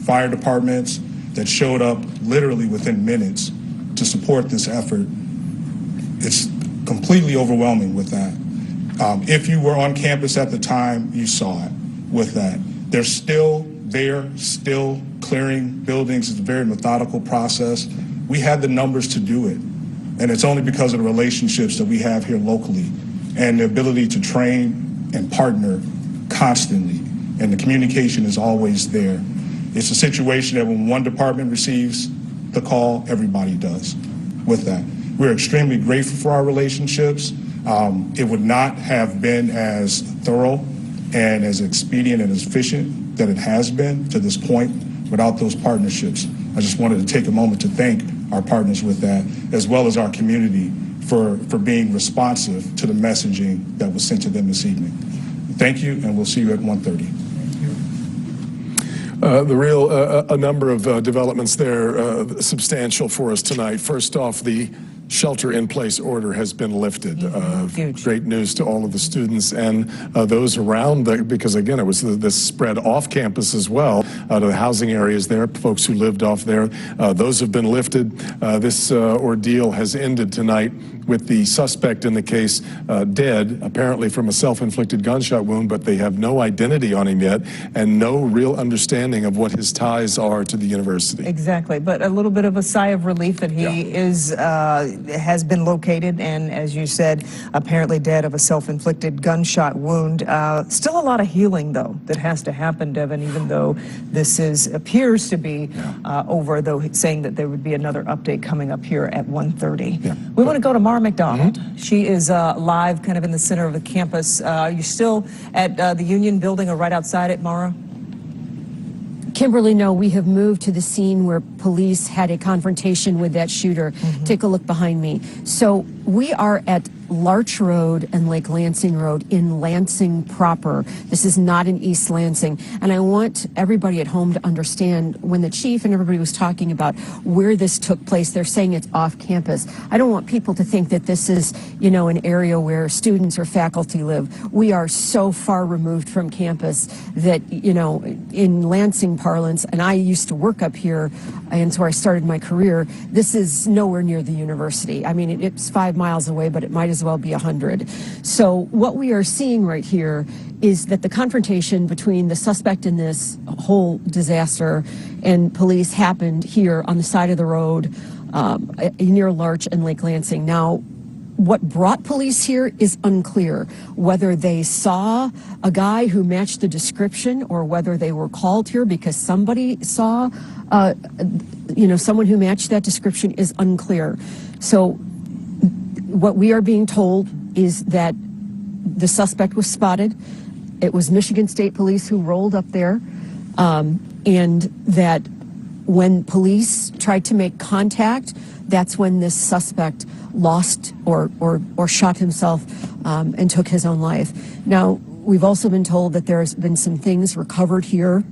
fire departments that showed up literally within minutes to support this effort, it's completely overwhelming with that. If you were on campus at the time, you saw it with that. They're still there, still clearing buildings. It's a very methodical process. We had the numbers to do it, and it's only because of the relationships that we have here locally and the ability to train and partner constantly, and the communication is always there. It's a situation that when one department receives the call, everybody does with that. We're extremely grateful for our relationships. It would not have been as thorough and as expedient and as efficient that it has been to this point without those partnerships. I just wanted to take a moment to thank our partners with that, as well as our community for being responsive to the messaging that was sent to them this evening. Thank you, and we'll see you at 1:30. A number of developments there substantial for us tonight. First off, the shelter-in-place order has been lifted. Great news to all of the students and those around, because again, it was this spread off campus as well, to the housing areas there, folks who lived off there. Those have been lifted. This ordeal has ended tonight with the suspect in the case dead, apparently from a self-inflicted gunshot wound, but they have no identity on him yet and no real understanding of what his ties are to the university. Exactly, but a little bit of a sigh of relief that he has been located and, as you said, apparently dead of a self-inflicted gunshot wound. Still a lot of healing, though, that has to happen, Devin, even though this appears to be over, though saying that there would be another update coming up here at 1:30. We want to go to Mara McDonald. She is live kind of in the center of the campus. Are you still at the Union building or right outside it, Mara? Kimberly, no, we have moved to the scene where police had a confrontation with that shooter. Take a look behind me. So we are at Larch Road and Lake Lansing Road in Lansing proper. This is not in East Lansing. And I want everybody at home to understand, when the chief and everybody was talking about where this took place, they're saying it's off campus. I don't want people to think that this is, you know, an area where students or faculty live. We are so far removed from campus that, you know, in Lansing parlance, and I used to work up here, and so I started my career, this is nowhere near the university. I mean, it's 5 miles away, but it might as well be 100. So what we are seeing right here is that the confrontation between the suspect in this whole disaster and police happened here on the side of the road near Larch and Lake Lansing. Now, what brought police here is unclear. Whether they saw a guy who matched the description or whether they were called here because somebody saw, you know, someone who matched that description is unclear. So what we are being told is that the suspect was spotted. It was Michigan State Police who rolled up there, and that when police tried to make contact, that's when this suspect lost or shot himself and took his own life. Now, we've also been told that there's been some things recovered here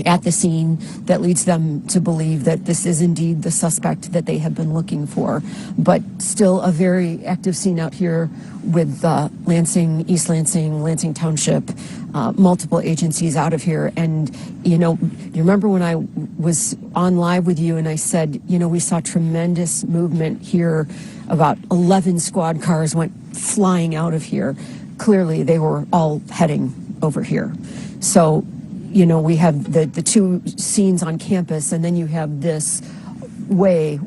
at the scene that leads them to believe that this is indeed the suspect that they have been looking for. But still a very active scene out here with Lansing, East Lansing, Lansing Township, multiple agencies out of here. And, you know, you remember when I was on live with you and I said, you know, we saw tremendous movement here. About 11 squad cars went flying out of here. Clearly, they were all heading over here. So, you know, we have the two scenes on campus, and then you have this way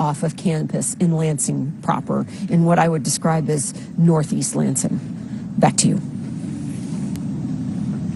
off of campus in Lansing proper, in what I would describe as Northeast Lansing. Back to you.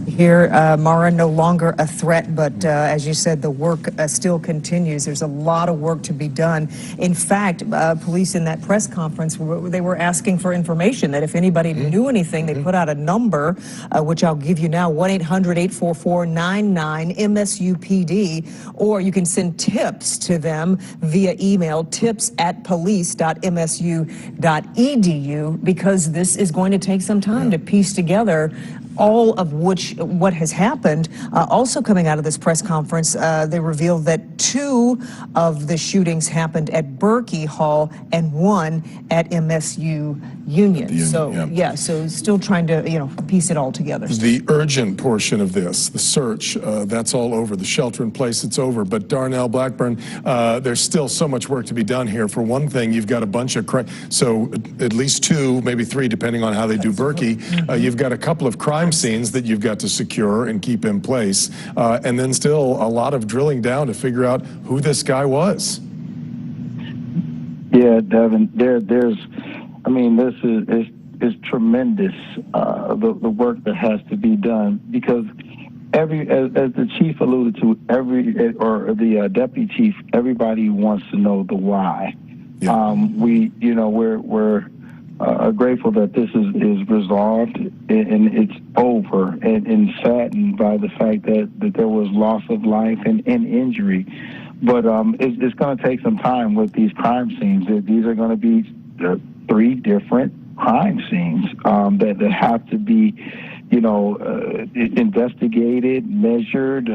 Here, Mara, no longer a threat, but as you said, the work still continues. There's a lot of work to be done. In fact, police in that press conference, they were asking for information, that if anybody knew anything, they put out a number, which I'll give you now, 1-800-844-99-MSUPD, or you can send tips to them via email, tips@police.msu.edu, because this is going to take some time to piece together all of what has happened. Also coming out of this press conference, they revealed that 2 of the shootings happened at Berkey Hall and 1 at MSU Union. So so still trying to, you know, piece it all together. The urgent portion of this, the search, that's all over. The shelter in place, it's over. But Darnell, Blackburn, there's still so much work to be done here. For one thing, you've got a bunch of so at least 2, maybe 3, depending on how they do Berkey. You've got a couple of crime scenes that you've got to secure and keep in place, and then still a lot of drilling down to figure out who this guy was. Yeah, Devin, there's, I mean, this is tremendous, the work that has to be done, because as the chief alluded to, the deputy chief, everybody wants to know the why. Yeah. We're grateful that this is resolved and it's over, and saddened by the fact that there was loss of life and injury. But it's going to take some time with these crime scenes. These are going to be 3 different crime scenes that have to be, investigated, measured.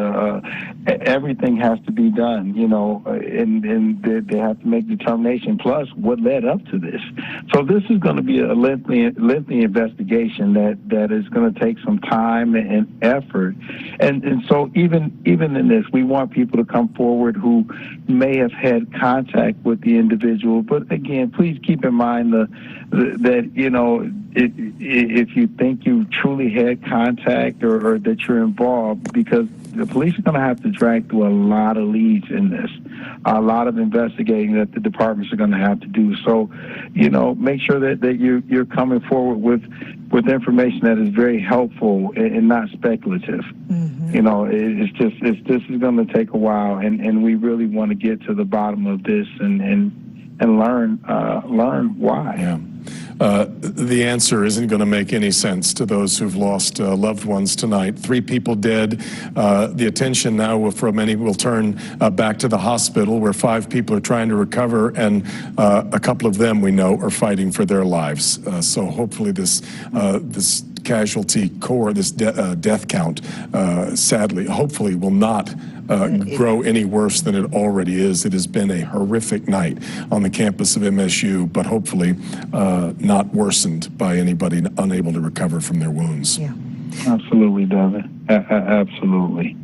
Everything has to be done, and they have to make determination. Plus, what led up to this. So this is going to be a lengthy investigation that is going to take some time and effort. And so even in this, we want people to come forward who may have had contact with the individual. But again, please keep in mind that if you think you truly had contact or that you're involved, because the police are going to have to drag through a lot of leads in this, a lot of investigating that the departments are going to have to do. So, make sure that you're coming forward with information that is very helpful and not speculative. This is going to take a while, and we really want to get to the bottom of this and learn why. Yeah. the answer isn't going to make any sense to those who've lost loved ones tonight. 3 people dead. The attention now for many will turn back to the hospital, where 5 people are trying to recover, and a couple of them we know are fighting for their lives. So hopefully this casualty core, this death count, sadly, hopefully will not grow any worse than it already is. It has been a horrific night on the campus of MSU, but hopefully not worsened by anybody unable to recover from their wounds. Yeah. Absolutely, Devin. Absolutely.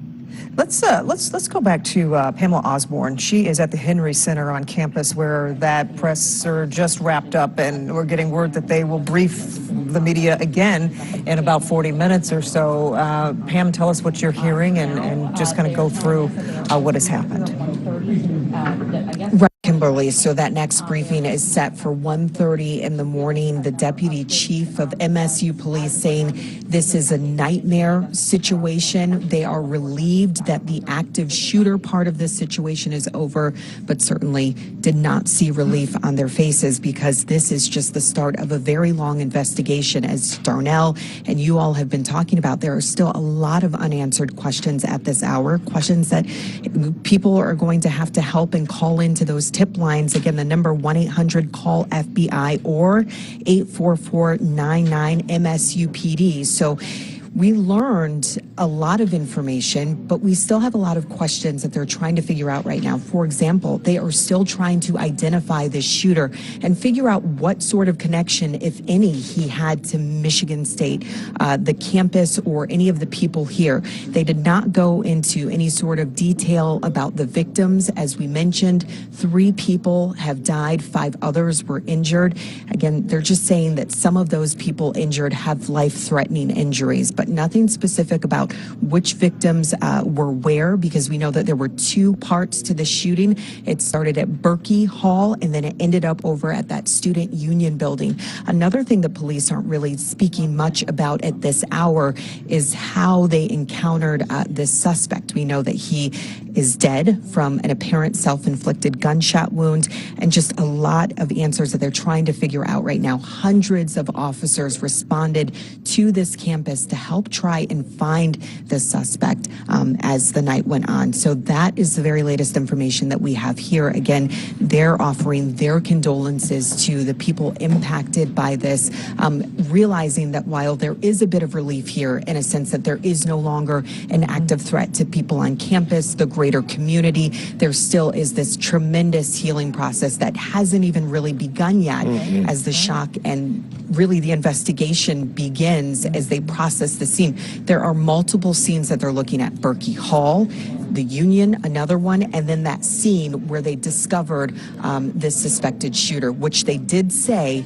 Let's go back to Pamela Osborne. She is at the Henry Center on campus, where that presser just wrapped up, and we're getting word that they will brief the media again in about 40 minutes or so. Pam, tell us what you're hearing, and just kind of go through what has happened. Right, Kimberly. So that next briefing is set for 1:30 in the morning. The deputy chief of MSU police saying this is a nightmare situation. They are relieved that the active shooter part of this situation is over, but certainly did not see relief on their faces, because this is just the start of a very long investigation. As Darnell and you all have been talking about, there are still a lot of unanswered questions at this hour, questions that people are going to have to help and call into those tip lines. Again, the number 1-800-CALL-FBI or 844-99-MSU-PD. So we learned a lot of information, but we still have a lot of questions that they're trying to figure out right now. For example, they are still trying to identify this shooter and figure out what sort of connection, if any, he had to Michigan State, the campus, or any of the people here. They did not go into any sort of detail about the victims. As we mentioned, 3 people have died, 5 others were injured. Again, they're just saying that some of those people injured have life-threatening injuries, but nothing specific about which victims were where, because we know that there were 2 parts to the shooting. It started at Berkey Hall, and then it ended up over at that student union building. Another thing the police aren't really speaking much about at this hour is how they encountered this suspect. We know that he is dead from an apparent self-inflicted gunshot wound, and just a lot of answers that they're trying to figure out right now. Hundreds of officers responded to this campus to help try and find the suspect as the night went on. So that is the very latest information that we have here. Again, they're offering their condolences to the people impacted by this, realizing that while there is a bit of relief here, in a sense that there is no longer an active threat to people on campus, the greater community, there still is this tremendous healing process that hasn't even really begun yet, as the shock and really the investigation begins as they process the scene. There are multiple scenes that they're looking at. Berkey Hall, the Union, another one, and then that scene where they discovered this suspected shooter, which they did say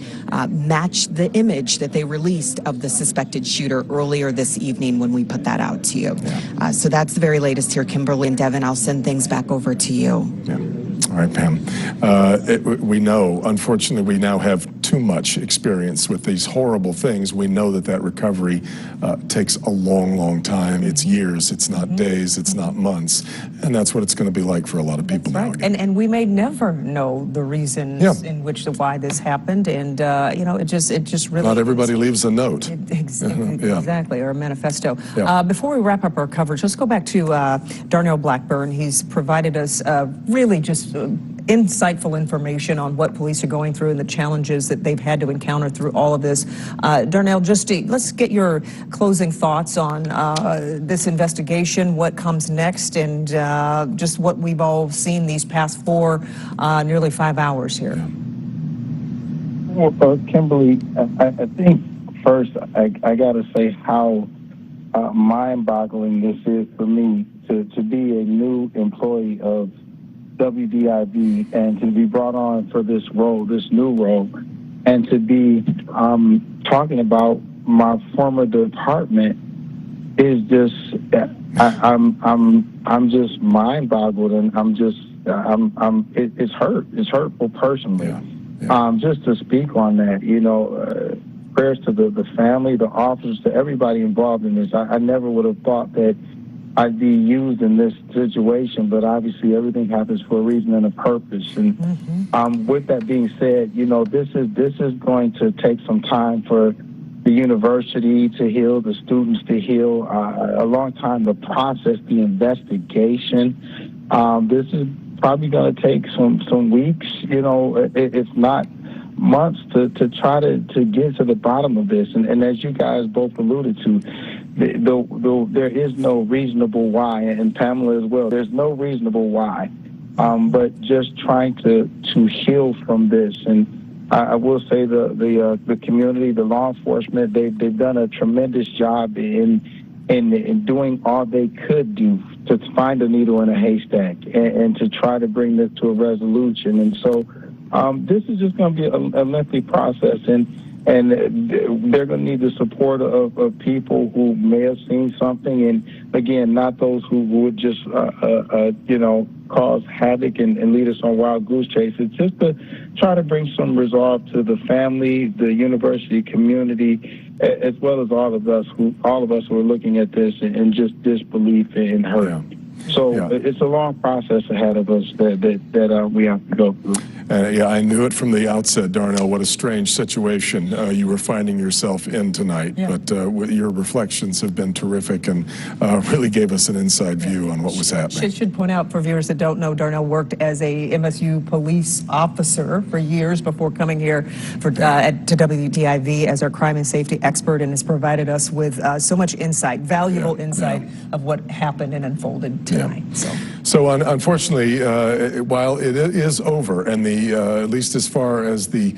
matched the image that they released of the suspected shooter earlier this evening when we put that out to you. So that's the very latest here, Kimberly and Devin. I'll send things back over to you. Yeah. All right, Pam. We know, unfortunately, we now have too much experience with these horrible things. We know that recovery takes a long, long time. It's years, it's not days, it's not months. And that's what it's going to be like for a lot of people now. And we may never know the reasons in which why this happened. And, you know, it just really... Not everybody leaves a note. Exactly, or a manifesto. Yeah. Before we wrap up our coverage, let's go back to Darnell Blackburn. He's provided us really just insightful information on what police are going through and the challenges that they've had to encounter through all of this. Darnell, let's get your closing thoughts on this investigation, what comes next, and just what we've all seen these past 4, nearly 5 hours here. Well, Kimberly, I think first I got to say how mind-boggling this is for me to be a new employee of WDIB and to be brought on for this role, this new role, and to be talking about my former department is just I'm just mind-boggled, and it's hurtful personally. Just to speak on that, you know, prayers to the family, the officers, to everybody involved in this. I never would have thought that I'd be used in this situation, but obviously everything happens for a reason and a purpose. And with that being said, you know, this is going to take some time for the university to heal, the students to heal, a long time to process the investigation. This is probably going to take some weeks, you know, if not months, to try to get to the bottom of this. And as you guys both alluded to, there is no reasonable why, and Pamela as well, there's no reasonable why, but just trying to heal from this. And I will say the community, the law enforcement, they've done a tremendous job in doing all they could do to find a needle in a haystack and to try to bring this to a resolution. And so this is just going to be a lengthy process, and they're going to need the support of people who may have seen something, and again, not those who would just you know, cause havoc and lead us on wild goose chases. Just to try to bring some resolve to the family, the university community, as well as all of us who are looking at this in just disbelief and hurt. Yeah. So it's a long process ahead of us that we have to go through. Yeah, I knew it from the outset, Darnell, what a strange situation you were finding yourself in tonight. Yeah. But your reflections have been terrific and really gave us an inside view on what was happening. Should point out for viewers that don't know, Darnell worked as a MSU police officer for years before coming here to WDIV as our crime and safety expert, and has provided us with so much insight, valuable insight of what happened and unfolded tonight. Yeah. So unfortunately, while it is over, and at least as far as the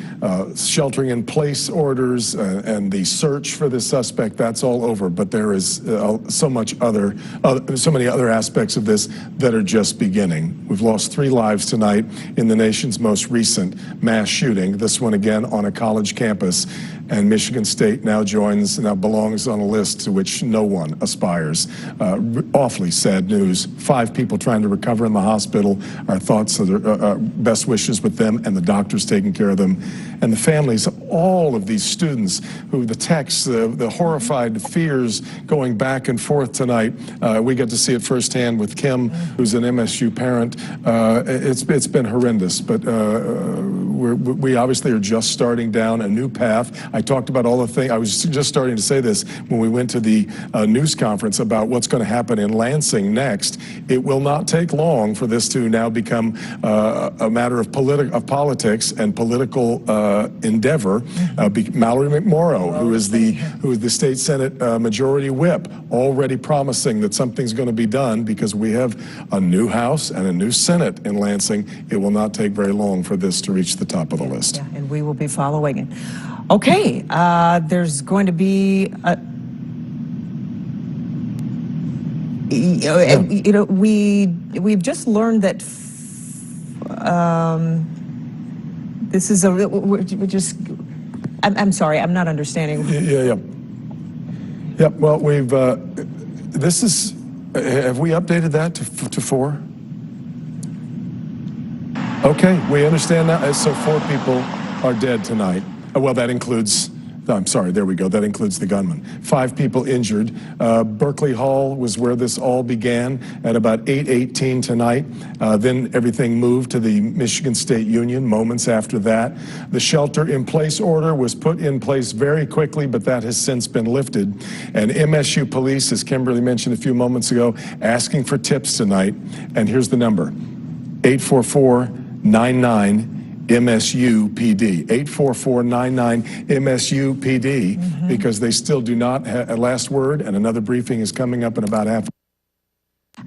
sheltering in place orders and the search for the suspect, that's all over. But there is so many other aspects of this that are just beginning. We've lost 3 lives tonight in the nation's most recent mass shooting. This one again on a college campus, and Michigan State now belongs on a list to which no one aspires. Awfully sad news. 5 people trying to recover in the hospital. Our thoughts are best wishes with them and the doctors taking care of them, and the families of all of these students who the texts, the horrified fears going back and forth tonight. We get to see it firsthand with Kim, who's an MSU parent. It's been horrendous, but we obviously are just starting down a new path. I talked about all the things. I was just starting to say this when we went to the news conference about what's going to happen in Lansing next. It will not take long for this to now become a matter of politics and political endeavor. Mallory McMorrow, who is the state Senate Majority Whip, already promising that something's going to be done because we have a new House and a new Senate in Lansing. It will not take very long for this to reach the top of the list. Yeah, and we will be following it. Okay, there's going to be you know, we've just learned that this is I'm sorry, I'm not understanding. Yeah. Well, we've this is. Have we updated that to 4? Okay, we understand now. So 4 people are dead tonight. Well, that includes. I'm sorry, there we go. That includes the gunman. 5 people injured. Berkeley Hall was where this all began at about 8:18 tonight. Then everything moved to the Michigan State Union moments after that. The shelter-in-place order was put in place very quickly, but that has since been lifted. And MSU police, as Kimberly mentioned a few moments ago, asking for tips tonight. And here's the number, 844-99 MSU-PD, 844-99 MSU-PD, because they still do not have a last word, and another briefing is coming up in about half.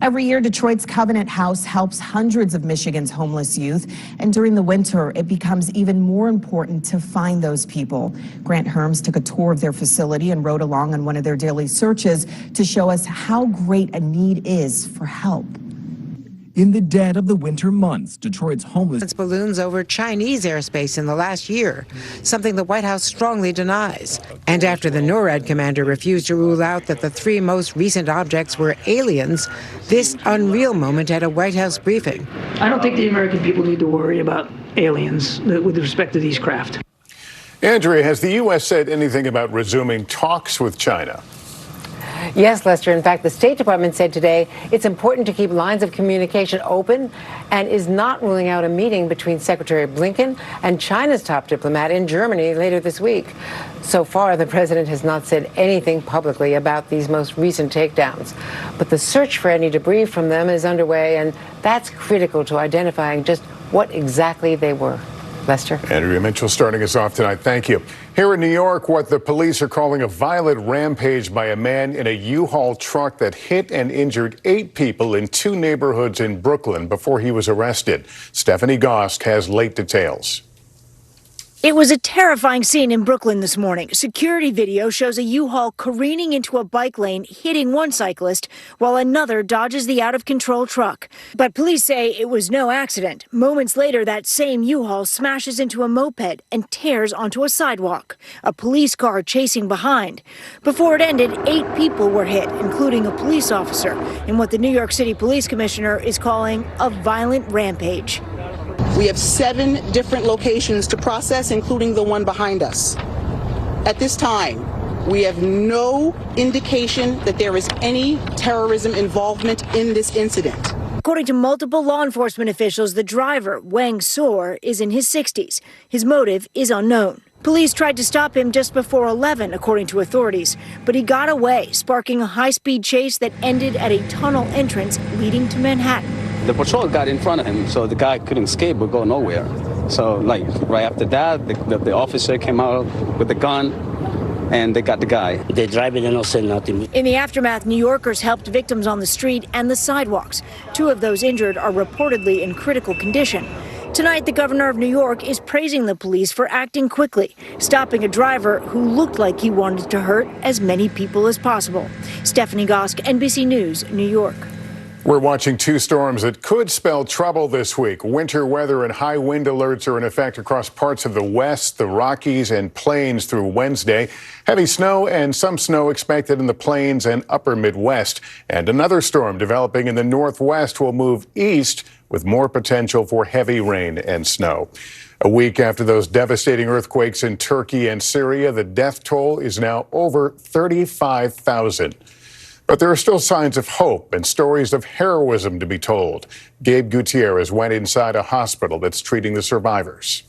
Every year, Detroit's Covenant House helps hundreds of Michigan's homeless youth, and during the winter, it becomes even more important to find those people. Grant Herms took a tour of their facility and rode along on one of their daily searches to show us how great a need is for help. In the dead of the winter months, Detroit's homeless balloons over Chinese airspace in the last year, something the White House strongly denies. And after the NORAD commander refused to rule out that the 3 most recent objects were aliens, this unreal moment at a White House briefing. I don't think the American people need to worry about aliens with respect to these craft. Andrea, has the U.S. said anything about resuming talks with China? Yes, Lester. In fact, the State Department said today it's important to keep lines of communication open and is not ruling out a meeting between Secretary Blinken and China's top diplomat in Germany later this week. So far, the president has not said anything publicly about these most recent takedowns. But the search for any debris from them is underway, and that's critical to identifying just what exactly they were. Lester. Andrea Mitchell starting us off tonight. Thank you. Here in New York, what the police are calling a violent rampage by a man in a U-Haul truck that hit and injured 8 people in 2 neighborhoods in Brooklyn before he was arrested. Stephanie Gosk has late details. It was a terrifying scene in Brooklyn this morning. Security video shows a U-Haul careening into a bike lane, hitting one cyclist, while another dodges the out-of-control truck. But police say it was no accident. Moments later, that same U-Haul smashes into a moped and tears onto a sidewalk. A police car chasing behind. Before it ended, 8 people were hit, including a police officer, in what the New York City Police Commissioner is calling a violent rampage. We have 7 different locations to process, including the one behind us. At this time, we have no indication that there is any terrorism involvement in this incident. According to multiple law enforcement officials, the driver, Wang Soor, is in his 60s. His motive is unknown. Police tried to stop him just before 11, according to authorities, but he got away, sparking a high-speed chase that ended at a tunnel entrance leading to Manhattan. The patrol got in front of him, so the guy couldn't escape or go nowhere. So, right after that, the officer came out with the gun, and they got the guy. The driver didn't say nothing. In the aftermath, New Yorkers helped victims on the street and the sidewalks. 2 of those injured are reportedly in critical condition. Tonight, the governor of New York is praising the police for acting quickly, stopping a driver who looked like he wanted to hurt as many people as possible. Stephanie Gosk, NBC News, New York. We're watching 2 storms that could spell trouble this week. Winter weather and high wind alerts are in effect across parts of the West, the Rockies, and Plains through Wednesday. Heavy snow and some snow expected in the Plains and upper Midwest. And another storm developing in the Northwest will move east with more potential for heavy rain and snow. A week after those devastating earthquakes in Turkey and Syria, the death toll is now over 35,000. But there are still signs of hope and stories of heroism to be told. Gabe Gutierrez went inside a hospital that's treating the survivors.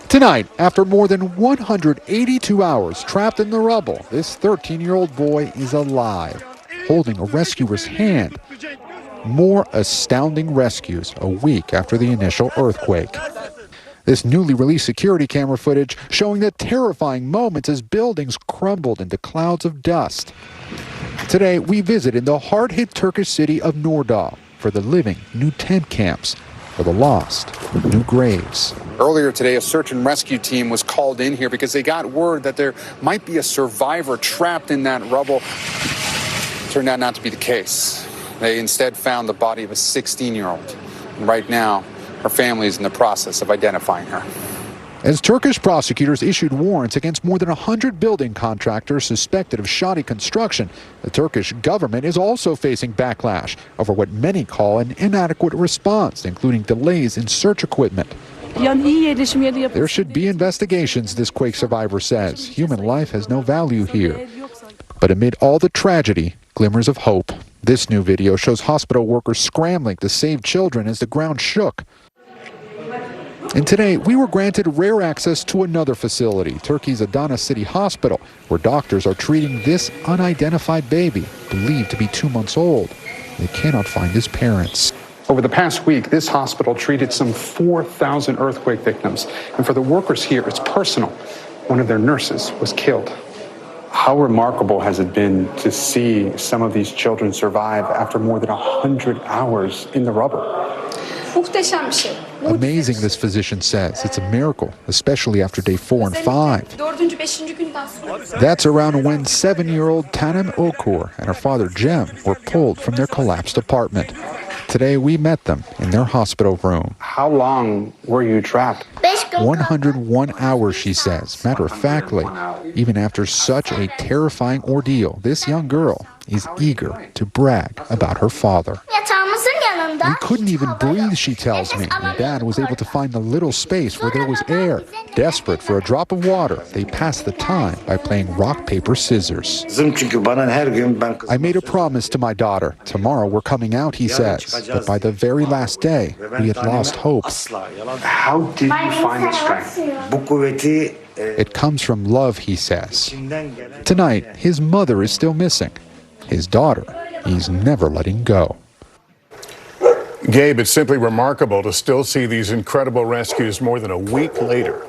Tonight, after more than 182 hours trapped in the rubble, this 13-year-old boy is alive, holding a rescuer's hand. More astounding rescues a week after the initial earthquake. This newly released security camera footage showing the terrifying moments as buildings crumbled into clouds of dust. Today, we visited the hard-hit Turkish city of Nordal. For the living, new tent camps. For the lost, new graves. Earlier today, a search and rescue team was called in here because they got word that there might be a survivor trapped in that rubble. Turned out not to be the case. They instead found the body of a 16-year-old. And right now, her family is in the process of identifying her. As Turkish prosecutors issued warrants against more than 100 building contractors suspected of shoddy construction, the Turkish government is also facing backlash over what many call an inadequate response, including delays in search equipment. There should be investigations, this quake survivor says. Human life has no value here. But amid all the tragedy, glimmers of hope. This new video shows hospital workers scrambling to save children as the ground shook. And today, we were granted rare access to another facility, Turkey's Adana City Hospital, where doctors are treating this unidentified baby, believed to be 2 months old. They cannot find his parents. Over the past week, this hospital treated some 4,000 earthquake victims. And for the workers here, it's personal. One of their nurses was killed. How remarkable has it been to see some of these children survive after more than 100 hours in the rubble? Amazing, this physician says. It's a miracle, especially after day 4 and 5. That's around when 7-year-old Tanem Okur and her father Jem were pulled from their collapsed apartment. Today, we met them in their hospital room. How long were you trapped? 101 hours, she says. Matter of factly, even after such a terrifying ordeal, this young girl is eager to brag about her father. We couldn't even breathe, she tells me. And Dad was able to find a little space where there was air. Desperate for a drop of water, they passed the time by playing rock, paper, scissors. I made a promise to my daughter. Tomorrow we're coming out, he says. But by the very last day, we had lost hope. How did you find the strength? It comes from love, he says. Tonight, his mother is still missing. His daughter, he's never letting go. Gabe, it's simply remarkable to still see these incredible rescues more than a week later.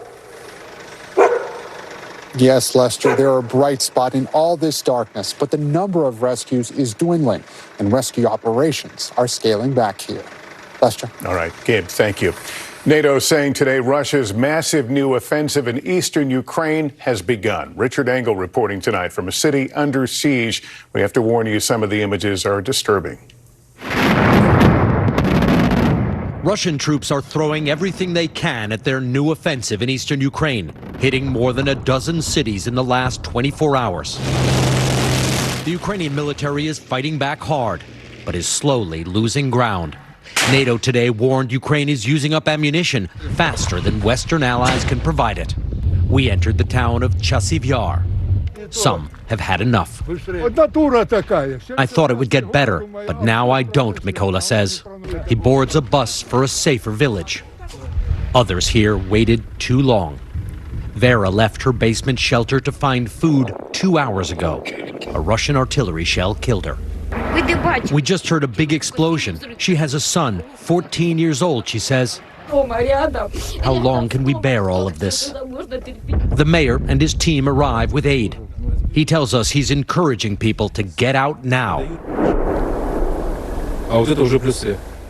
Yes, Lester, there are bright spots in all this darkness, but the number of rescues is dwindling, and rescue operations are scaling back here. Lester. All right, Gabe, thank you. NATO saying today Russia's massive new offensive in eastern Ukraine has begun. Richard Engel reporting tonight from a city under siege. We have to warn you, some of the images are disturbing. Russian troops are throwing everything they can at their new offensive in eastern Ukraine, hitting more than a dozen cities in the last 24 hours. The Ukrainian military is fighting back hard, but is slowly losing ground. NATO today warned Ukraine is using up ammunition faster than Western allies can provide it. We entered the town of Chasiv Yar. Some have had enough. I thought it would get better, but now I don't, Mykola says. He boards a bus for a safer village. Others here waited too long. Vera left her basement shelter to find food 2 hours ago. A Russian artillery shell killed her. We just heard a big explosion. She has a son, 14 years old, she says. How long can we bear all of this? The mayor and his team arrive with aid. He tells us he's encouraging people to get out now.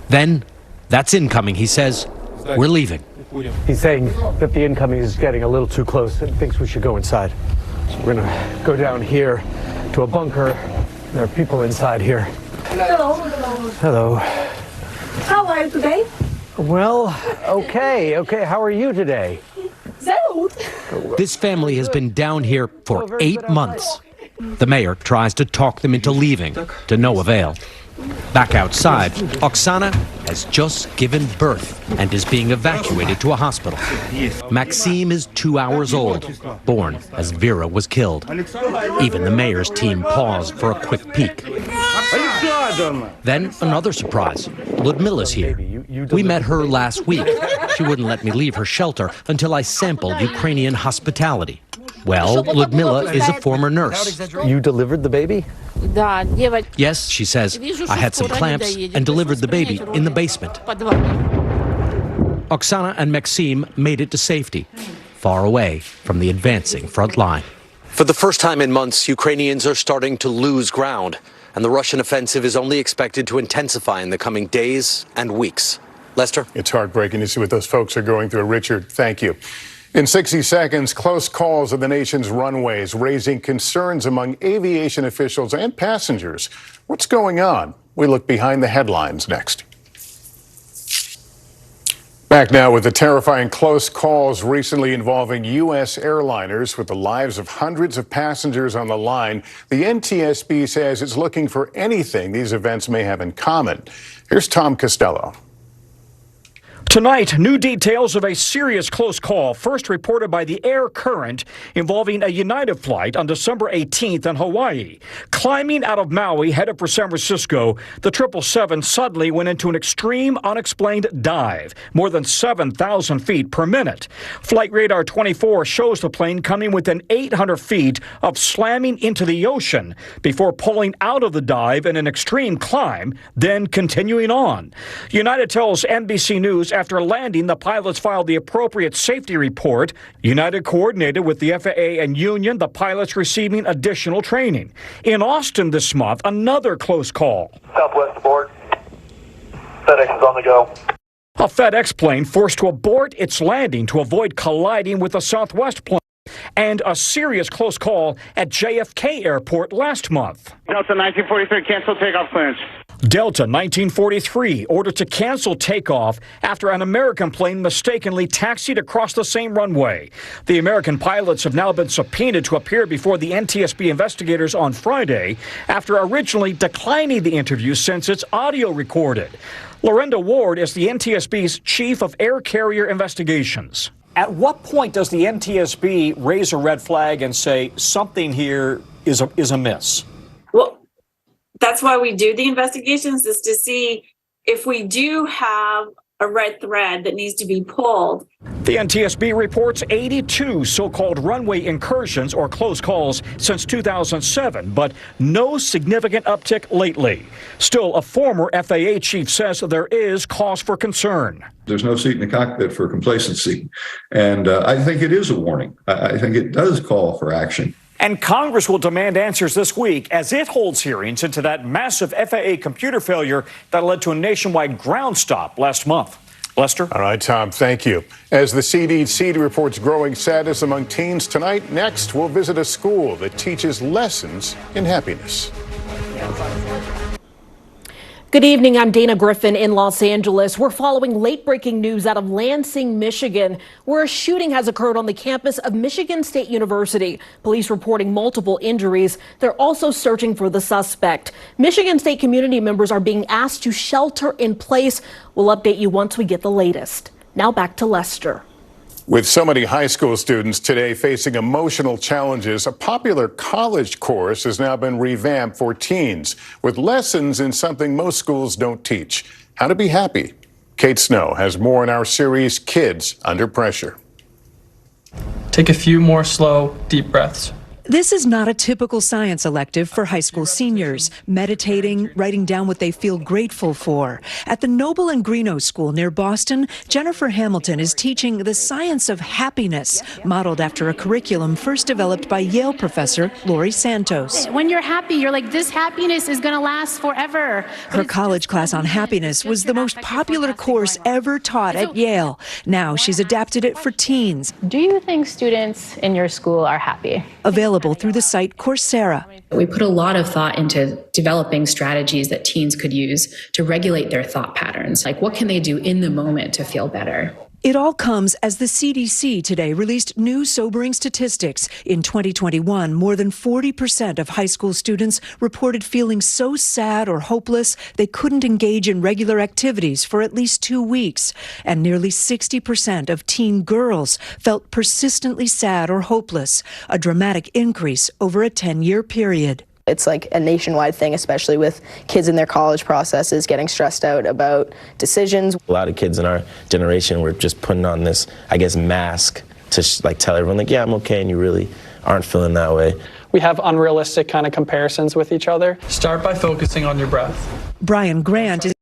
Then, that's incoming, he says. We're leaving. He's saying that the incoming is getting a little too close and thinks we should go inside. So we're gonna go down here to a bunker. There are people inside here. Hello. Hello. How are you today? Well, okay. How are you today? This family has been down here for 8 months. The mayor tries to talk them into leaving, to no avail. Back outside, Oksana has just given birth and is being evacuated to a hospital. Maxime is 2 hours old, born as Vera was killed. Even the mayor's team paused for a quick peek. Then another surprise. Ludmila's here. We met her last week. She wouldn't let me leave her shelter until I sampled Ukrainian hospitality. Well, Ludmila is a former nurse. You delivered the baby? Yes, she says, I had some clamps and delivered the baby in the basement. Oksana and Maxime made it to safety, far away from the advancing front line. For the first time in months, Ukrainians are starting to lose ground, and the Russian offensive is only expected to intensify in the coming days and weeks. Lester? It's heartbreaking to see what those folks are going through. Richard, thank you. In 60 seconds, close calls of the nation's runways raising concerns among aviation officials and passengers. What's going on? We look behind the headlines next. Back now with the terrifying close calls recently involving U.S. airliners with the lives of hundreds of passengers on the line. The NTSB says it's looking for anything these events may have in common. Here's Tom Costello. Tonight, new details of a serious close call, first reported by the Air Current, involving a United flight on December 18th in Hawaii. Climbing out of Maui, headed for San Francisco, the 777 suddenly went into an extreme, unexplained dive, more than 7,000 feet per minute. Flight Radar 24 shows the plane coming within 800 feet of slamming into the ocean before pulling out of the dive in an extreme climb, then continuing on. United tells NBC News after landing, the pilots filed the appropriate safety report. United coordinated with the FAA and union, the pilots receiving additional training. In Austin this month, another close call. Southwest aboard. FedEx is on the go. A FedEx plane forced to abort its landing to avoid colliding with a Southwest plane. And a serious close call at JFK Airport last month. Delta 1943, cancel takeoff clearance. Delta 1943 ordered to cancel takeoff after an American plane mistakenly taxied across the same runway. The American pilots have now been subpoenaed to appear before the NTSB investigators on Friday after originally declining the interview since it's audio recorded. Lorenda Ward is the NTSB's Chief of Air Carrier Investigations. At what point does the NTSB raise a red flag and say something here is amiss? Well, that's why we do the investigations, is to see if we do have a red thread that needs to be pulled. The NTSB reports 82 so-called runway incursions or close calls since 2007, but no significant uptick lately. Still, a former FAA chief says there is cause for concern. There's no seat in the cockpit for complacency. And I think it is a warning. I think it does call for action. And Congress will demand answers this week as it holds hearings into that massive FAA computer failure that led to a nationwide ground stop last month. Lester? All right, Tom, thank you. As the CDC reports growing sadness among teens tonight, next we'll visit a school that teaches lessons in happiness. Good evening. I'm Dana Griffin in Los Angeles. We're following late-breaking news out of Lansing, Michigan, where a shooting has occurred on the campus of Michigan State University. Police reporting multiple injuries. They're also searching for the suspect. Michigan State community members are being asked to shelter in place. We'll update you once we get the latest. Now back to Lester. With so many high school students today facing emotional challenges, a popular college course has now been revamped for teens with lessons in something most schools don't teach: how to be happy. Kate Snow has more in our series, Kids Under Pressure. Take a few more slow, deep breaths. This is not a typical science elective for high school seniors, meditating, writing down what they feel grateful for. At the Noble and Greenough School near Boston, Jennifer Hamilton is teaching the science of happiness, modeled after a curriculum first developed by Yale professor Laurie Santos. When you're happy, you're like, this happiness is going to last forever. Her college class on happiness was the most popular course ever taught at Yale. Now she's adapted it for teens. Do you think students in your school are happy? Available through the site Coursera. We put a lot of thought into developing strategies that teens could use to regulate their thought patterns. Like, what can they do in the moment to feel better? It all comes as the CDC today released new sobering statistics. In 2021, more than 40% of high school students reported feeling so sad or hopeless they couldn't engage in regular activities for at least 2 weeks. And nearly 60% of teen girls felt persistently sad or hopeless, a dramatic increase over a 10-year period. It's like a nationwide thing, especially with kids in their college processes getting stressed out about decisions. A lot of kids in our generation were just putting on this, I guess, mask to tell everyone, like, yeah, I'm okay, and you really aren't feeling that way. We have unrealistic kind of comparisons with each other. Start by focusing on your breath. Brian Grant is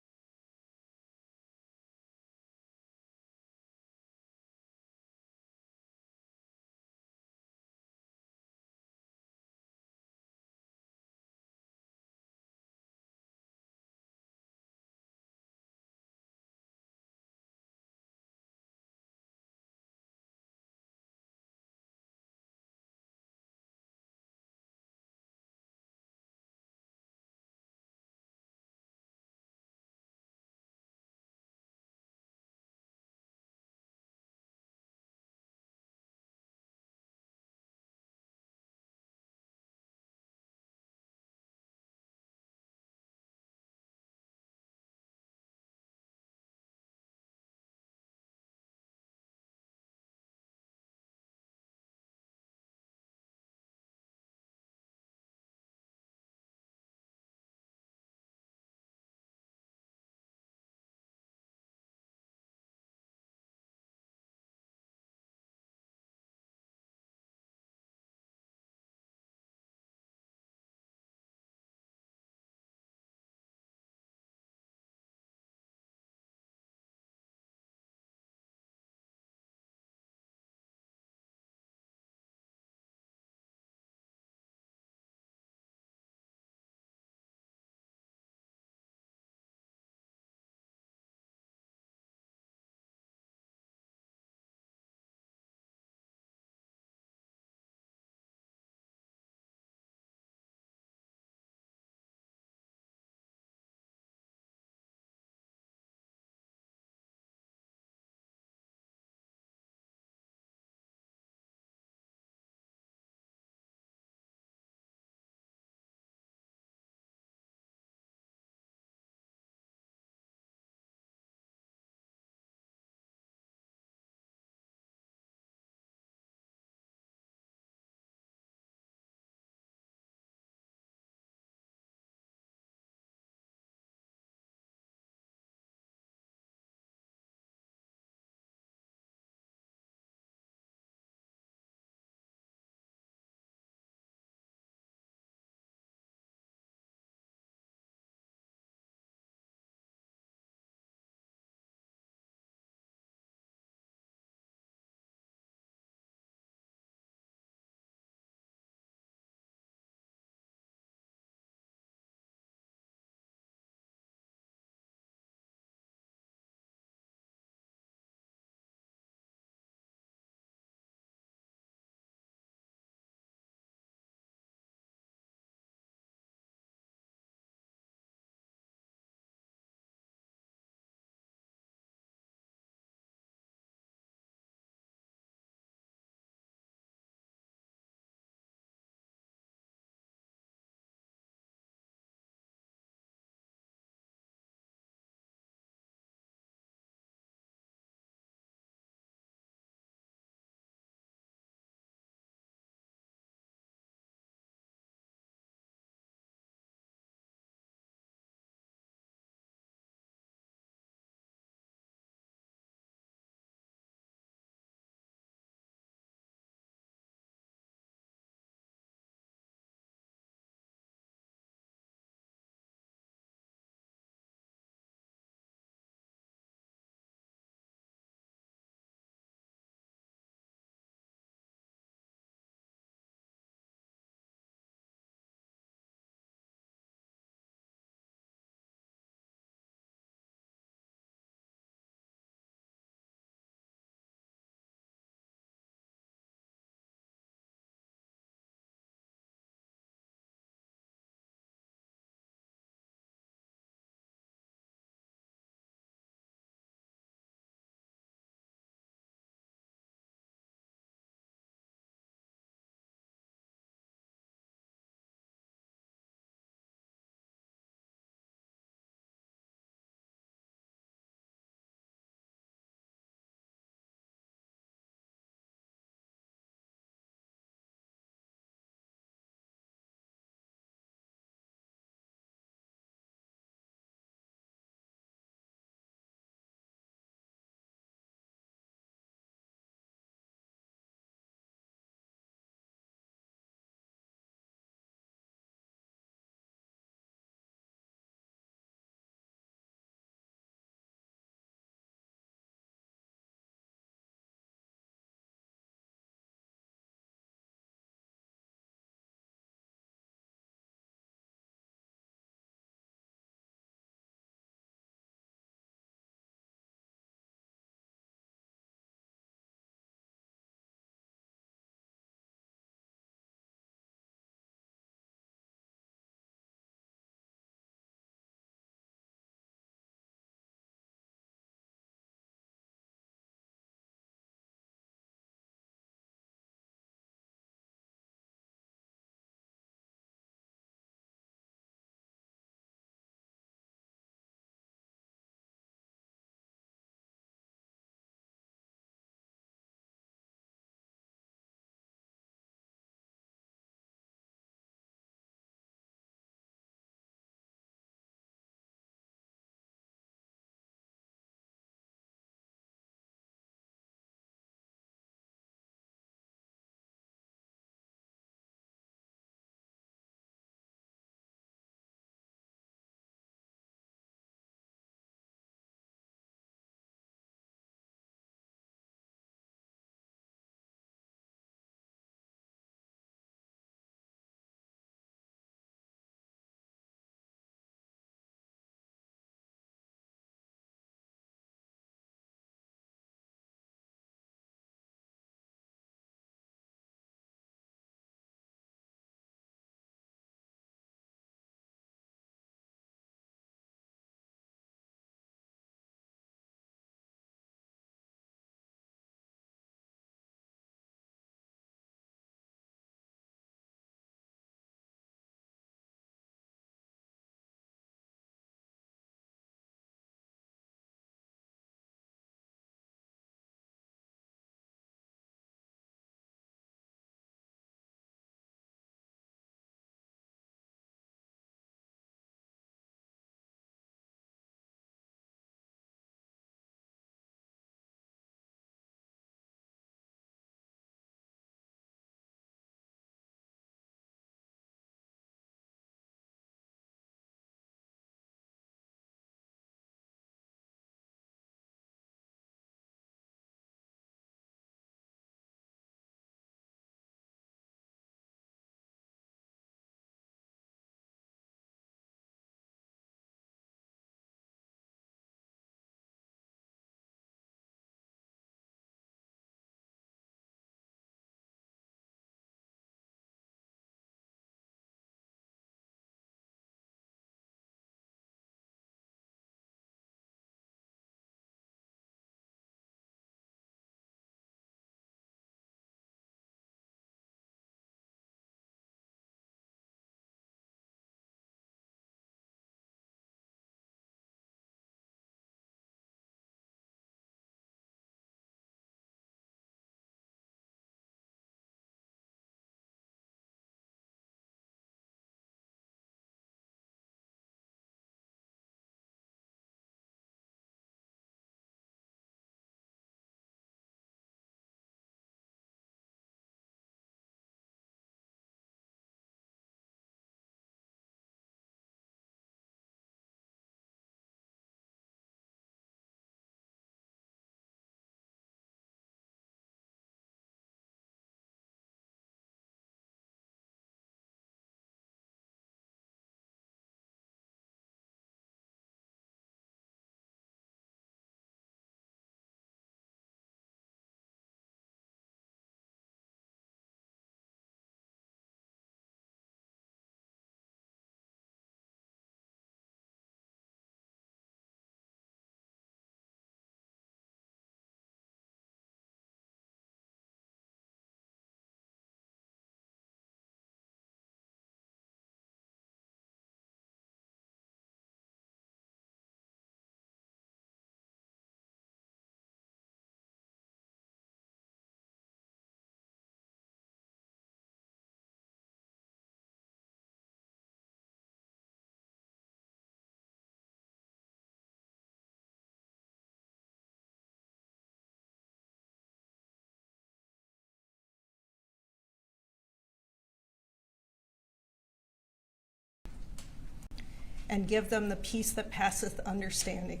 and give them the peace that passeth understanding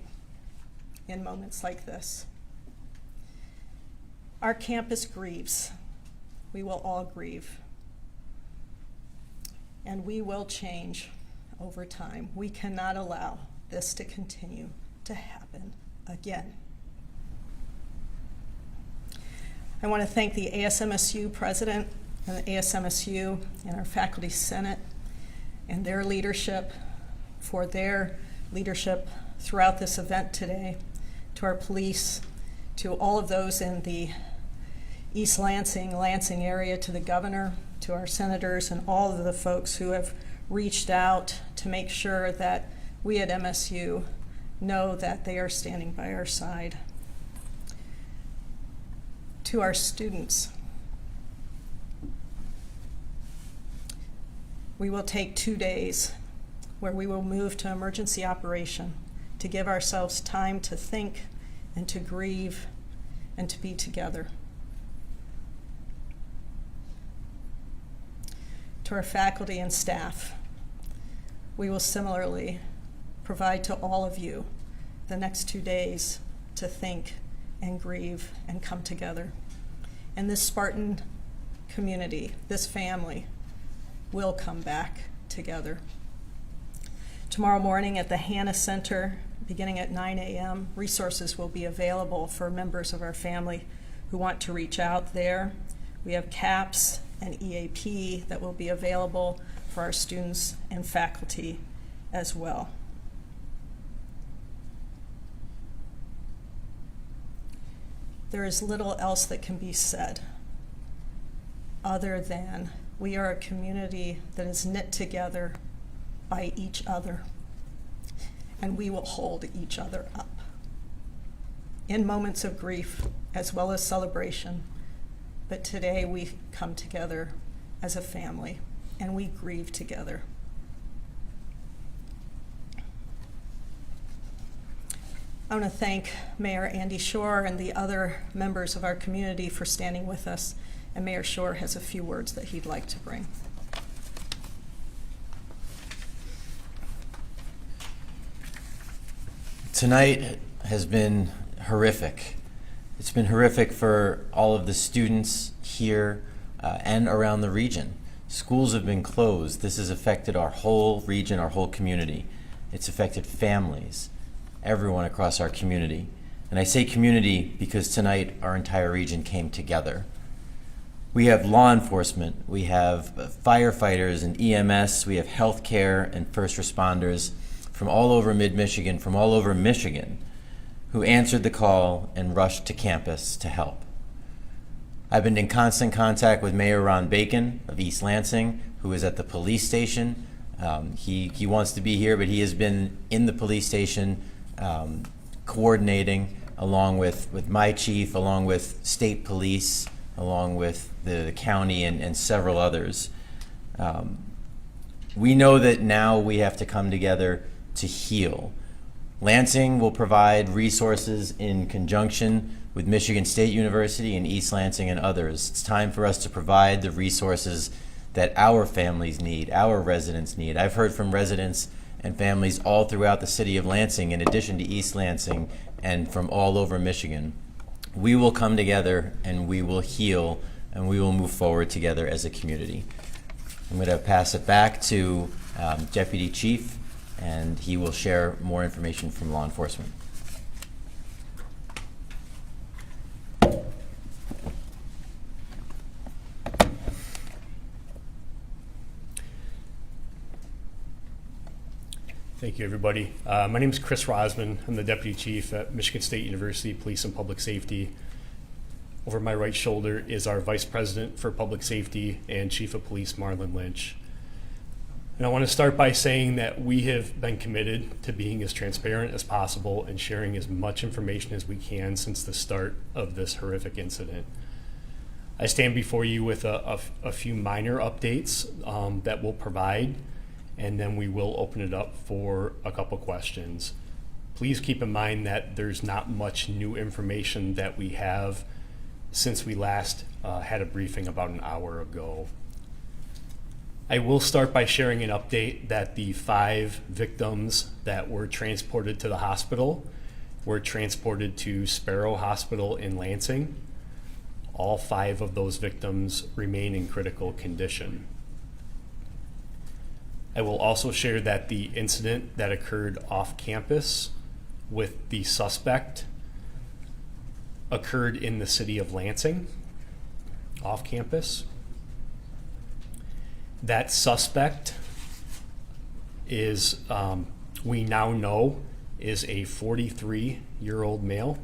in moments like this. Our campus grieves. We will all grieve. And we will change over time. We cannot allow this to continue to happen again. I want to thank the ASMSU president and the ASMSU and our faculty senate and their leadership for their leadership throughout this event today, to our police, to all of those in the East Lansing area, to the governor, to our senators, and all of the folks who have reached out to make sure that we at MSU know that they are standing by our side. To our students, we will take 2 days where we will move to emergency operation to give ourselves time to think and to grieve and to be together. To our faculty and staff, we will similarly provide to all of you the next 2 days to think and grieve and come together. And this Spartan community, this family, will come back together. Tomorrow morning at the Hannah Center, beginning at 9 a.m., resources will be available for members of our family who want to reach out there. We have CAPS and EAP that will be available for our students and faculty as well. There is little else that can be said other than we are a community that is knit together by each other, and we will hold each other up in moments of grief as well as celebration. But today we come together as a family and we grieve together. I want to thank Mayor Andy Shore and the other members of our community for standing with us. And Mayor Shore has a few words that he'd like to bring. Tonight has been horrific. It's been horrific for all of the students here and around the region. Schools have been closed. This has affected our whole region, our whole community. It's affected families, everyone across our community. And I say community because tonight our entire region came together. We have law enforcement, we have firefighters and EMS, we have healthcare and first responders from all over mid-Michigan, from all over Michigan, who answered the call and rushed to campus to help. I've been in constant contact with Mayor Ron Bacon of East Lansing, who is at the police station. He wants to be here, but he has been in the police station coordinating along with my chief, along with state police, along with the county and several others. We know that now we have to come together to heal. Lansing will provide resources in conjunction with Michigan State University and East Lansing and others. It's time for us to provide the resources that our families need, our residents need. I've heard from residents and families all throughout the city of Lansing, in addition to East Lansing, and from all over Michigan. We will come together and we will heal and we will move forward together as a community. I'm going to pass it back to Deputy Chief, and he will share more information from law enforcement. Thank you, everybody. My name is Chris Rosman. I'm the Deputy Chief at Michigan State University Police and Public Safety. Over my right shoulder is our Vice President for Public Safety and Chief of Police, Marlon Lynch. And I want to start by saying that we have been committed to being as transparent as possible and sharing as much information as we can since the start of this horrific incident. I stand before you with a few minor updates that we'll provide, and then we will open it up for a couple questions. Please keep in mind that there's not much new information that we have since we last had a briefing about an hour ago. I will start by sharing an update that the 5 victims that were transported to the hospital were transported to Sparrow Hospital in Lansing. All 5 of those victims remain in critical condition. I will also share that the incident that occurred off campus with the suspect occurred in the city of Lansing, off campus. That suspect is, we now know, is a 43-year-old male.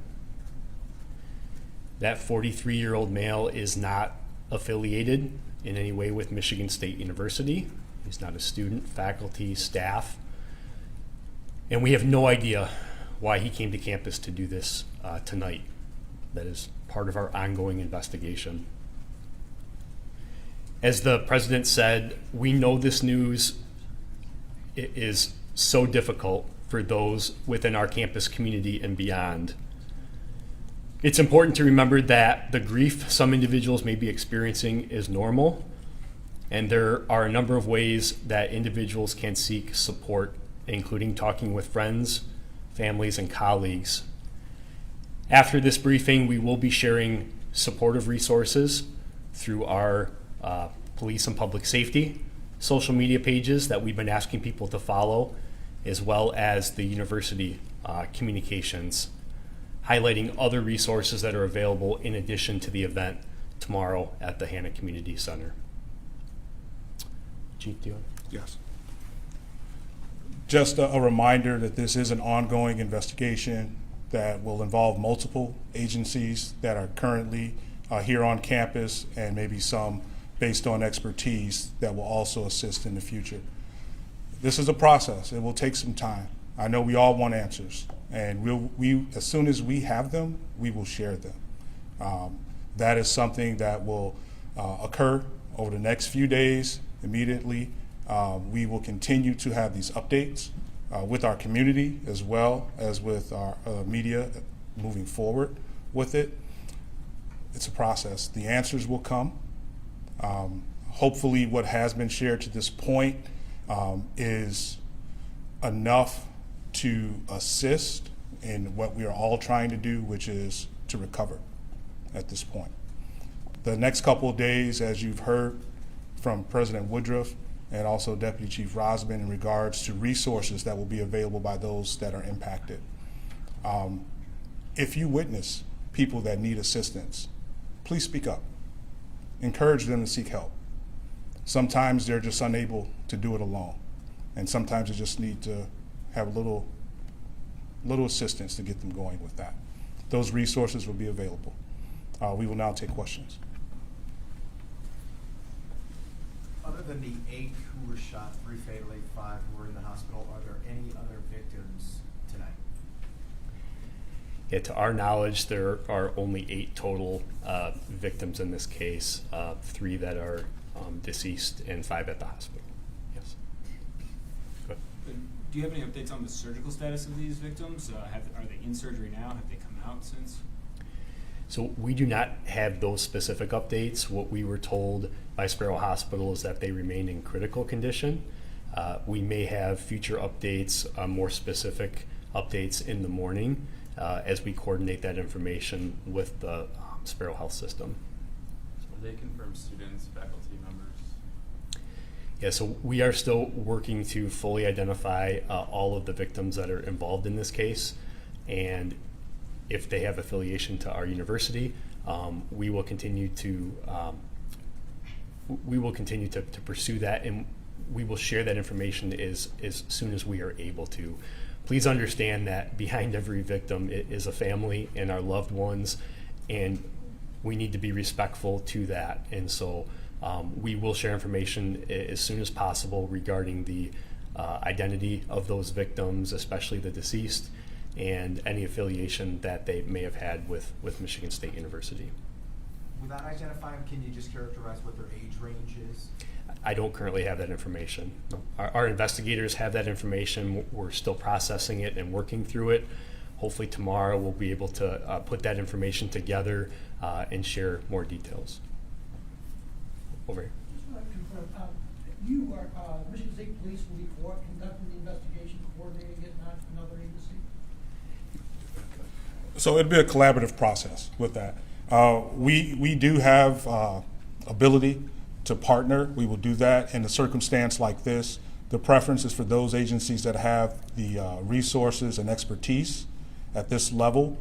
That 43-year-old male is not affiliated in any way with Michigan State University. He's not a student, faculty, staff. And we have no idea why he came to campus to do this tonight. That is part of our ongoing investigation. As the president said, we know this news is so difficult for those within our campus community and beyond. It's important to remember that the grief some individuals may be experiencing is normal, and there are a number of ways that individuals can seek support, including talking with friends, families, and colleagues. After this briefing, we will be sharing supportive resources through our police and public safety social media pages that we've been asking people to follow, as well as the university communications, highlighting other resources that are available in addition to the event tomorrow at the Hannah Community Center. Chief, do you want? Yes. Just a reminder that this is an ongoing investigation that will involve multiple agencies that are currently here on campus, and maybe some based on expertise that will also assist in the future. This is a process. It will take some time. I know we all want answers, and we as soon as we have them, we will share them. That is something that will occur over the next few days. Immediately, we will continue to have these updates with our community as well as with our media moving forward with it. It's a process. The answers will come. Hopefully what has been shared to this point is enough to assist in what we are all trying to do, which is to recover at this point. The next couple of days, as you've heard from President Woodruff and also Deputy Chief Rosman in regards to resources that will be available by those that are impacted. If you witness people that need assistance, please speak up. Encourage them to seek help. Sometimes they're just unable to do it alone, and sometimes they just need to have a little assistance to get them going with that. Those resources will be available. We will now take questions. Other than the 8 who were shot, 3 fatally, 5 who were in the hospital, are there any other victims tonight? Yeah, to our knowledge, there are only 8 total victims in this case, 3 that are deceased and 5 at the hospital. Yes. Go ahead. Do you have any updates on the surgical status of these victims? Are they in surgery now? Have they come out since? So we do not have those specific updates. What we were told by Sparrow Hospital is that they remain in critical condition. We may have future updates, more specific updates in the morning as we coordinate that information with the Sparrow Health System. So they confirm students, faculty members? Yeah, so we are still working to fully identify all of the victims that are involved in this case, and if they have affiliation to our university, we will continue to pursue that, and we will share that information as soon as we are able to. Please understand that behind every victim is a family and our loved ones, and we need to be respectful to that. And so we will share information as soon as possible regarding the identity of those victims, especially the deceased, and any affiliation that they may have had with Michigan State University. Without identifying, can you just characterize what their age range is? I don't currently have that information. Our investigators have that information. We're still processing it and working through it. Hopefully tomorrow we'll be able to put that information together and share more details. Over here. You are, Michigan State Police will be conducting the investigation, coordinating it, not another agency? So it'd be a collaborative process with that. We do have ability to partner. We will do that in a circumstance like this. The preference is for those agencies that have the resources and expertise at this level.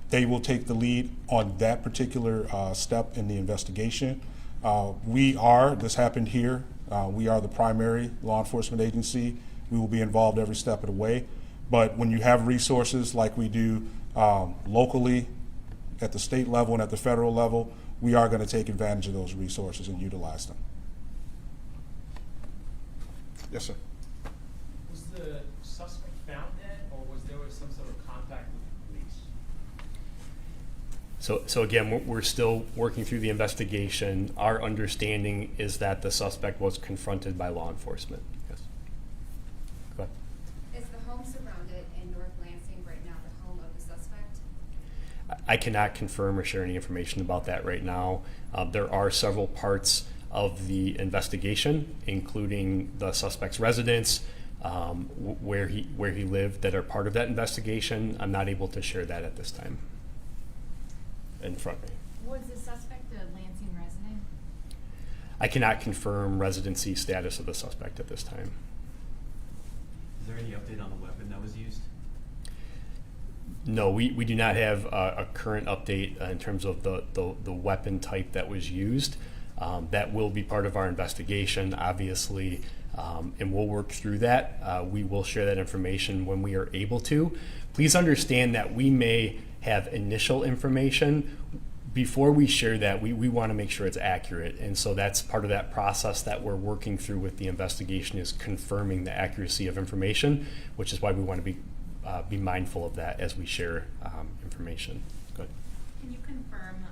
They will take the lead on that particular step in the investigation. This happened here. We are the primary law enforcement agency. We will be involved every step of the way. But when you have resources like we do locally, at the state level and at the federal level, we are going to take advantage of those resources and utilize them. Yes, sir. Was the suspect found dead, or was there some sort of contact with the police? So again, we're still working through the investigation. Our understanding is that the suspect was confronted by law enforcement. Yes. Go ahead. Is the home surrounded in North Lansing right now the home of the suspect? I cannot confirm or share any information about that right now. There are several parts of the investigation, including the suspect's residence, where he lived, that are part of that investigation. I'm not able to share that at this time. In front of me. Was the suspect a Lansing resident? I cannot confirm residency status of the suspect at this time. Is there any update on the weapon that was used? No, we do not have a current update in terms of the weapon type that was used. That will be part of our investigation, obviously, and we'll work through that. We will share that information when we are able to. Please understand that we may have initial information. Before we share that, we want to make sure it's accurate, and so that's part of that process that we're working through with the investigation, is confirming the accuracy of information, which is why we want to be mindful of that as we share information. Go ahead. Can you confirm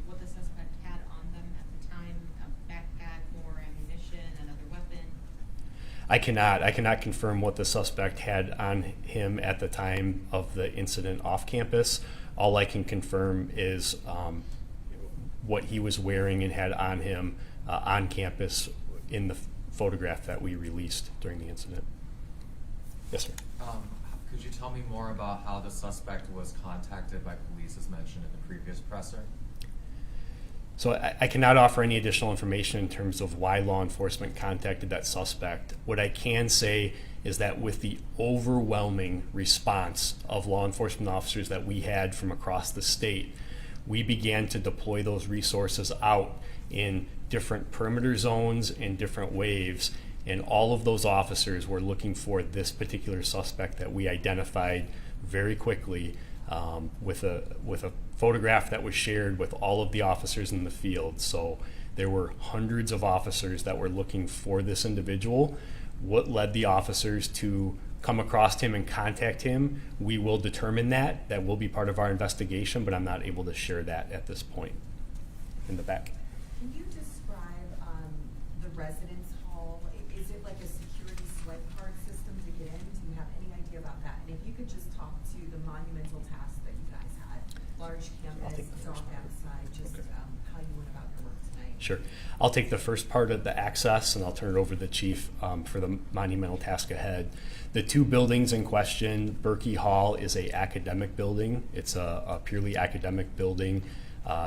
what the suspect had on them at the time? A backpack, more ammunition, another weapon? I cannot confirm what the suspect had on him at the time of the incident off campus. All I can confirm is what he was wearing and had on him on campus in the photograph that we released during the incident. Yes, sir. Could you tell me more about how the suspect was contacted by police as mentioned in the previous presser? So I cannot offer any additional information in terms of why law enforcement contacted that suspect. What I can say is that with the overwhelming response of law enforcement officers that we had from across the state, we began to deploy those resources out in different perimeter zones and different waves. And all of those officers were looking for this particular suspect that we identified very quickly with a photograph that was shared with all of the officers in the field. So there were hundreds of officers that were looking for this individual. What led the officers to come across him and contact him, we will determine that. That will be part of our investigation, but I'm not able to share that at this point. In the back. Can you describe the residence hall? Is it like a security swipe card system to get in? Do you have any idea about that? And if you could just talk to the monumental task that you guys had, large campus, drop-down side, just how you went about your work tonight. Sure. I'll take the first part of the access, and I'll turn it over to the chief for the monumental task ahead. The two buildings in question, Berkey Hall is a academic building. It's a purely academic building.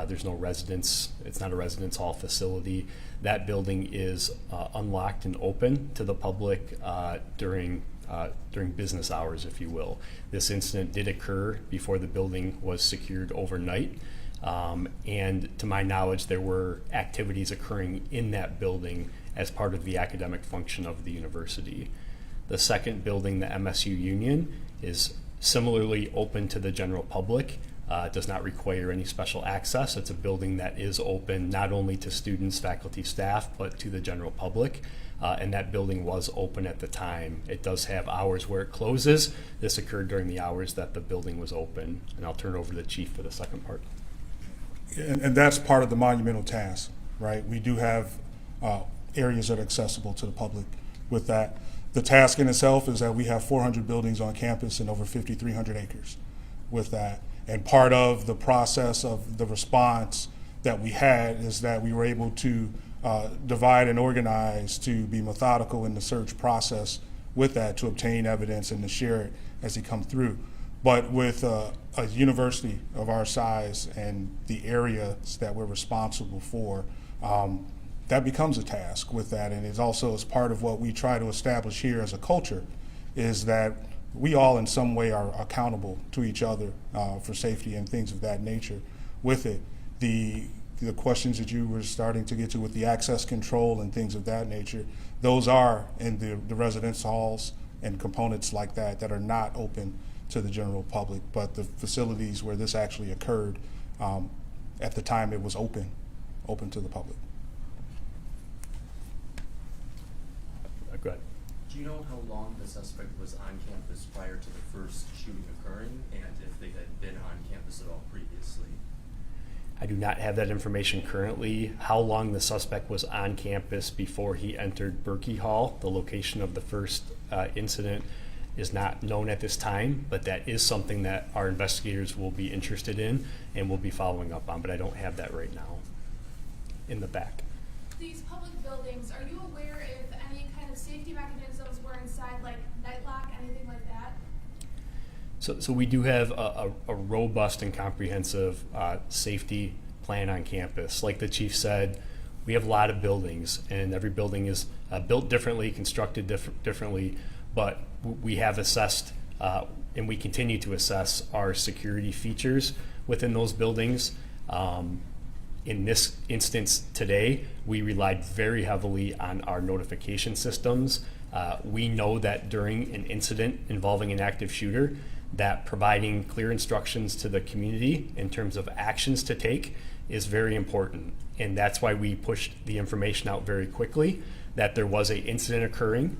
There's no residence. It's not a residence hall facility. That building is unlocked and open to the public during business hours, if you will. This incident did occur before the building was secured overnight. And to my knowledge, there were activities occurring in that building as part of the academic function of the university. The second building, the MSU Union, is similarly open to the general public. It does not require any special access. It's a building that is open not only to students, faculty, staff, but to the general public. And that building was open at the time. It does have hours where it closes. This occurred during the hours that the building was open. And I'll turn it over to the chief for the second part. And that's part of the monumental task, right? We do have areas that are accessible to the public with that. The task in itself is that we have 400 buildings on campus and over 5,300 acres with that. And part of the process of the response that we had is that we were able to divide and organize, to be methodical in the search process with that, to obtain evidence and to share it as they come through. But with a university of our size and the areas that we're responsible for, that becomes a task with that. And it's also as part of what we try to establish here as a culture, is that we all in some way are accountable to each other for safety and things of that nature. With it, the questions that you were starting to get to with the access control and things of that nature, those are in the residence halls and components like that that are not open to the general public, but the facilities where this actually occurred, at the time it was open to the public. Go ahead. Do you know how long the suspect was on campus prior to the first shooting occurring, and if they had been on campus at all previously? I do not have that information currently. How long the suspect was on campus before he entered Berkey Hall, the location of the first incident, is not known at this time, but that is something that our investigators will be interested in and will be following up on, but I don't have that right now. In the back. These public buildings, are you aware if any kind of safety mechanisms were inside, like night lock, anything like that? So we do have a robust and comprehensive safety plan on campus. Like the chief said, we have a lot of buildings, and every building is built differently, constructed differently, but we have assessed and we continue to assess our security features within those buildings. In this instance today, we relied very heavily on our notification systems. We know that during an incident involving an active shooter, that providing clear instructions to the community in terms of actions to take is very important. And that's why we pushed the information out very quickly, that there was an incident occurring,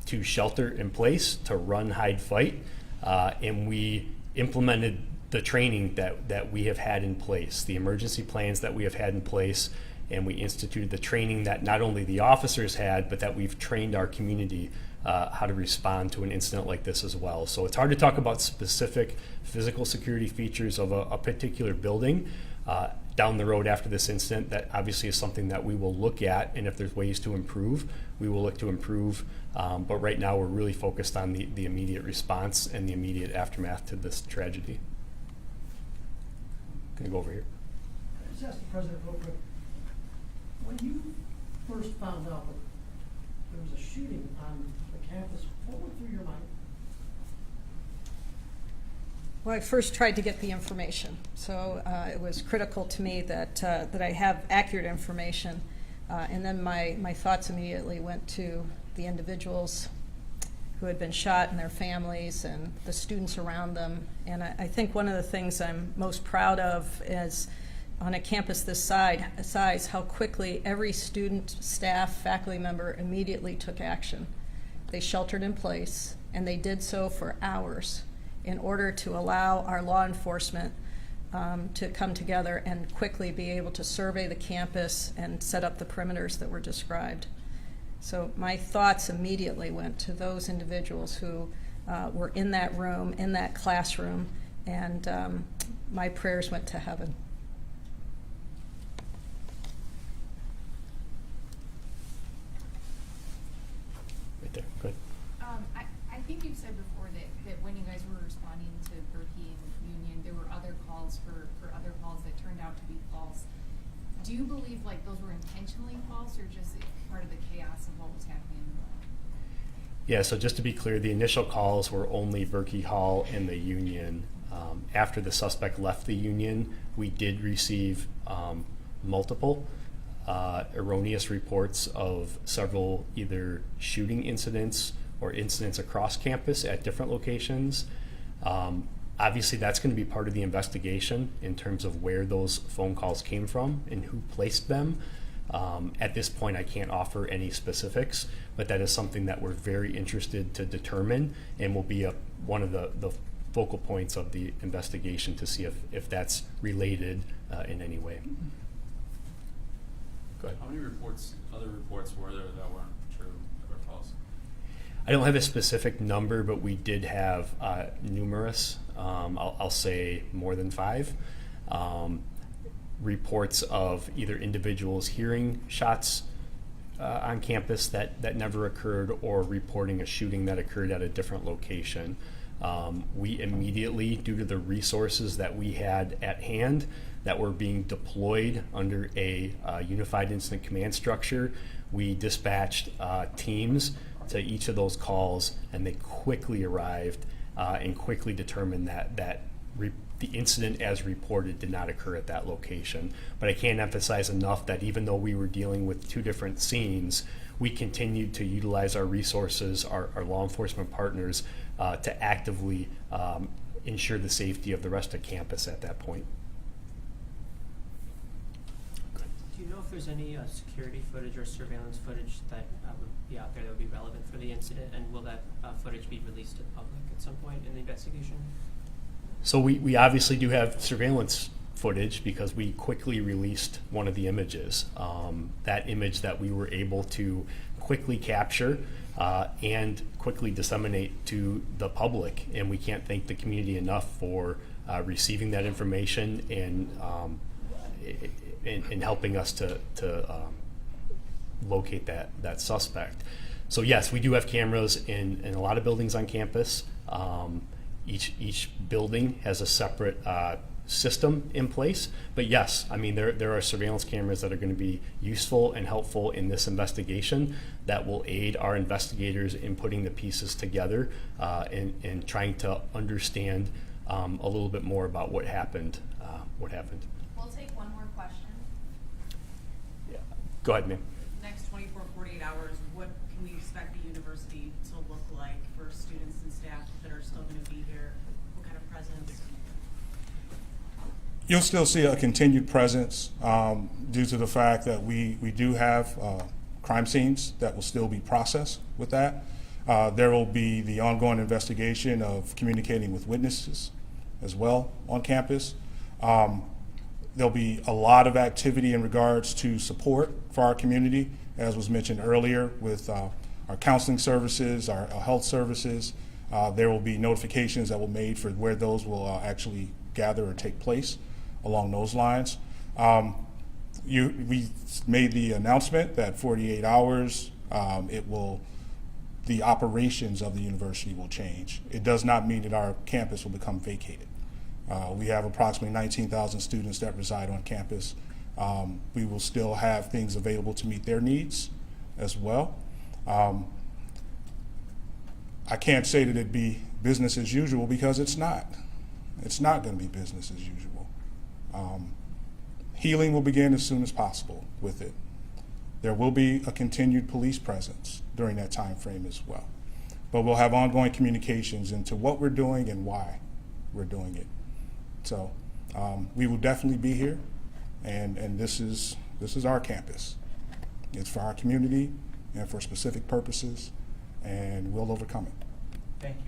to shelter in place, to run, hide, fight, and we implemented the training that we have had in place, the emergency plans that we have had in place, and we instituted the training that not only the officers had, but that we've trained our community how to respond to an incident like this as well. So it's hard to talk about specific physical security features of a particular building down the road after this incident. That obviously is something that we will look at, and if there's ways to improve, we will look to improve. But right now we're really focused on the immediate response and the immediate aftermath to this tragedy. Gonna go over here. I just asked the president real quick. When you first found out that there was a shooting on the campus, what went through your mind? Well, I first tried to get the information, so it was critical to me that I have accurate information, and then my thoughts immediately went to the individuals who had been shot and their families and the students around them. And I think one of the things I'm most proud of is on a campus this size, how quickly every student, staff, faculty member immediately took action. They sheltered in place, and they did so for hours in order to allow our law enforcement to come together and quickly be able to survey the campus and set up the perimeters that were described. So my thoughts immediately went to those individuals who were in that room, in that classroom, and my prayers went to heaven. Right there, go ahead. I think you've said before that when you guys were responding to Berkey and Union, there were other calls for other calls that turned out to be false. Do you believe like those were intentionally false, or just part of the chaos of what was happening? Yeah, so just to be clear, the initial calls were only Berkey Hall and the Union. After the suspect left the Union, we did receive multiple erroneous reports of several either shooting incidents or incidents across campus at different locations. Obviously, that's going to be part of the investigation in terms of where those phone calls came from and who placed them. At this point, I can't offer any specifics, but that is something that we're very interested to determine and will be one of the focal points of the investigation to see if that's related in any way. Go ahead. How many other reports were there that weren't true or false? I don't have a specific number, but we did have numerous. I'll say more than 5. reports of either individuals hearing shots on campus that never occurred, or reporting a shooting that occurred at a different location. We immediately, due to the resources that we had at hand that were being deployed under a unified incident command structure, we dispatched teams to each of those calls, and they quickly arrived and quickly determined that the incident as reported did not occur at that location. But I can't emphasize enough that even though we were dealing with two different scenes, we continued to utilize our resources, our law enforcement partners, to actively ensure the safety of the rest of campus at that point. Do you know if there's any security footage or surveillance footage that would be out there that would be relevant for the incident, and will that footage be released to the public at some point in the investigation? So we obviously do have surveillance footage because we quickly released one of the images. That image that we were able to quickly capture and quickly disseminate to the public, and we can't thank the community enough for receiving that information and helping us to locate that suspect. So yes, we do have cameras in a lot of buildings on campus. Each building has a separate system in place, but yes, I mean there are surveillance cameras that are going to be useful and helpful in this investigation that will aid our investigators in putting the pieces together and trying to understand a little bit more about what happened. We'll take one more question. Yeah. Go ahead, ma'am. Next 24, 48 hours, what can we expect the university to look like for students and staff that are still going to be here? What kind of presence? You'll still see a continued presence due to the fact that we do have crime scenes that will still be processed with that. There will be the ongoing investigation of communicating with witnesses as well on campus. There'll be a lot of activity in regards to support for our community, as was mentioned earlier, with our counseling services, our health services. There will be notifications that will be made for where those will actually gather or take place along those lines. We made the announcement that 48 hours, the operations of the university will change. It does not mean that our campus will become vacated. We have approximately 19,000 students that reside on campus. We will still have things available to meet their needs as well. I can't say that it'd be business as usual because it's not. It's not going to be business as usual. Healing will begin as soon as possible with it. There will be a continued police presence during that time frame as well. But we'll have ongoing communications into what we're doing and why we're doing it. So we will definitely be here, and this is our campus. It's for our community and for specific purposes, and we'll overcome it. Thank you.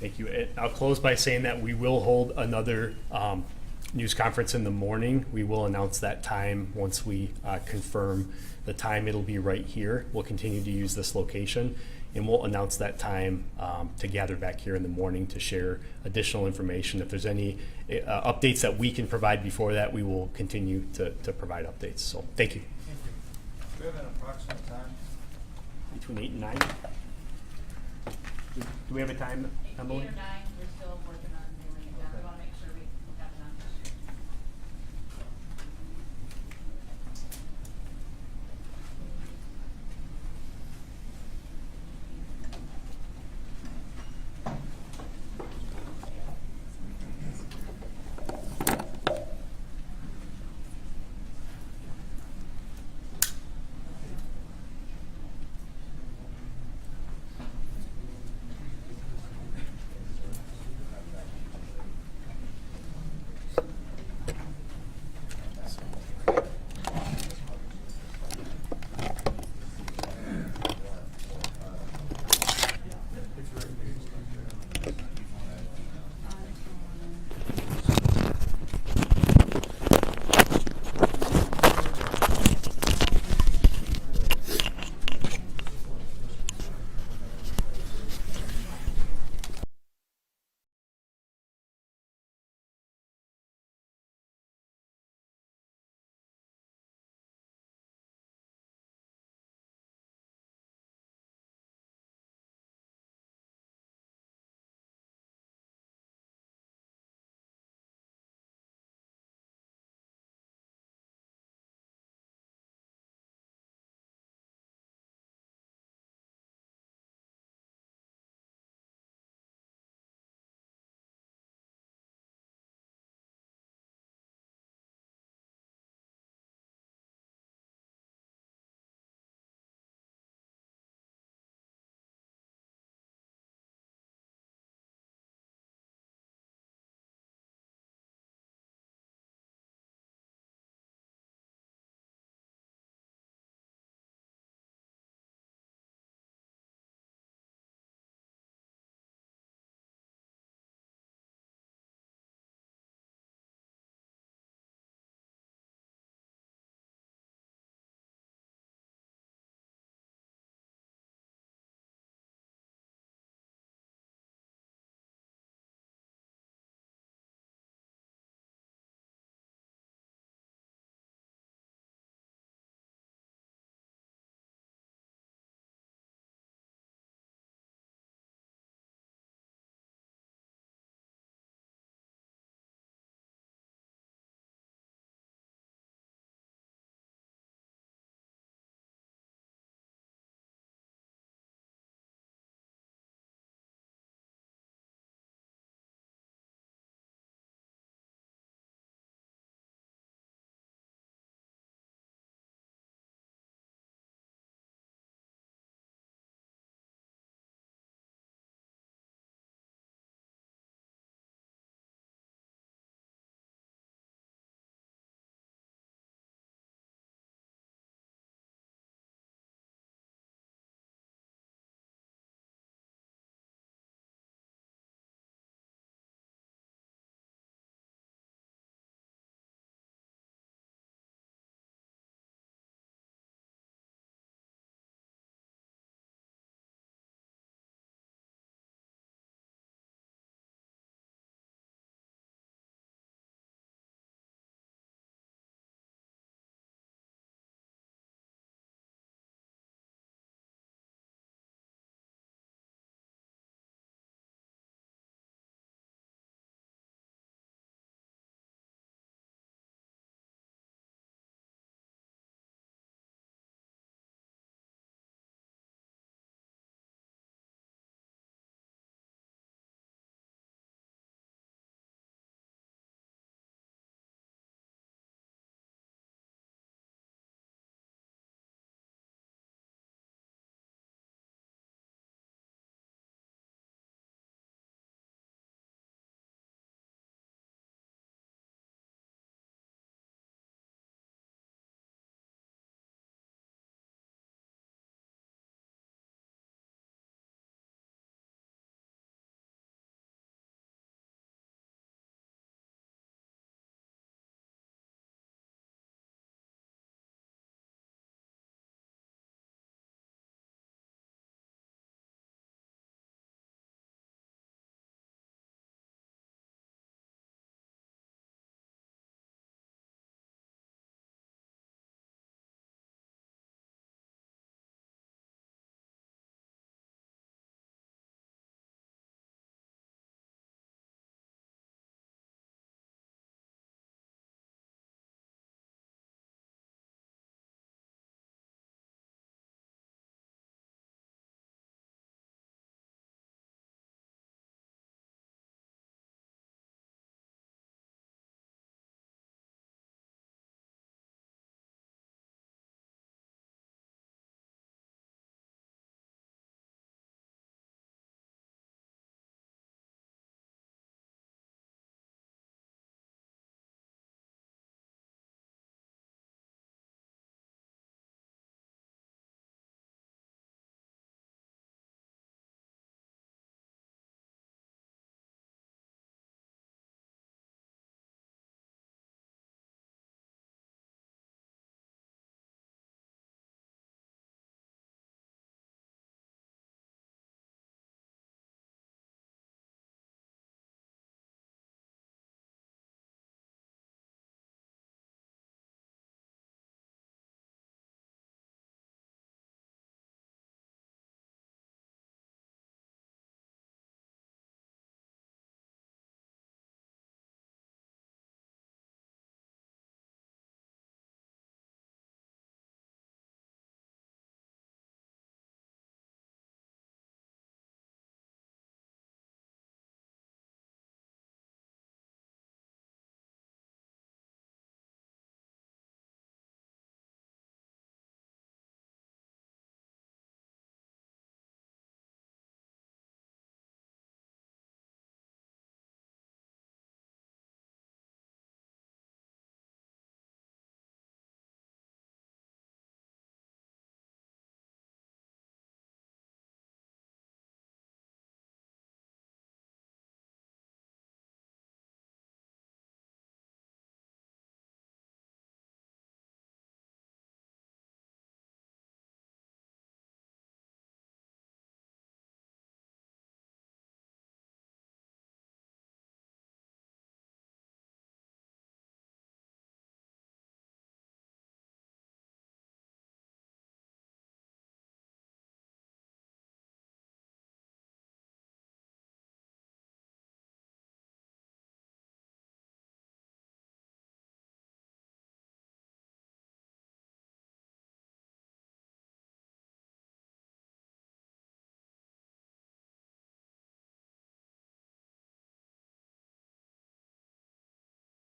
Thank you. I'll close by saying that we will hold another news conference in the morning. We will announce that time once we confirm the time. It'll be right here. We'll continue to use this location, and we'll announce that time to gather back here in the morning to share additional information. If there's any updates that we can provide before that, we will continue to provide updates. So thank you. Thank you. Do we have an approximate time? Between 8 and 9? Do we have a time, Emily? 8 or 9, there's